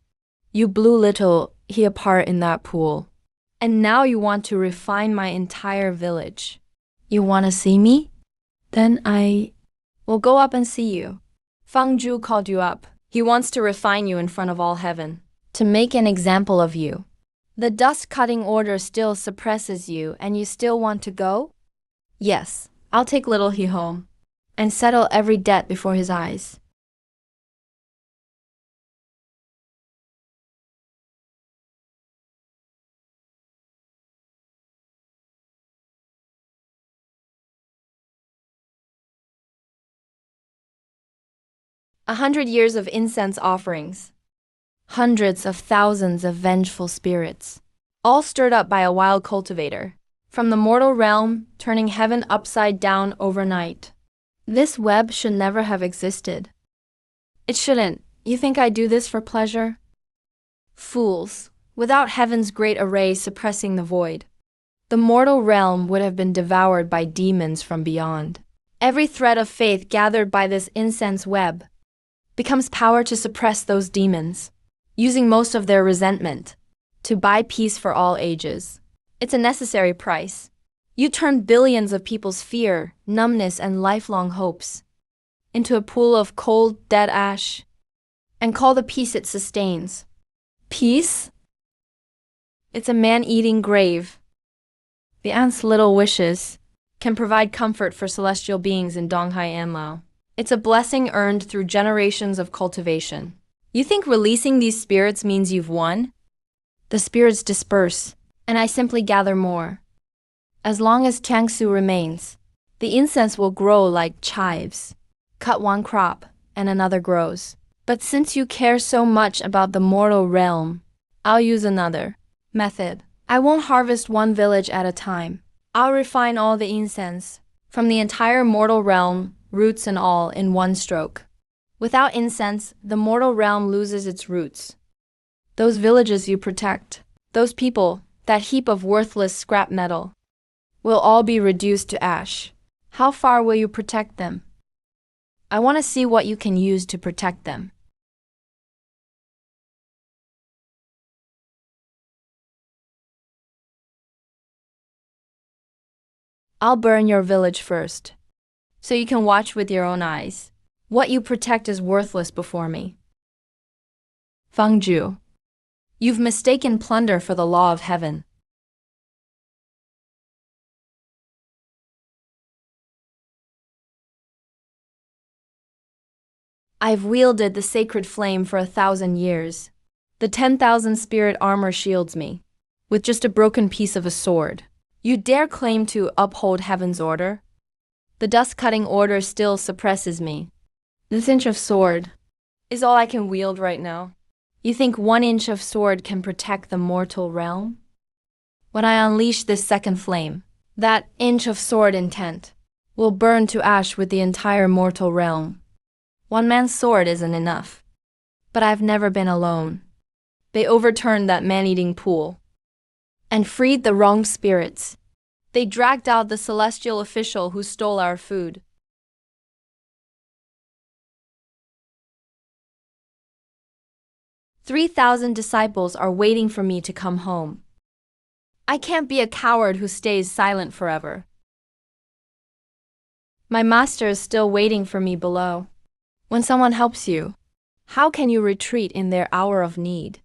You blew little he apart in that pool. And now you want to refine my entire village. You want to see me? Then I will go up and see you. Fang Zhu called you up. He wants to refine you in front of all heaven, to make an example of you. The dust-cutting order still suppresses you, and you still want to go? Yes, I'll take little he home, and settle every debt before his eyes. 100 years of incense offerings. Hundreds of thousands of vengeful spirits, all stirred up by a wild cultivator, from the mortal realm, turning heaven upside down overnight. This web should never have existed. It shouldn't. You think I do this for pleasure? Fools, without heaven's great array suppressing the void, the mortal realm would have been devoured by demons from beyond. Every thread of faith gathered by this incense web becomes power to suppress those demons, using most of their resentment to buy peace for all ages. It's a necessary price. You turn billions of people's fear, numbness, and lifelong hopes into a pool of cold, dead ash, and call the peace it sustains peace? It's a man-eating grave. The ant's little wishes can provide comfort for celestial beings in Donghai Anlao. It's a blessing earned through generations of cultivation. You think releasing these spirits means you've won? The spirits disperse, and I simply gather more. As long as Changsu remains, the incense will grow like chives. Cut one crop, and another grows. But since you care so much about the mortal realm, I'll use another method. I won't harvest one village at a time. I'll refine all the incense, from the entire mortal realm, roots and all, in one stroke. Without incense, the mortal realm loses its roots. Those villages you protect, those people, that heap of worthless scrap metal, will all be reduced to ash. How far will you protect them? I want to see what you can use to protect them. I'll burn your village first, so you can watch with your own eyes. What you protect is worthless before me. Fang Zhu, you've mistaken plunder for the law of heaven. I've wielded the sacred flame for 1,000 years. The 10,000 spirit armor shields me, with just a broken piece of a sword. You dare claim to uphold heaven's order? The dust-cutting order still suppresses me. This inch of sword is all I can wield right now. You think 1 inch of sword can protect the mortal realm? When I unleash this second flame, that inch of sword intent will burn to ash with the entire mortal realm. One man's sword isn't enough. But I've never been alone. They overturned that man-eating pool and freed the wronged spirits. They dragged out the celestial official who stole our food. "3,000 disciples are waiting for me to come home. I can't be a coward who stays silent forever. My master is still waiting for me below. When someone helps you, how can you retreat in their hour of need?"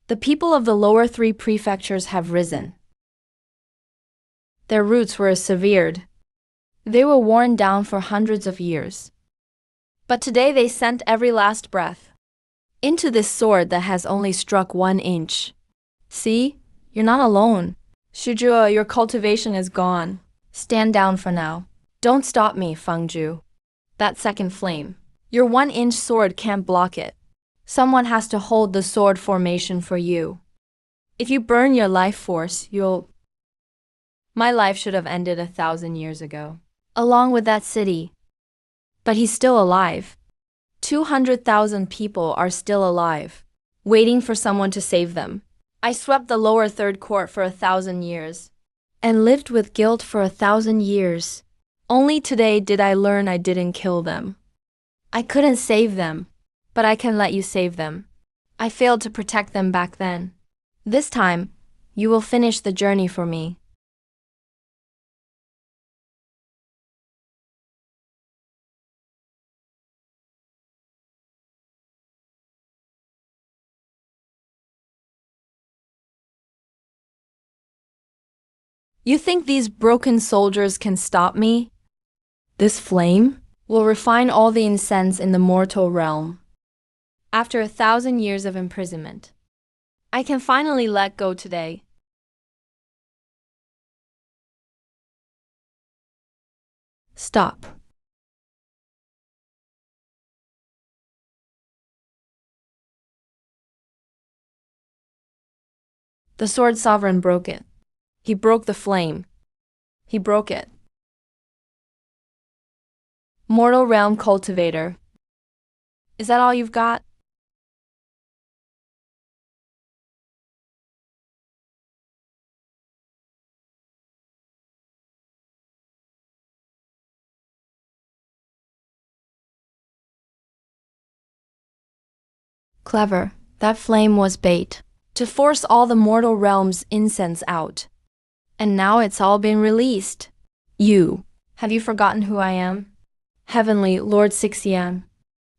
The people of the lower 3 prefectures have risen. Their roots were severed. They were worn down for hundreds of years. But today they sent every last breath into this sword that has only struck 1 inch. See, you're not alone. Shuzhua, your cultivation is gone. Stand down for now. Don't stop me, Feng Zhu. That second flame. Your 1-inch sword can't block it. Someone has to hold the sword formation for you. If you burn your life force, you'll... My life should have ended 1,000 years ago, along with that city. But he's still alive. 200,000 people are still alive, waiting for someone to save them. I swept the lower third court for 1,000 years and lived with guilt for 1,000 years. Only today did I learn I didn't kill them. I couldn't save them, but I can let you save them. I failed to protect them back then. This time, you will finish the journey for me. You think these broken soldiers can stop me? This flame will refine all the incense in the mortal realm. After 1,000 years of imprisonment, I can finally let go today. Stop. The sword sovereign broke it. He broke the flame. He broke it. Mortal realm cultivator. Is that all you've got? Clever. That flame was bait to force all the mortal realm's incense out. And now it's all been released. Have you forgotten who I am? Heavenly Lord Sixian.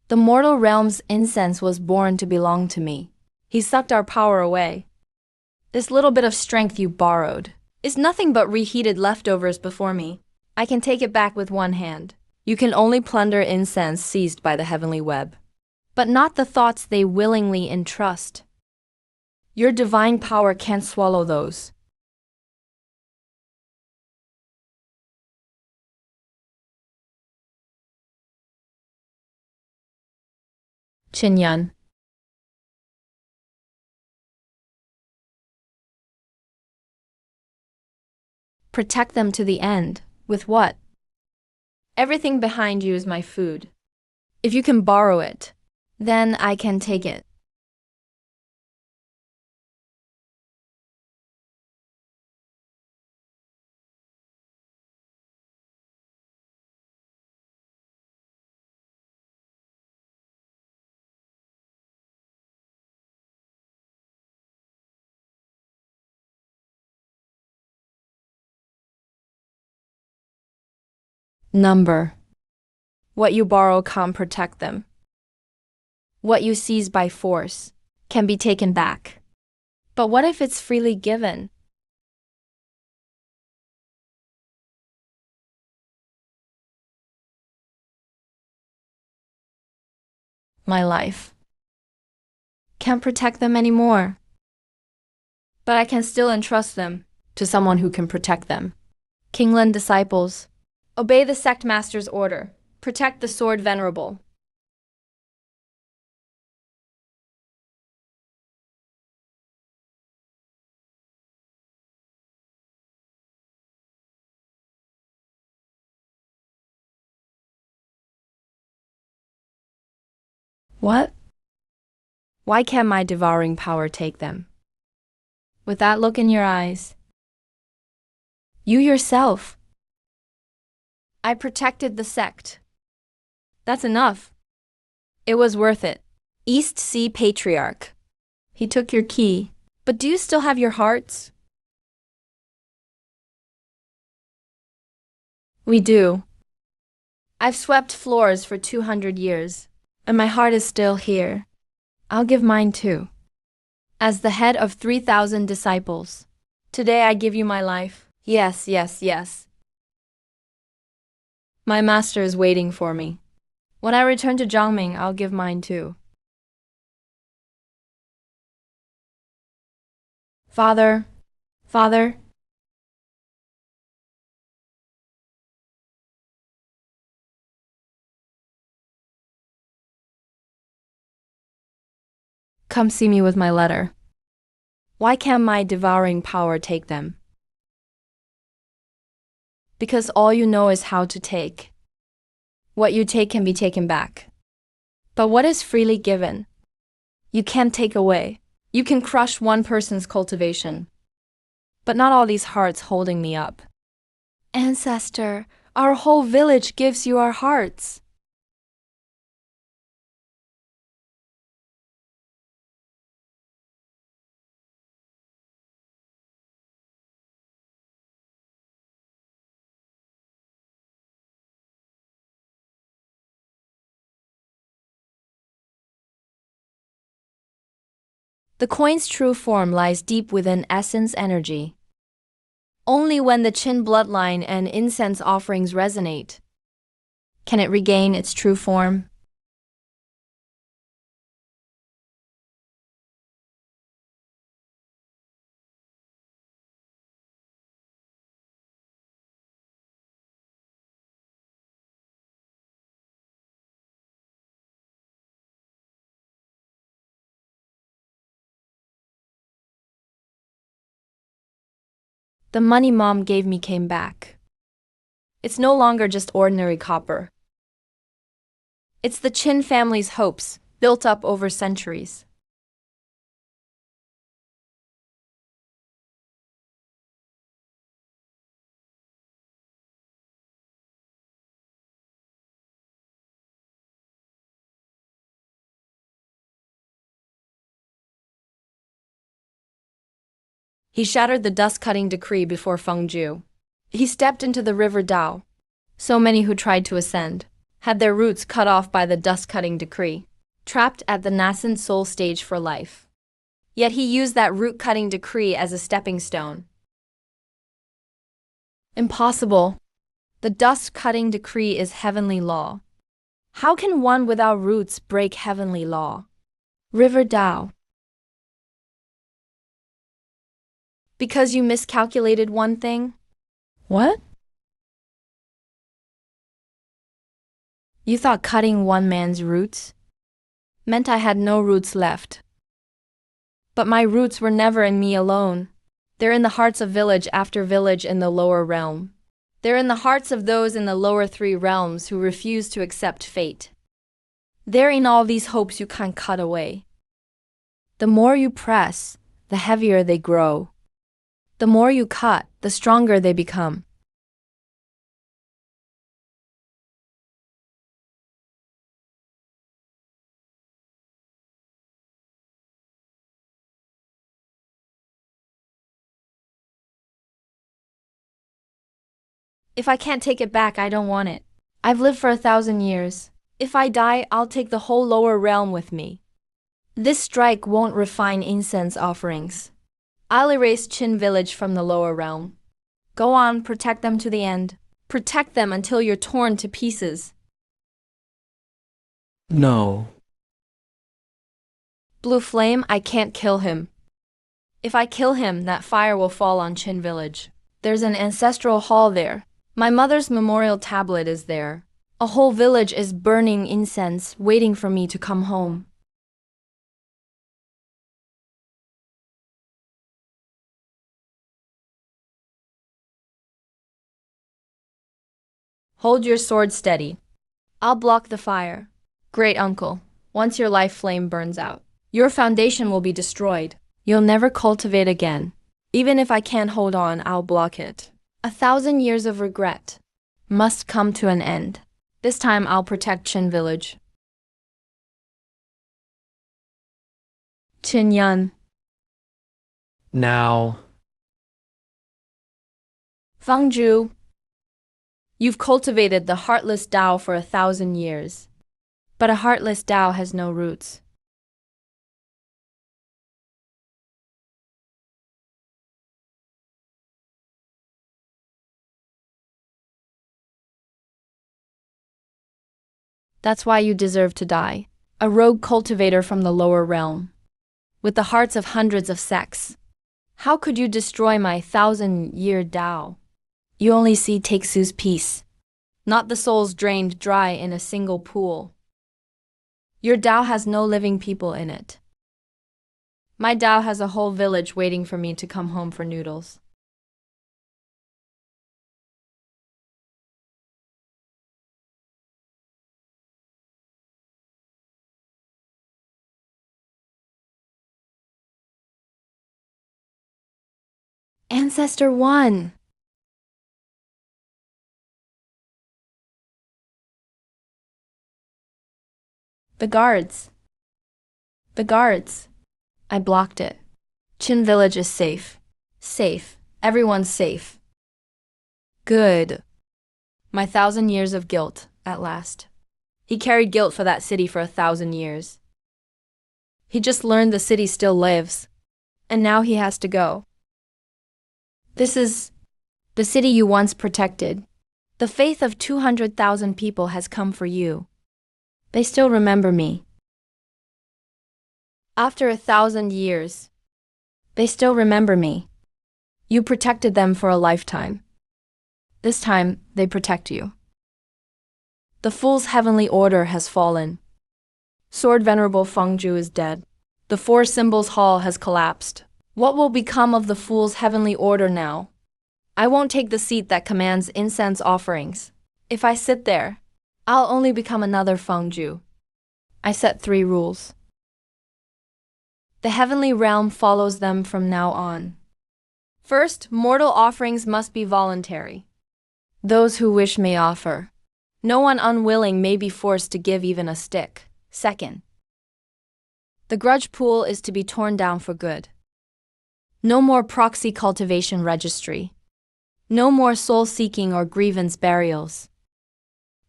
The mortal realm's incense was born to belong to me. He sucked our power away. This little bit of strength you borrowed is nothing but reheated leftovers before me. I can take it back with one hand. You can only plunder incense seized by the heavenly web, but not the thoughts they willingly entrust. Your divine power can't swallow those. Qinyan. Protect them to the end. With what? Everything behind you is my food. If you can borrow it, then I can take it. Number. What you borrow can't protect them. What you seize by force can be taken back. But what if it's freely given? My life can't protect them anymore. But I can still entrust them to someone who can protect them. Kingland disciples, obey the sect master's order. Protect the sword venerable. What? Why can't my devouring power take them? With that look in your eyes, you yourself. I protected the sect. That's enough. It was worth it. East Sea Patriarch. He took your key, but do you still have your hearts? We do. I've swept floors for 200 years, and my heart is still here. I'll give mine too. As the head of 3,000 disciples, today I give you my life. Yes, yes, yes. My master is waiting for me. When I return to Zhangming, I'll give mine too. Father, Father. Come see me with my letter. Why can't my devouring power take them? Because all you know is how to take. What you take can be taken back. But what is freely given? You can't take away. You can crush one person's cultivation, but not all these hearts holding me up. Ancestor, our whole village gives you our hearts. The coin's true form lies deep within essence energy. Only when the Qin bloodline and incense offerings resonate can it regain its true form. The money mom gave me came back. It's no longer just ordinary copper. It's the Qin family's hopes, built up over centuries. He shattered the dust-cutting decree before Fengju. He stepped into the river Dao. So many who tried to ascend had their roots cut off by the dust-cutting decree, trapped at the nascent soul stage for life. Yet he used that root-cutting decree as a stepping stone. Impossible. The dust-cutting decree is heavenly law. How can one without roots break heavenly law? River Dao. Because you miscalculated one thing? What? You thought cutting one man's roots meant I had no roots left. But my roots were never in me alone. They're in the hearts of village after village in the lower realm. They're in the hearts of those in the lower three realms who refuse to accept fate. They're in all these hopes you can't cut away. The more you press, the heavier they grow. The more you cut, the stronger they become. If I can't take it back, I don't want it. I've lived for 1,000 years. If I die, I'll take the whole lower realm with me. This strike won't refine incense offerings. I'll erase Qin village from the lower realm. Go on, protect them to the end. Protect them until you're torn to pieces. No. Blue Flame, I can't kill him. If I kill him, that fire will fall on Qin village. There's an ancestral hall there. My mother's memorial tablet is there. A whole village is burning incense, waiting for me to come home. Hold your sword steady. I'll block the fire. Great uncle, once your life flame burns out, your foundation will be destroyed. You'll never cultivate again. Even if I can't hold on, I'll block it. 1,000 years of regret must come to an end. This time I'll protect Qin village. Qin Yun. Now. Fengju. You've cultivated the heartless Tao for 1,000 years. But a heartless Tao has no roots. That's why you deserve to die. A rogue cultivator from the lower realm, with the hearts of hundreds of sects. How could you destroy my 1,000-year Tao? You only see Taksu's peace, not the souls drained dry in a single pool. Your Tao has no living people in it. My Tao has a whole village waiting for me to come home for noodles. Ancestor 1. The guards. The guards. I blocked it. Chin village is safe. Safe. Everyone's safe. Good. My 1,000 years of guilt, at last. He carried guilt for that city for 1,000 years. He just learned the city still lives. And now he has to go. This is the city you once protected. The faith of 200,000 people has come for you. They still remember me. After 1,000 years, they still remember me. You protected them for a lifetime. This time, they protect you. The Fool's heavenly order has fallen. Sword Venerable Fengju is dead. The Four Symbols Hall has collapsed. What will become of the Fool's heavenly order now? I won't take the seat that commands incense offerings. If I sit there, I'll only become another Fengju. I set 3 rules. The heavenly realm follows them from now on. First, mortal offerings must be voluntary. Those who wish may offer. No one unwilling may be forced to give even a stick. Second, the grudge pool is to be torn down for good. No more proxy cultivation registry. No more soul-seeking or grievance burials.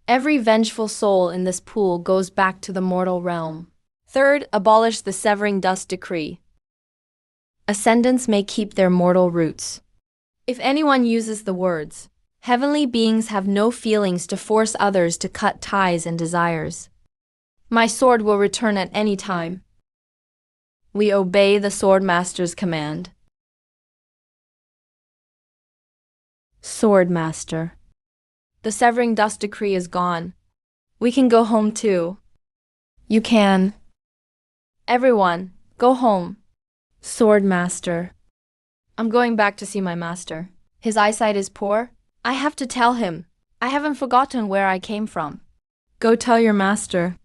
Every vengeful soul in this pool goes back to the mortal realm. Third, abolish the severing dust decree. Ascendants may keep their mortal roots. If anyone uses the words, heavenly beings have no feelings to force others to cut ties and desires. My sword will return at any time. We obey the Sword Master's command. Sword Master. The severing dust decree is gone. We can go home too. You can. Everyone, go home. Sword Master. I'm going back to see my master. His eyesight is poor. I have to tell him. I haven't forgotten where I came from. Go tell your master.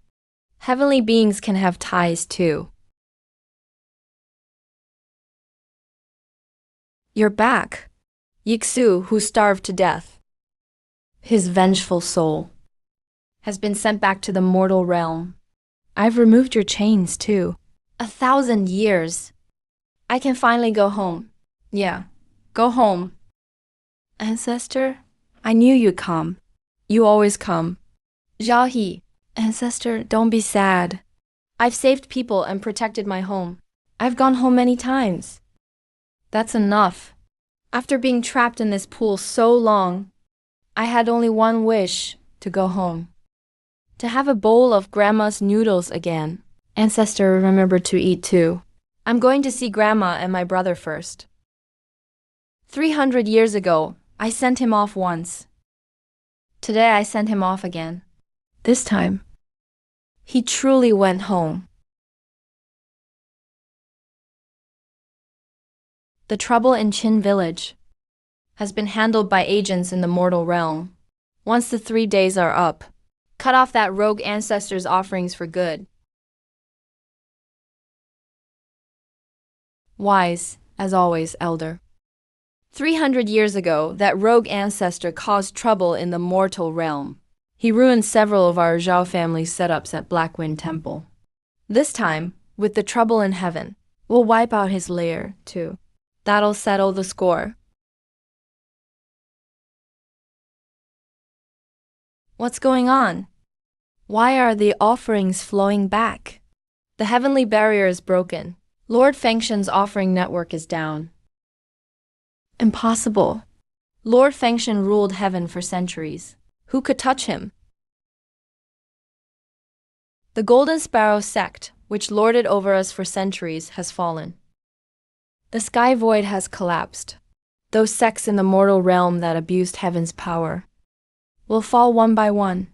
Heavenly beings can have ties too. You're back. Yixu, who starved to death. His vengeful soul has been sent back to the mortal realm. I've removed your chains too. 1,000 years. I can finally go home. Yeah, go home. Ancestor, I knew you'd come. You always come. Zhao He, Ancestor, don't be sad. I've saved people and protected my home. I've gone home many times. That's enough. After being trapped in this pool so long, I had only one wish, to go home. To have a bowl of Grandma's noodles again. Ancestor, remember to eat too. I'm going to see Grandma and my brother first. 300 years ago, I sent him off once. Today I sent him off again. This time, he truly went home. The trouble in Qin village has been handled by agents in the mortal realm. Once the 3 days are up, cut off that rogue ancestor's offerings for good. Wise, as always, elder. 300 years ago, that rogue ancestor caused trouble in the mortal realm. He ruined several of our Zhao family setups at Blackwind Temple. This time, with the trouble in heaven, we'll wipe out his lair, too. That'll settle the score. What's going on? Why are the offerings flowing back? The heavenly barrier is broken. Lord Fengshen's offering network is down. Impossible. Lord Fengshen ruled heaven for centuries. Who could touch him? The Golden Sparrow sect, which lorded over us for centuries, has fallen. The sky void has collapsed. Those sects in the mortal realm that abused heaven's power will fall one by one.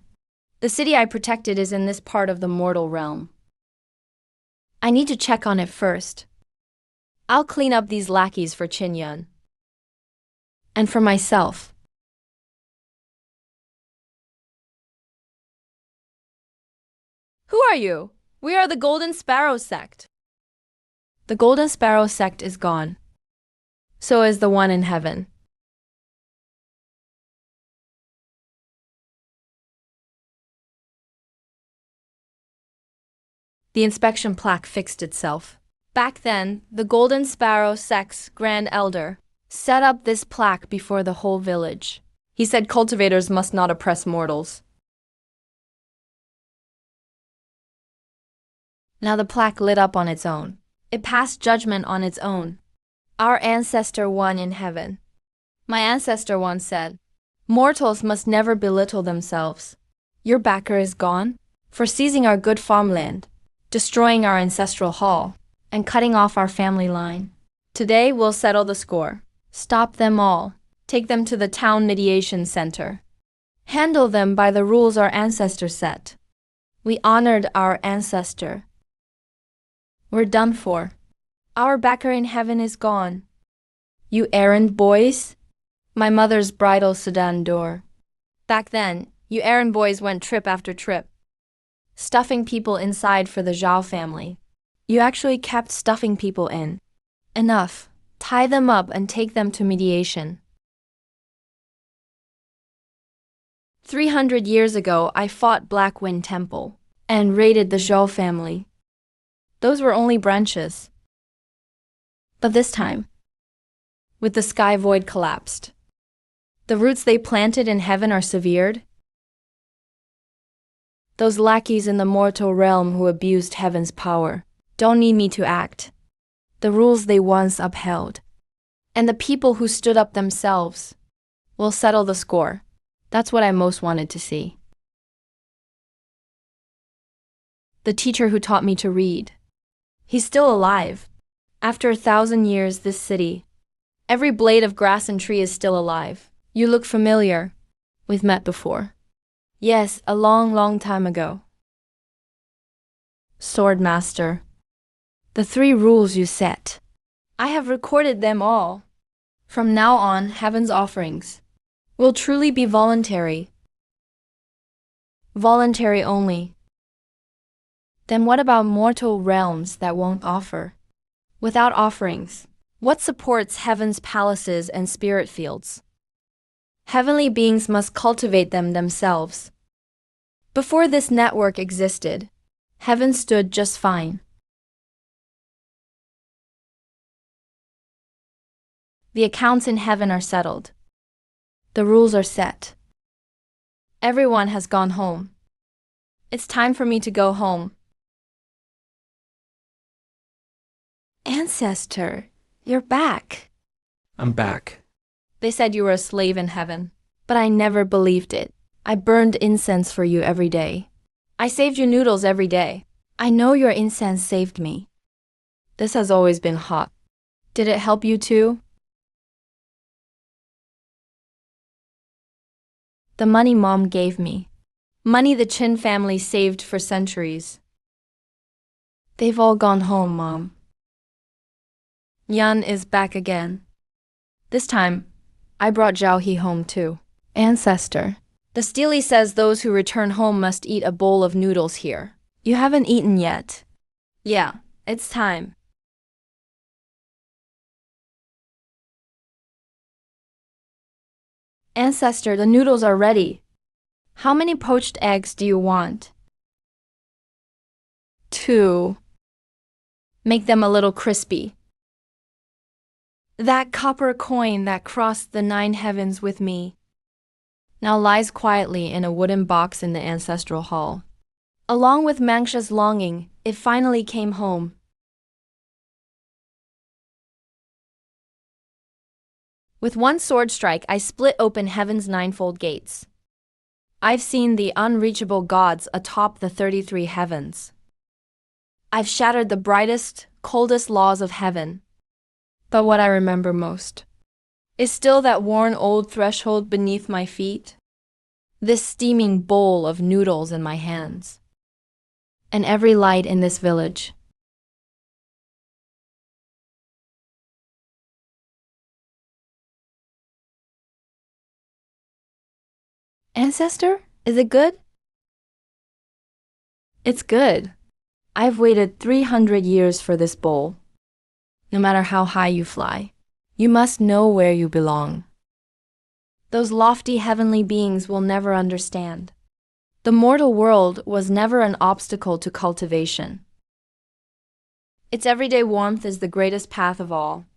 The city I protected is in this part of the mortal realm. I need to check on it first. I'll clean up these lackeys for Qinyan. And for myself. Who are you? We are the Golden Sparrow sect. The Golden Sparrow sect is gone. So is the one in heaven. The inspection plaque fixed itself. Back then, the Golden Sparrow Sect's Grand Elder set up this plaque before the whole village. He said cultivators must not oppress mortals. Now the plaque lit up on its own. It passed judgment on its own. Our ancestor won in heaven. My ancestor once said, mortals must never belittle themselves. Your backer is gone for seizing our good farmland, destroying our ancestral hall, and cutting off our family line. Today we'll settle the score. Stop them all. Take them to the town mediation center. Handle them by the rules our ancestors set. We honored our ancestor. We're done for. Our backer in heaven is gone. You errand boys? My mother's bridal sedan door. Back then, you errand boys went trip after trip, stuffing people inside for the Zhao family. You actually kept stuffing people in. Enough. Tie them up and take them to mediation. 300 years ago, I fought Black Wind Temple and raided the Zhao family. Those were only branches. But this time, with the sky void collapsed, the roots they planted in heaven are severed. Those lackeys in the mortal realm who abused heaven's power don't need me to act. The rules they once upheld, and the people who stood up themselves, will settle the score. That's what I most wanted to see. The teacher who taught me to read. He's still alive. After 1,000 years, this city, every blade of grass and tree is still alive. You look familiar. We've met before. Yes, a long, long time ago. Sword Master. The 3 rules you set. I have recorded them all. From now on, heaven's offerings will truly be voluntary. Voluntary only. Then what about mortal realms that won't offer? Without offerings, what supports heaven's palaces and spirit fields? Heavenly beings must cultivate them themselves. Before this network existed, heaven stood just fine. The accounts in heaven are settled. The rules are set. Everyone has gone home. It's time for me to go home. Ancestor, you're back. I'm back. They said you were a slave in heaven, but I never believed it. I burned incense for you every day. I saved you noodles every day. I know your incense saved me. This has always been hot. Did it help you too? The money Mom gave me. Money the Chin family saved for centuries. They've all gone home, Mom. Yan is back again. This time, I brought Zhao He home too. Ancestor. The Steely says those who return home must eat a bowl of noodles here. You haven't eaten yet. Yeah, it's time. Ancestor, the noodles are ready. How many poached eggs do you want? 2. Make them a little crispy. That copper coin that crossed the 9 heavens with me now lies quietly in a wooden box in the ancestral hall. Along with Mangsha's longing, it finally came home. With one sword strike, I split open heaven's 9-fold gates. I've seen the unreachable gods atop the 33 heavens. I've shattered the brightest, coldest laws of heaven. But what I remember most is still that worn old threshold beneath my feet, this steaming bowl of noodles in my hands, and every light in this village. Ancestor, is it good? It's good. I've waited 300 years for this bowl. No matter how high you fly, You must know where you belong. Those lofty heavenly beings will never understand. The mortal world was never an obstacle to cultivation. Its everyday warmth is the greatest path of all.